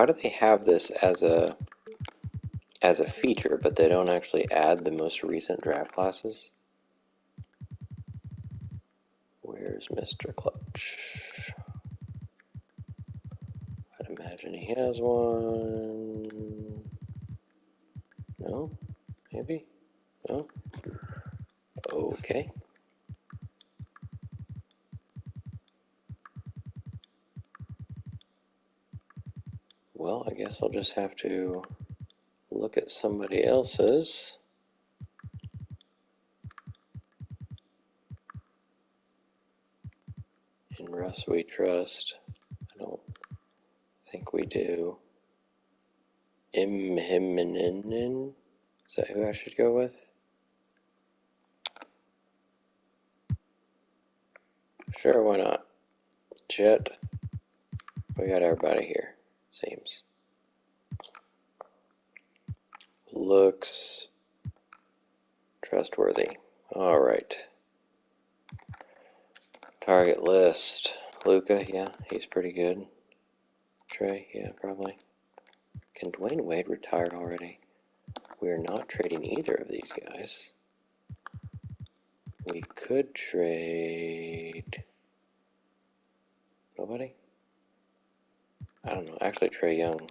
how do they have this as a feature, but they don't actually add the most recent draft classes? Where's Mr. Clutch? I'd imagine he has one. No? Maybe? No? Okay. Well, I guess I'll just have to look at somebody else's. In Russ we trust. I don't think we do. Imhiminin? Is that who I should go with? Sure, why not? Chet. We got everybody here, seems. Looks trustworthy. Alright. Target list. Luka, yeah, he's pretty good. Trey, yeah, probably. Can Dwayne Wade retire already? We're not trading either of these guys. We could trade... Nobody? I don't know. Actually, Trae Young.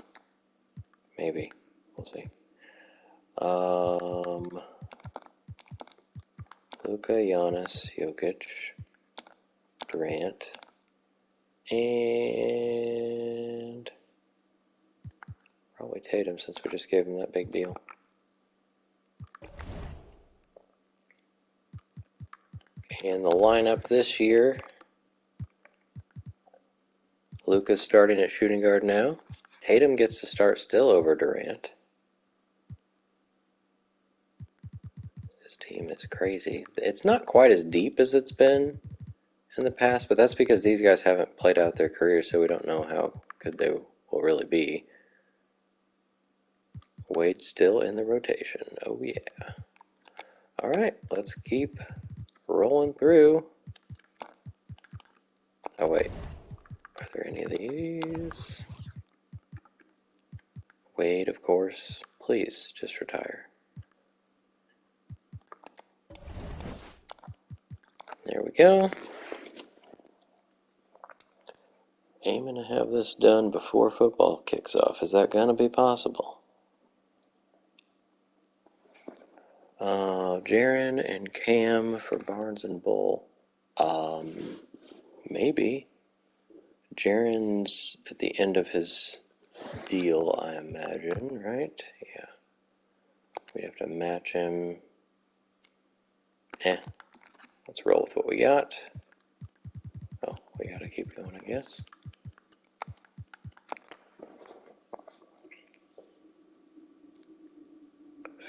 Maybe. We'll see. Luka, Giannis, Jokic, Durant, and probably Tatum since we just gave him that big deal. And the lineup this year, Luka's starting at shooting guard now. Tatum gets to start still over Durant. This team is crazy. It's not quite as deep as it's been in the past, but that's because these guys haven't played out their careers, so we don't know how good they will really be. Wade still in the rotation. Oh yeah. Alright, let's keep rolling through. Oh wait, are there any of these? Wade, of course. Please, just retire. There we go. Aiming to have this done before football kicks off. Is that gonna be possible? Jaren and Cam for Barnes and Bull. Maybe. Jaren's at the end of his deal, I imagine, right? Yeah. We'd have to match him. Let's roll with what we got. Oh, we gotta keep going, I guess.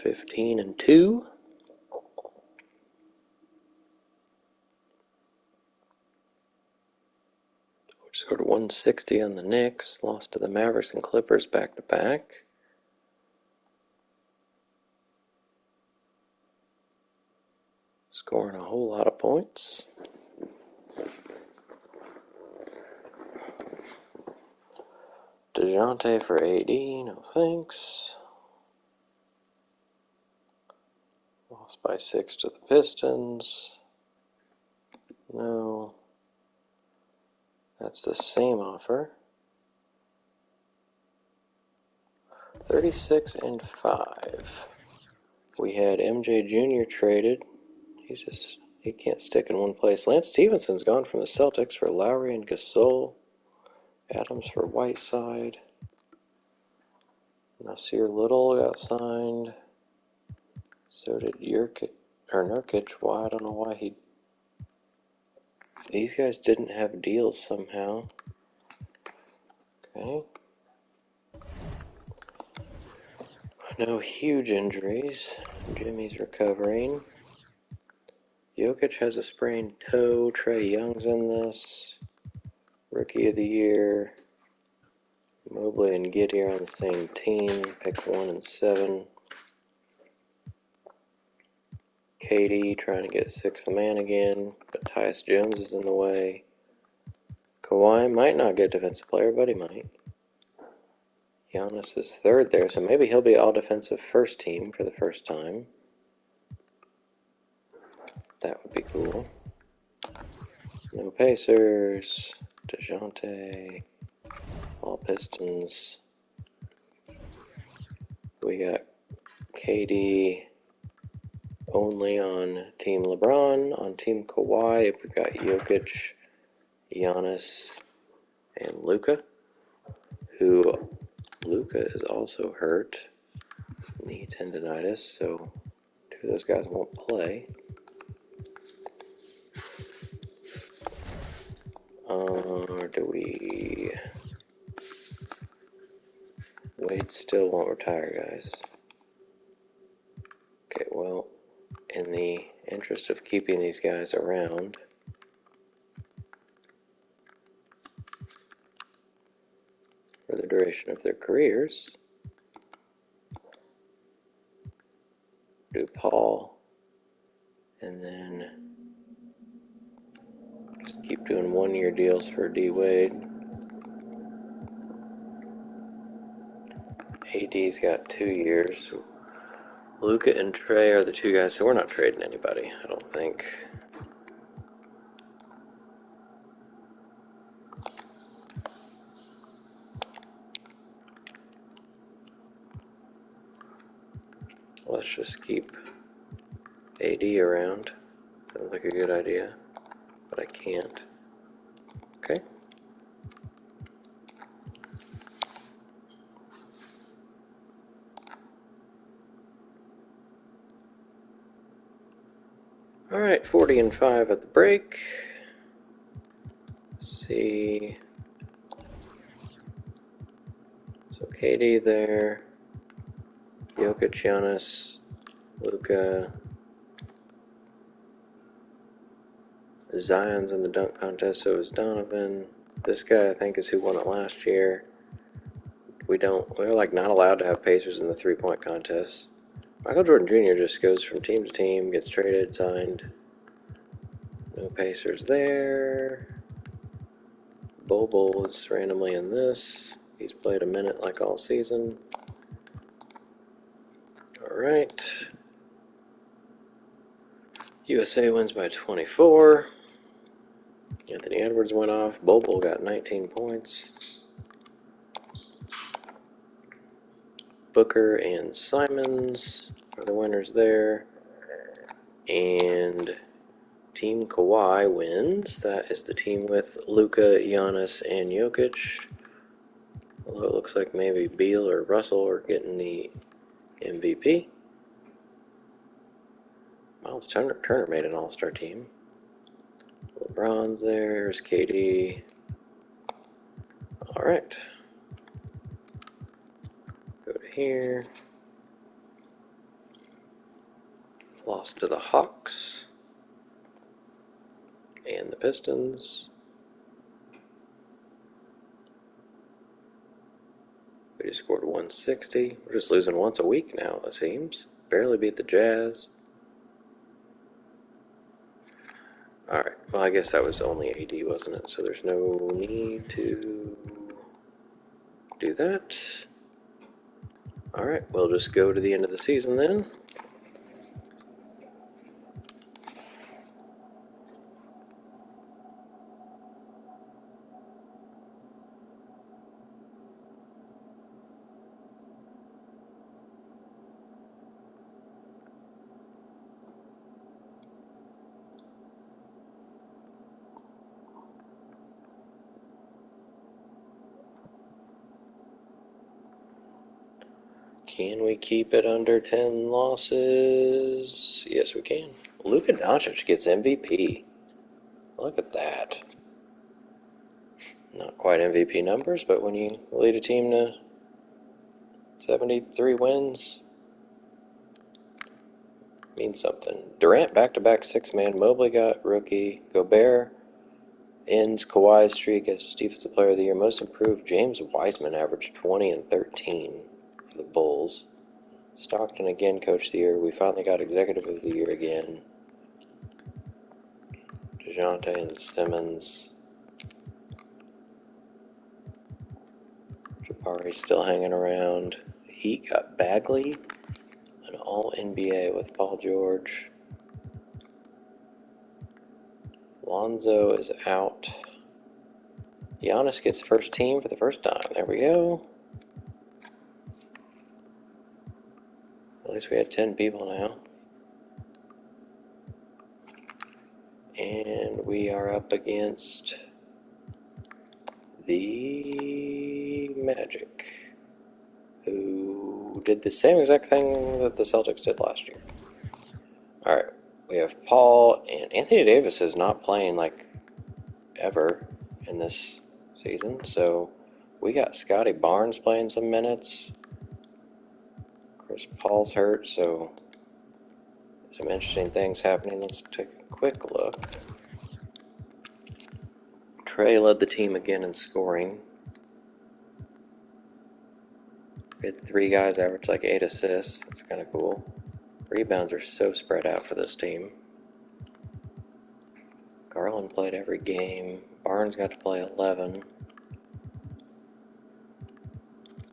$15-2. We scored 160 on the Knicks. Lost to the Mavericks and Clippers back to back. Scoring a whole lot of points. DeJounte for AD, no thanks. Lost by 6 to the Pistons. No. That's the same offer. 36-5. We had MJ Jr. traded. He can't stick in one place. Lance Stevenson's gone from the Celtics for Lowry and Gasol. Adams for Whiteside. Nasir Little got signed. So did Nurkic. Why? I don't know why these guys didn't have deals somehow. Okay. No huge injuries. Jimmy's recovering. Jokic has a sprained toe. Trae Young's in this. Rookie of the Year. Mobley and Giddey are on the same team. Pick 1 and 7. KD trying to get 6th man again, but Tyus Jones is in the way. Kawhi might not get defensive player, but he might. Giannis is third there, so maybe he'll be all defensive first team for the first time. That would be cool. No Pacers. DeJounte. All Pistons. We got KD only on Team LeBron. On Team Kawhi, we got Jokic, Giannis, and Luka, who Luka is also hurt, knee tendonitis, so two of those guys won't play. Or do we... Wade still won't retire, guys. Okay, well, in the interest of keeping these guys around, for the duration of their careers, do Paul, and then just keep doing one-year deals for D. Wade. AD's got 2 years. Luka and Trey are the two guys who we're not trading anybody, I don't think. Let's just keep AD around. Sounds like a good idea, but I can't. Okay. All right, 40-5 at the break. Let's see. So KD there. Jokic, Giannis, Luka. Zion's in the dunk contest, so is Donovan. This guy, I think, is who won it last year. We're like not allowed to have Pacers in the three-point contest. Michael Jordan Jr. just goes from team to team, gets traded, signed. No Pacers there. Bol is randomly in this. He's played a minute like all season. Alright. USA wins by 24. Anthony Edwards went off. Bol got 19 points. Booker and Simons are the winners there. And Team Kawhi wins. That is the team with Luka, Giannis, and Jokic. Although it looks like maybe Beal or Russell are getting the MVP. Miles Turner made an all-star team. LeBron's there. There's KD. All right. Go to here. Lost to the Hawks and the Pistons. We just scored 160. We're just losing once a week now, it seems. Barely beat the Jazz. Alright, well, I guess that was only AD, wasn't it? So there's no need to do that. Alright, we'll just go to the end of the season then. Can we keep it under 10 losses? Yes, we can. Luka Doncic gets MVP. Look at that. Not quite MVP numbers, but when you lead a team to 73 wins, means something. Durant back-to-back six-man. Mobley got rookie. Gobert ends Kawhi's streak as Defensive Player of the Year. Most improved. James Wiseman averaged 20 and 13 for the Bulls. Stockton again, Coach of the Year. We finally got Executive of the Year again. DeJounte and Simmons. Ari's still hanging around. Heat got Bagley, an all-NBA with Paul George. Lonzo is out. Giannis gets first team for the first time. There we go. At least we had 10 people now. And we are up against the Magic, who did the same exact thing that the Celtics did last year. Alright, we have Paul, and Anthony Davis is not playing like ever in this season, so we got Scotty Barnes playing some minutes. Chris Paul's hurt, so some interesting things happening. Let's take a quick look. Trey led the team again in scoring. We had 3 guys average like 8 assists. That's kind of cool. Rebounds are so spread out for this team. Garland played every game. Barnes got to play 11.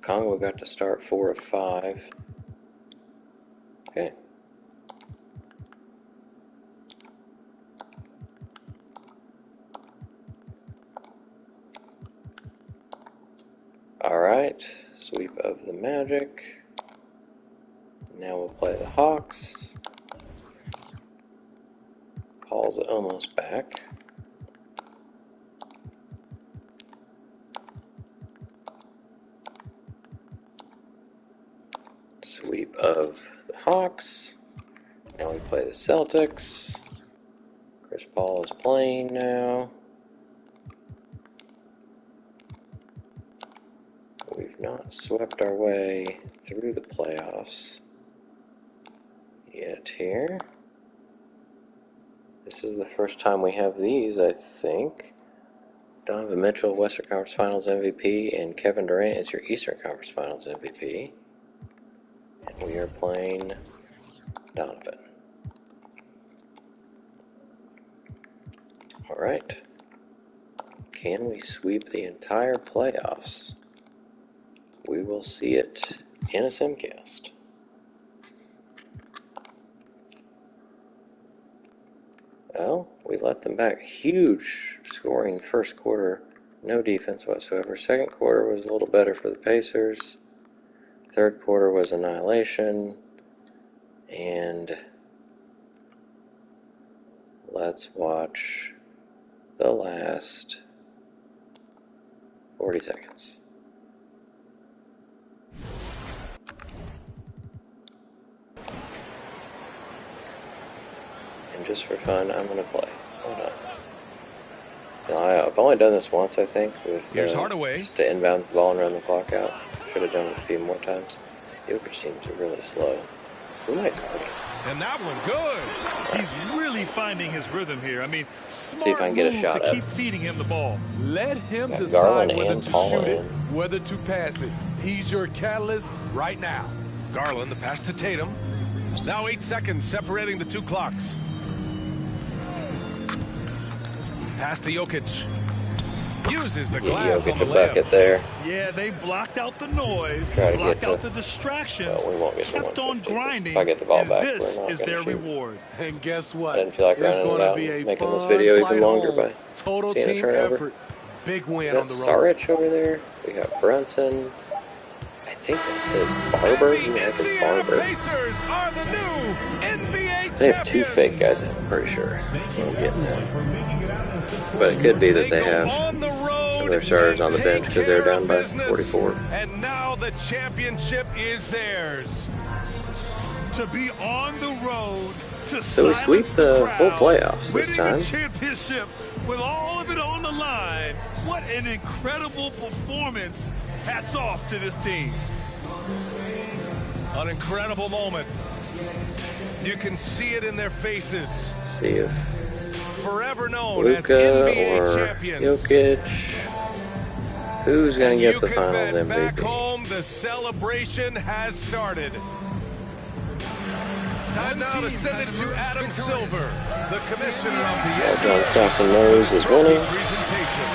Congo got to start 4 of 5. Okay. Alright, sweep of the Magic. Now we'll play the Hawks. Paul's almost back. Sweep of the Hawks. Now we play the Celtics. Chris Paul is playing now. We've not swept our way through the playoffs yet here. This is the first time we have these, I think. Donovan Mitchell, Western Conference Finals MVP, and Kevin Durant is your Eastern Conference Finals MVP. And we are playing Donovan. Alright. Can we sweep the entire playoffs? We will see it in a simcast. Well, we let them back. Huge scoring first quarter. No defense whatsoever. Second quarter was a little better for the Pacers. Third quarter was annihilation. And let's watch the last 40 seconds. And just for fun, I'm going to play. Why not? Now, I've only done this once, I think, with Here's Hardaway. Just to inbounds the ball and run the clock out. Should have done it a few more times. Jokic seems really slow. We might guard him. And that one good. He's really finding his rhythm here. I mean, smart see if I can get a shot to up. keep feeding him the ball. Let him Got decide Garland whether and to Paul shoot it, in. whether to pass it. He's your catalyst right now. Garland, the pass to Tatum. Now 8 seconds separating the two clocks. Pass to Jokic. Uses the glass Jokic on the a layup. bucket there. Yeah, they blocked out the noise, Try to blocked get out to- the distractions, Well, we won't get to kept on 150, 'cause grinding, if I get the ball and back, this we're not is gonna their shoot. reward. And guess what? I didn't feel like it's running it going to out be and a making this fun video even flight longer home. by Total seeing a team turnover. effort. Big win Is on that the road. Saric over there? We got Brunson. I think that says Barber. Who the heck is Barber? Pacers are the new NBA They have 2 champions. fake guys, I'm pretty sure. That's what I'm getting at. For making it out in the support. But it could be that they go have on the road some of their starters on the and bench take because they're care down of by business. 44. And now the championship is theirs. To be on the road, to So we silence sweep the whole crowd, playoffs this winning time. the championship with all of it on the line. What an incredible performance. Hats off to this team. An incredible moment. You can see it in their faces. See if Forever known as Luka NBA or champions. Jokic. Who's going And to get you the can finals bet back MVP? home the celebration has started. Time now to send it to Adam Silver, the commissioner of the John Stockton knows is winning. presentation.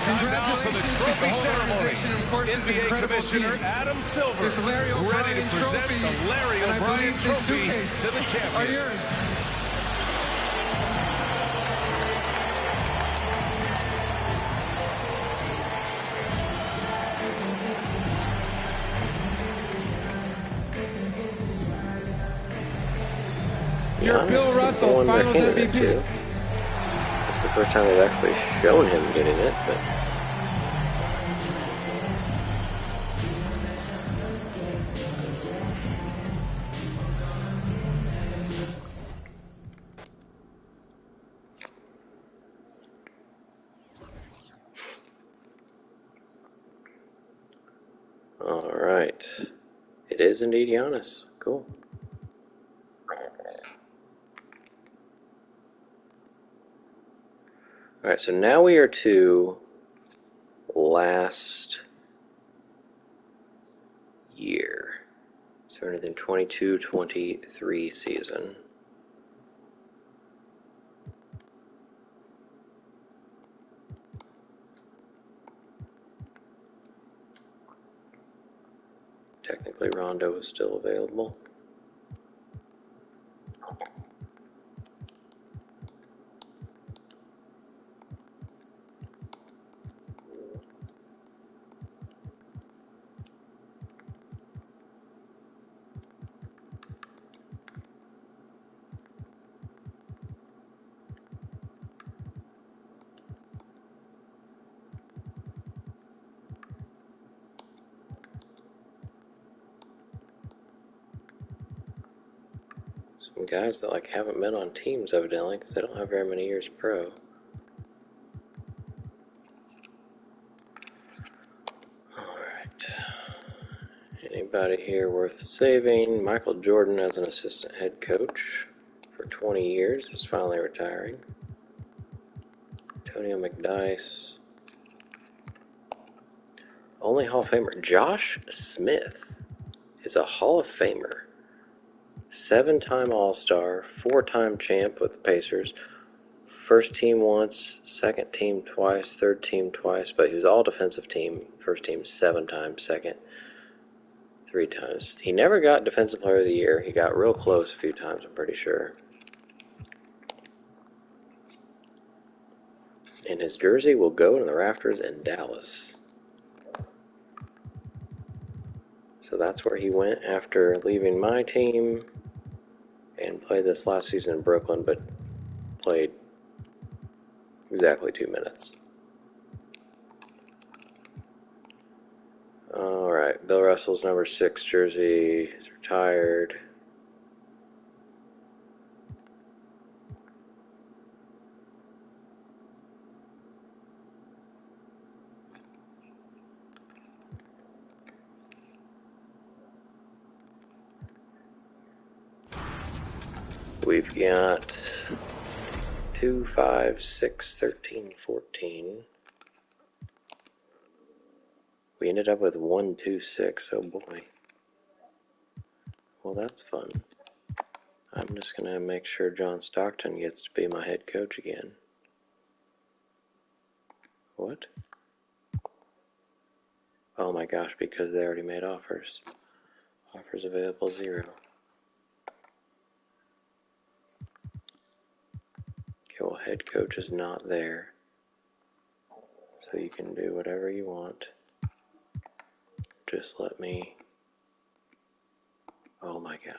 Time now for the trophy ceremony. NBA Commissioner Adam Silver This Larry ready to O'Brien present trophy, the Larry and I O'Brien believe this trophy suitcase to the champion. are yours. You're Bill Russell, Finals MVP. It's the first time they've actually shown him getting it, but all right. It is indeed Giannis. Cool. All right, so now we are to last year. So we're in the 22-23 season. Technically, Rondo is still available. Some guys that haven't been on teams evidently because they don't have very many years pro. Alright. Anybody here worth saving? Michael Jordan as an assistant head coach for 20 years is finally retiring. Antonio McDyess. Only Hall of Famer. Josh Smith is a Hall of Famer. 7-time All-Star, 4-time champ with the Pacers. First team once, second team twice, third team twice, but he was all defensive team. First team 7 times, second 3 times. He never got Defensive Player of the Year. He got real close a few times, I'm pretty sure. And his jersey will go to the rafters in Dallas. So that's where he went after leaving my team and played this last season in Brooklyn, but played exactly 2 minutes. Alright, Bill Russell's number 6 jersey is retired. We've got 2, 5, 6, 13, 14. We ended up with 1, 2, 6. Oh boy. Well, that's fun. I'm just going to make sure John Stockton gets to be my head coach again. What? Oh my gosh, because they already made offers. Offers available 0. Okay, well, head coach is not there. So you can do whatever you want. Just let me... Oh my gosh.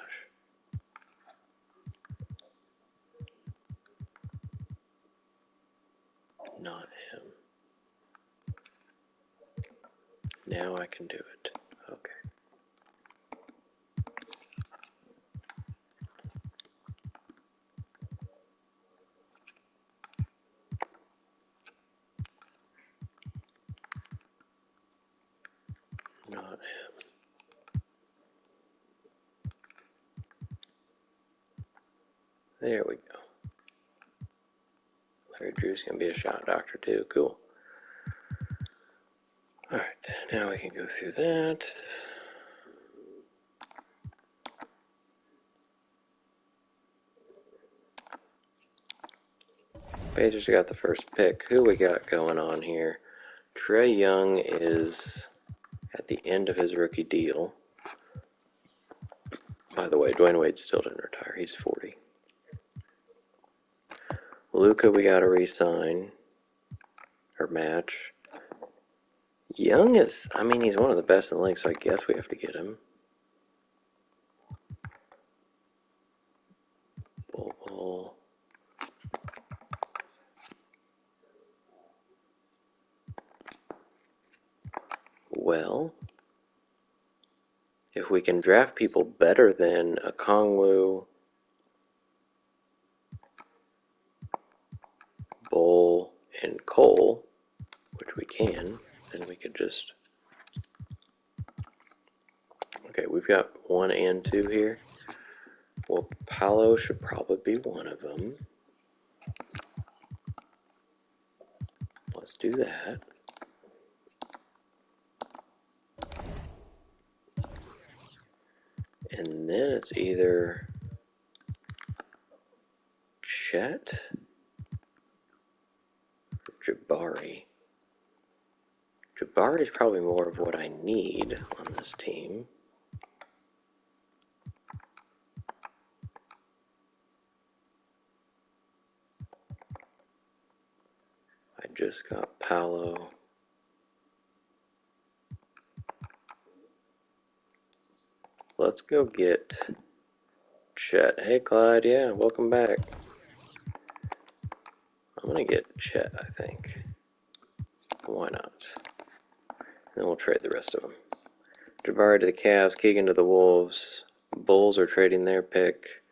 Not him. Now I can do it. Okay. Not him. There we go. Larry Drew's going to be a shot doctor too. Cool. Alright, now we can go through that. Pacers got the first pick. Who we got going on here? Trae Young is at the end of his rookie deal. By the way, Dwayne Wade still didn't retire. He's 40. Luka, we got to re-sign or match. Young is, I mean, he's one of the best in the league, so I guess we have to get him. Bull. Well, if we can draft people better than Okongwu, Bull, and Cole, which we can, then we could just... Okay, we've got 1 and 2 here. Well, Paolo should probably be one of them. Let's do that. And then it's either Chet or Jabari. Jabari is probably more of what I need on this team. I just got Paolo. Let's go get Chet. Hey, Clyde. Yeah, welcome back. I'm going to get Chet, I think. Why not? And then we'll trade the rest of them. Jabari to the Cavs, Keegan to the Wolves. Bulls are trading their pick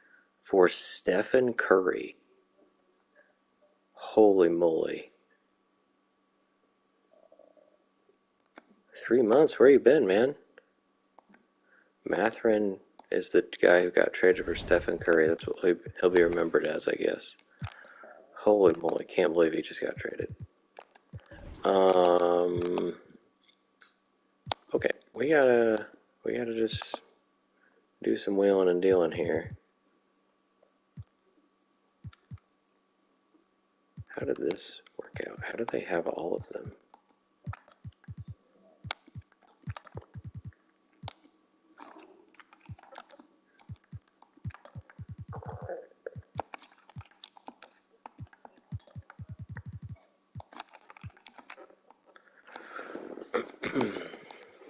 for Stephen Curry. Holy moly. 3 months, where you been, man? Mathurin is the guy who got traded for Stephen Curry. That's what he'll be remembered as, I guess. Holy moly, can't believe he just got traded. Okay, we gotta just do some wheeling and dealing here. How did this work out? How did they have all of them?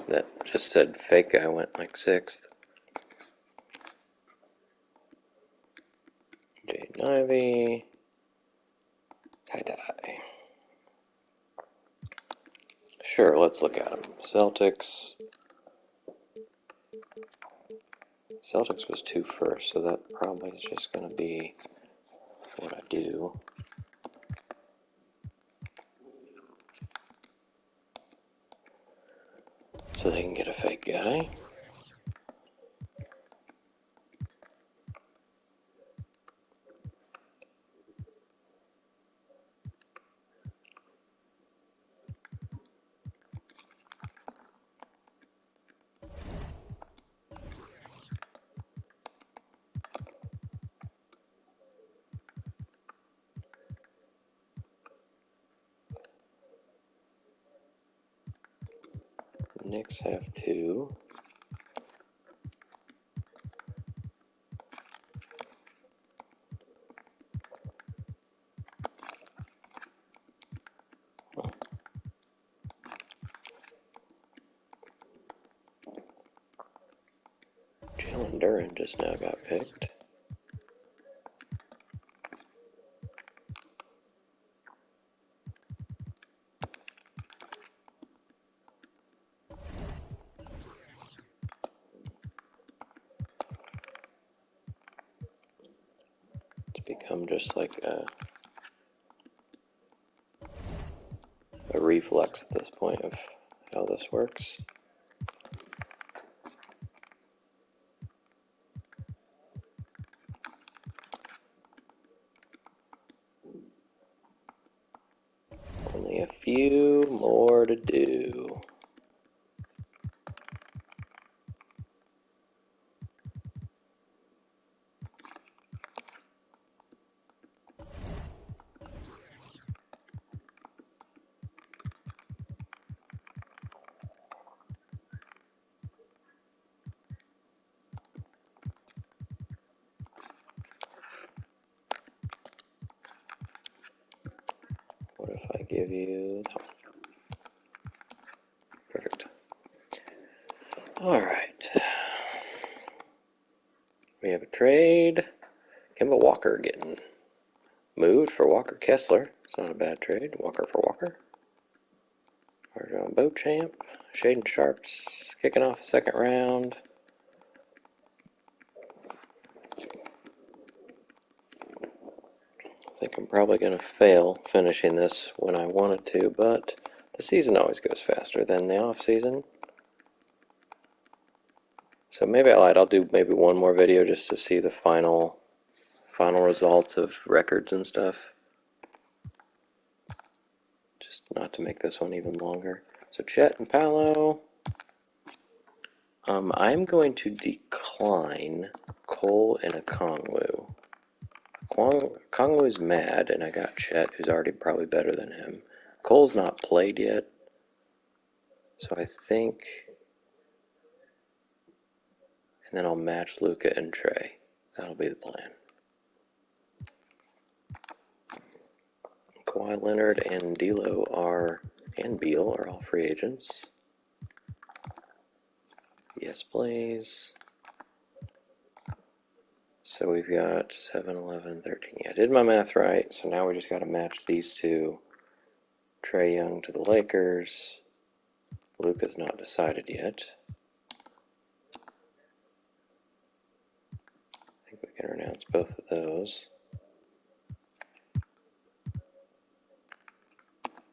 That just said fake guy went like 6th. Jaden Ivey. Tie-dye. Sure, let's look at them. Celtics was 2 first, so that probably is just going to be what I do. So they can get a fake guy. Knicks have 2. Jalen Duren just now got picked. It's become just like a reflex at this point of how this works. Only a few more to do. give you that one. Perfect. All right. We have a trade. Kemba Walker getting moved for Walker Kessler. It's not a bad trade. Walker for Walker. Arjon Beauchamp. Shaden Sharps kicking off the second round. I think I'm probably going to fail finishing this when I wanted to, but the season always goes faster than the off season. So maybe I lied. I'll do maybe one more video just to see the final results of records and stuff. Just not to make this one even longer. So Chet and Paolo. I'm going to decline Cole and Okongwu. Okongwu's mad, and I got Chet, who's already probably better than him. Cole's not played yet, so I think... And then I'll match Luka and Trey. That'll be the plan. Kawhi Leonard and D'Lo and Beal are all free agents. Yes, please. So we've got 7, 11, 13. Yeah, I did my math right. So now we just got to match these two. Trae Young to the Lakers. Luka's not decided yet. I think we can announce both of those.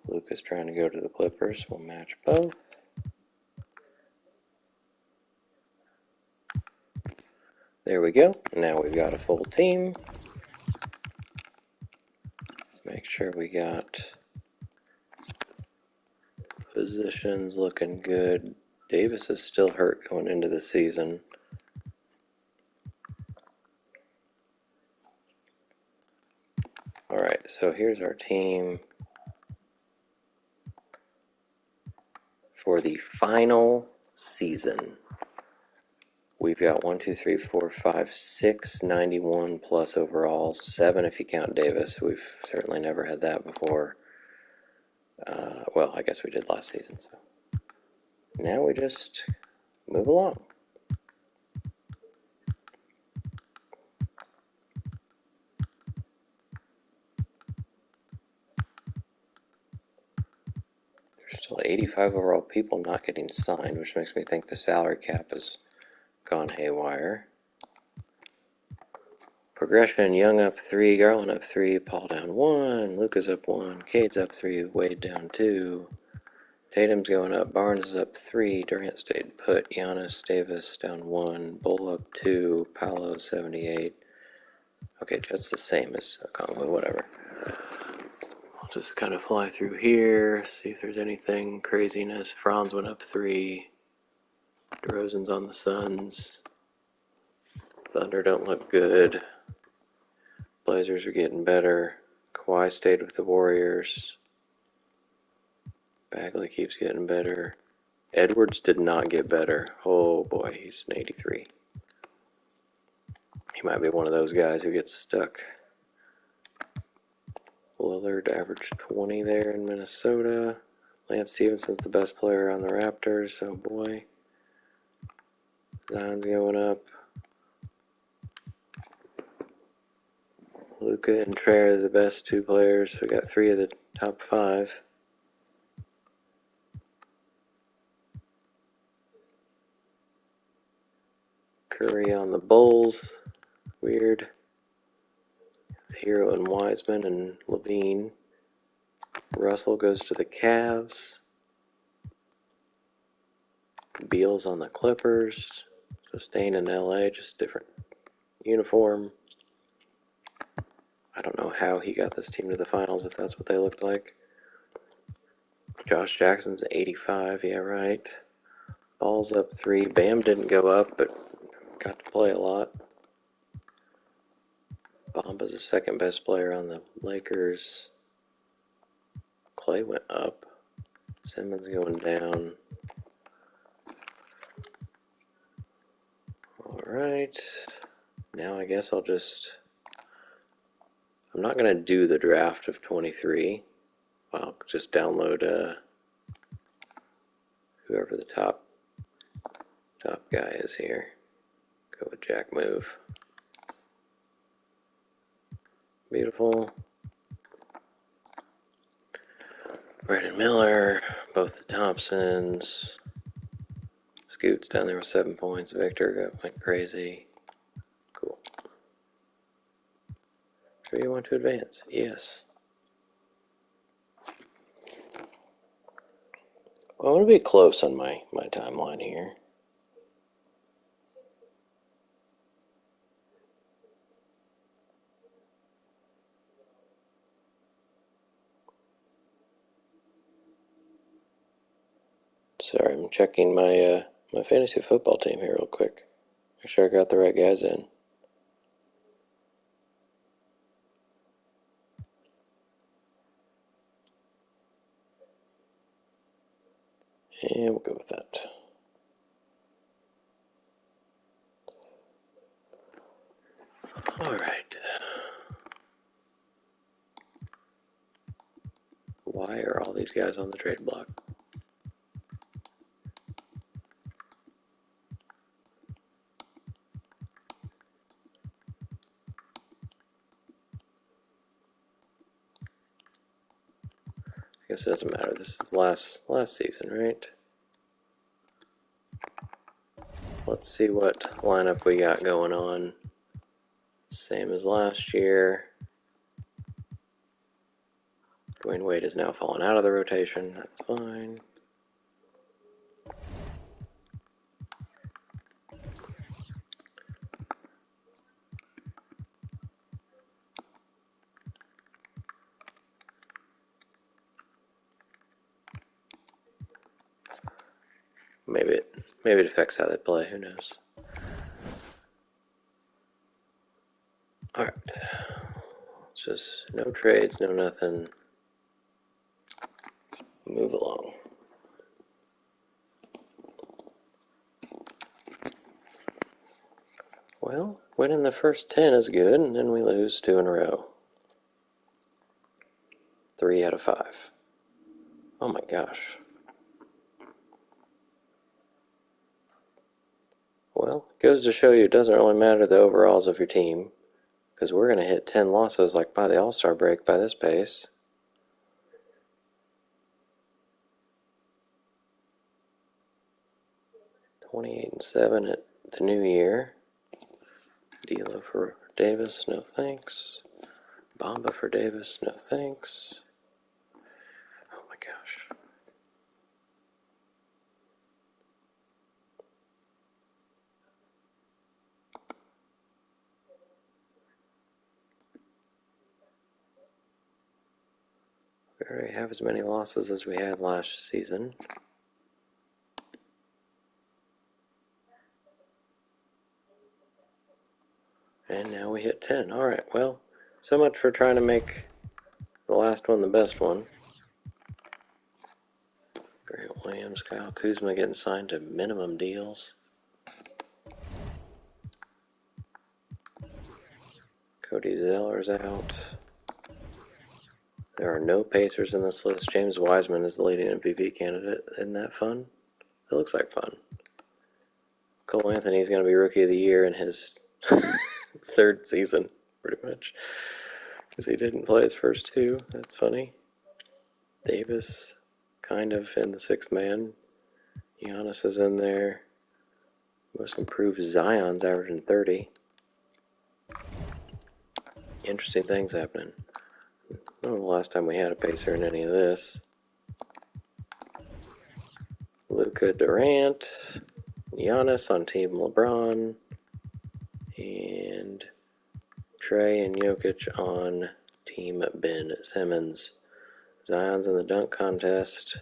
Luka's trying to go to the Clippers. We'll match both. There we go. Now we've got a full team. Make sure we got positions looking good. Davis is still hurt going into the season. Alright, so here's our team for the final season. We've got 1, 2, 3, 4, 5, 6 91 plus overall, 7 if you count Davis. We've certainly never had that before. Well, I guess we did last season. So now we just move along. There's still 85 overall people not getting signed, which makes me think the salary cap has gone haywire. Progression, Young up 3, Garland up 3, Paul down 1, Luka's up 1, Cade's up 3, Wade down 2, Tatum's going up, Barnes is up 3, Durant stayed put, Giannis Davis down 1, Bull up 2, Paolo 78. Okay, that's the same as Okongwu, whatever. I'll just kind of fly through here, see if there's anything craziness. Franz went up 3, DeRozan's on the Suns, Thunder don't look good. Blazers are getting better. Kawhi stayed with the Warriors. Bagley keeps getting better. Edwards did not get better. Oh boy, he's an 83. He might be one of those guys who gets stuck. Lillard averaged 20 there in Minnesota. Lance Stevenson's the best player on the Raptors. Oh boy. Zion's going up. Luka and Trey are the best 2 players. We got 3 of the top 5. Curry on the Bulls. Weird. It's Hero and Wiseman and Levine. Russell goes to the Cavs. Beal's on the Clippers. So staying in LA, just different uniform. I don't know how he got this team to the finals if that's what they looked like. Josh Jackson's 85, yeah, right. Ball's up 3. Bam didn't go up, but got to play a lot. Bamba's the second best player on the Lakers. Clay went up. Simmons going down. Alright. Now I guess I'm not going to do the draft of 23. I'll just download whoever the top guy is here. Go with Jack Move. Beautiful. Brandon Miller, both the Thompsons. Scoots down there with 7 points. Victor went crazy. Cool. Sure you want to advance? Yes. Well, I'm going to be close on my timeline here. Sorry, I'm checking my my fantasy football team here real quick. Make sure I got the right guys in. And we'll go with that. All right. Why are all these guys on the trade block? I guess it doesn't matter. This is the last season, right? Let's see what lineup we got going on. Same as last year. Dwayne Wade has now fallen out of the rotation. That's fine. Maybe it affects how they play. Who knows? All right. Just no trades, no nothing. Move along. Well, winning the first 10 is good, and then we lose 2 in a row. 3 out of 5. Oh my gosh. Well, it goes to show you it doesn't really matter the overalls of your team, because we're going to hit 10 losses like by the All-Star break by this pace. $28-7 at the new year. D'Lo for Davis, no thanks. Bamba for Davis, no thanks. Oh my gosh. We already have as many losses as we had last season. And now we hit 10. Alright, well, so much for trying to make the last one the best one. Grant Williams, Kyle Kuzma getting signed to minimum deals. Cody Zeller's out. There are no Pacers in this list. James Wiseman is the leading MVP candidate. Isn't that fun? It looks like fun. Cole Anthony's going to be Rookie of the Year in his third season, pretty much. Because he didn't play his first 2. That's funny. Davis, kind of in the 6th man. Giannis is in there. Most improved Zion's averaging 30. Interesting things happening. I don't know the last time we had a Pacer in any of this. Luka Durant, Giannis on Team LeBron, and Trey and Jokic on Team Ben Simmons. Zion's in the dunk contest.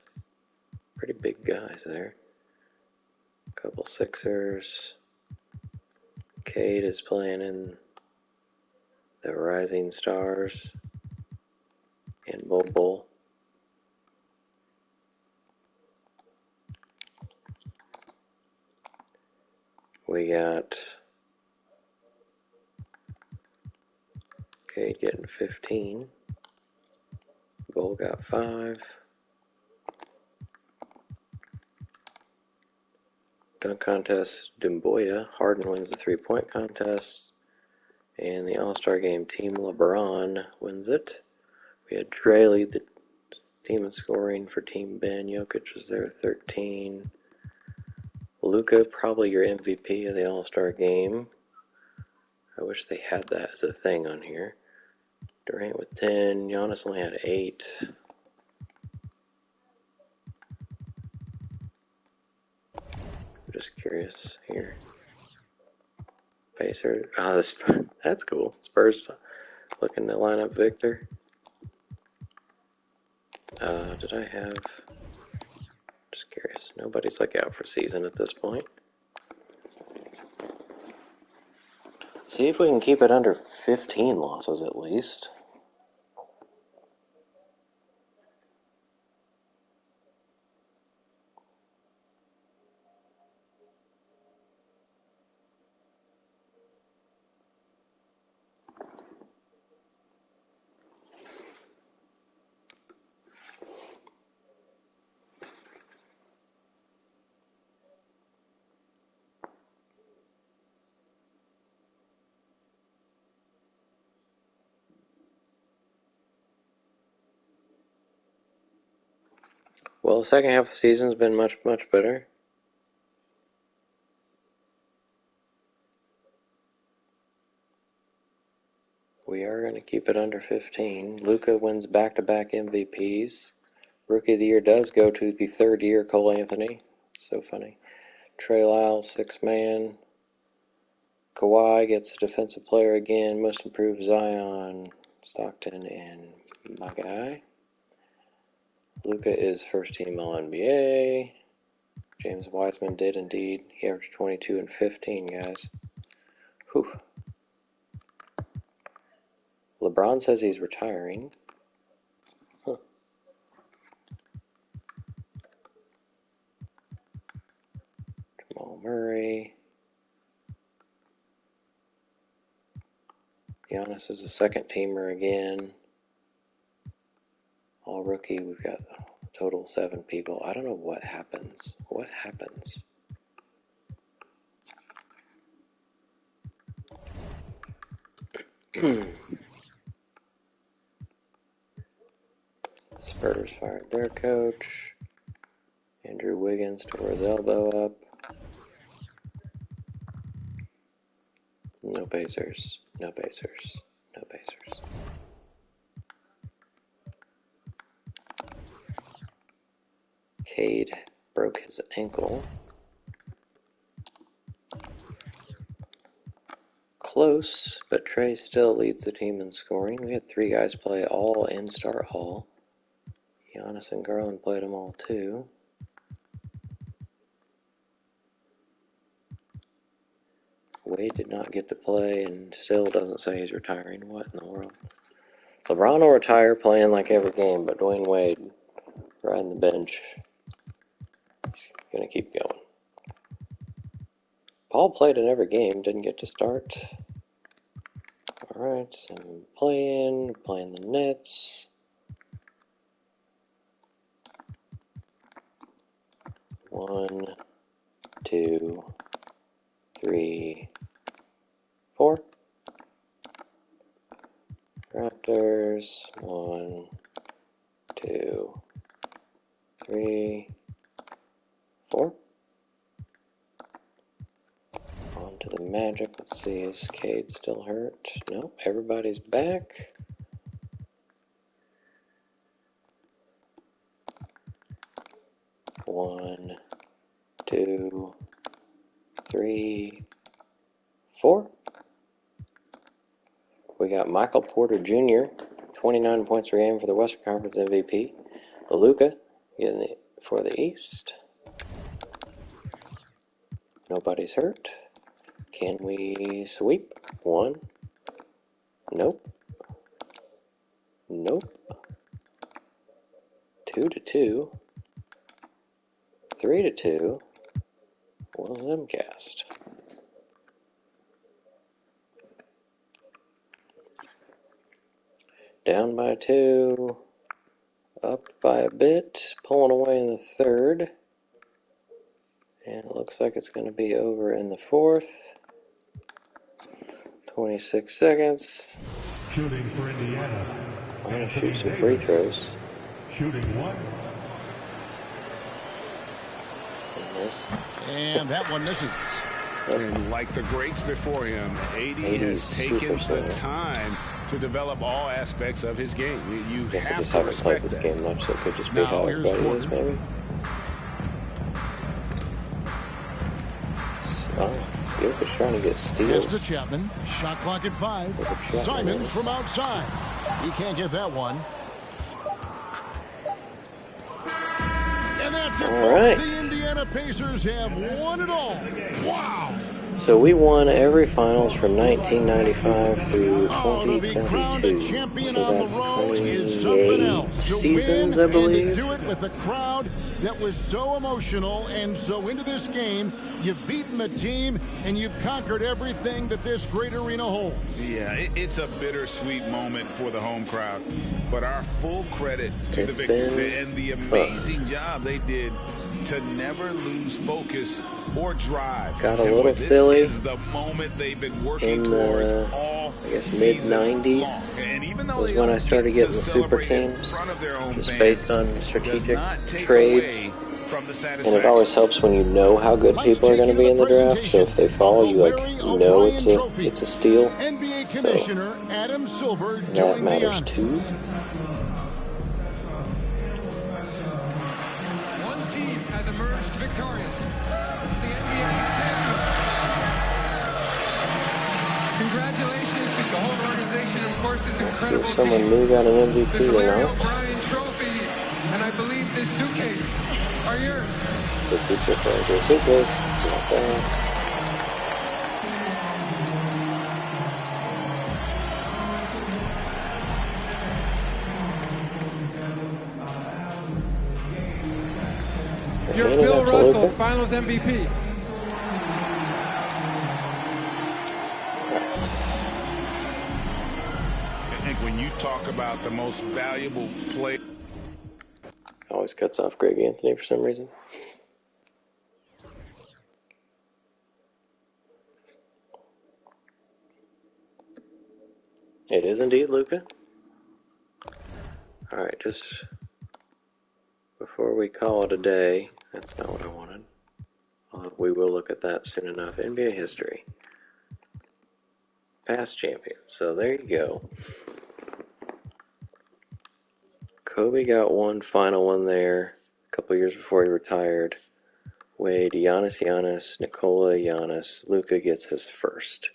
Pretty big guys there. A couple Sixers. Cade is playing in the Rising Stars and Bol Bol. We got Cade getting 15. Cole got 5. Dunk contest, Dumboya. Harden wins the 3-point contest. And the All-Star game, Team LeBron wins it. We had Dre lead the team in scoring for Team Ben. Jokic was there 13. Luka, probably your MVP of the All-Star game. I wish they had that as a thing on here. Durant with 10. Giannis only had 8. I'm just curious here. Pacers. That's cool. Spurs looking to line up Victor. Did I have... Just curious. Nobody's like out for season at this point. See if we can keep it under 15 losses at least. Well, the second half of the season's been much, much better. We are going to keep it under 15. Luka wins back-to-back MVPs. Rookie of the Year does go to the third year, Cole Anthony. So funny. Trey Lyles, 6th man. Kawhi gets a Defensive Player again. Most Improved, Zion, Stockton, and my guy. Luka is first team All-NBA. James Wiseman did indeed. He averaged 22 and 15, guys. Whew. LeBron says he's retiring. Huh. Jamal Murray. Giannis is a second teamer again. All rookie, we've got a total 7 people. I don't know what happens. What happens? Spurs fired their coach. Andrew Wiggins tore his elbow up. No Pacers. No Pacers. No Pacers. Cade broke his ankle. Close, but Trey still leads the team in scoring. We had 3 guys play all and start all. Giannis and Garland played them all too. Wade did not get to play and still doesn't say he's retiring. What in the world? LeBron will retire playing like every game, but Dwayne Wade riding the bench. He's going to keep going. Paul played in every game, didn't get to start. Alright, so I'm playing the Nets. 1, 2, 3, 4. Raptors. 1, 2, 3, 4. On to the Magic. Let's see, is Cade still hurt? Nope, everybody's back. One, 2, 3, 4. We got Michael Porter Jr., 29 points per game for the Western Conference MVP. Luka for the East. Nobody's hurt. Can we sweep? 1. Nope. Nope. 2-2. 3-2. What was them cast? Down by 2. up by a bit, pulling away in the third. And it looks like it's going to be over in the fourth. 26 seconds. Shooting for Indiana. I'm going to shoot some free throws. Shooting one. And that one misses. And like the greats before him, AD has taken the time to develop all aspects of his game. You I have just to haven't respect played this that. game much, so it could just be how everybody is, maybe. Oh, Jokic trying to get steals. Yes, to Chapman. Shot clock at 5. Simons from outside. He can't get that one. And that's it, folks. The Indiana Pacers have won it all. Wow. So we won every finals from 1995 through 2022. So that's 28 seasons, I believe. To do it with a crowd that was so emotional and so into this game. You've beaten the team, and you've conquered everything that this great arena holds. Yeah, it's a bittersweet moment for the home crowd. But our full credit to the victors and the amazing job they did to never lose focus or drive. Got a little silly is the moment they've been working towards all I guess mid-90s was when I started getting the super teams, just based on strategic trades. And it always helps when you know how good people are going to be in the draft. So if they fall, you know it's a steal. So that matters too. One team has emerged victorious. The NBA champions. Congratulations to the whole organization and, of course, this incredible team. Someone new got an MVP this Larry or not. O'Brien trophy, and I believe this suitcase are yours. The future for the suitcase. It's not bad. Your Bill Russell Finals MVP. I think when you talk about the most valuable player. Always cuts off Greg Anthony for some reason. It is indeed Luka. Alright, just before we call it a day, that's not what I wanted. We will look at that soon enough. NBA history. Past champions. So there you go. Kobe got one final one there a couple years before he retired. Wade, Giannis, Nikola, Luka gets his first.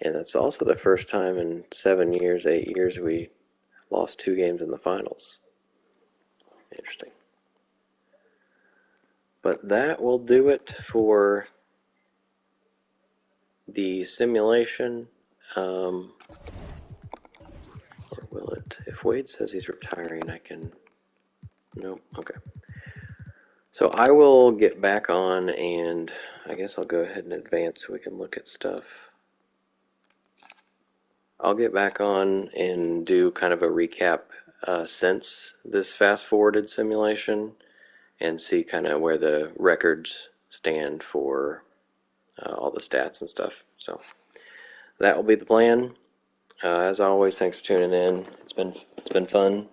And that's also the first time in 7 years, 8 years, we lost 2 games in the finals. Interesting. But that will do it for the simulation. Or will it? If Wade says he's retiring, I can... Nope. Okay. So I will get back on, and I guess I'll go ahead and advance so we can look at stuff. I'll get back on and do kind of a recap since this fast-forwarded simulation and see kind of where the records stand for all the stats and stuff. So that will be the plan. As always, thanks for tuning in. It's been fun.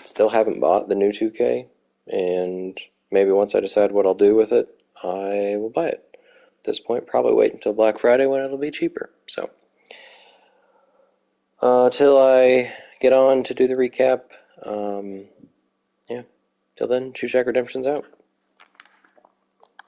Still haven't bought the new 2K, and maybe once I decide what I'll do with it, I will buy it. At this point, probably wait until Black Friday when it'll be cheaper. So till I get on to do the recap, yeah. Till then, Shoe Shack Redemption's out.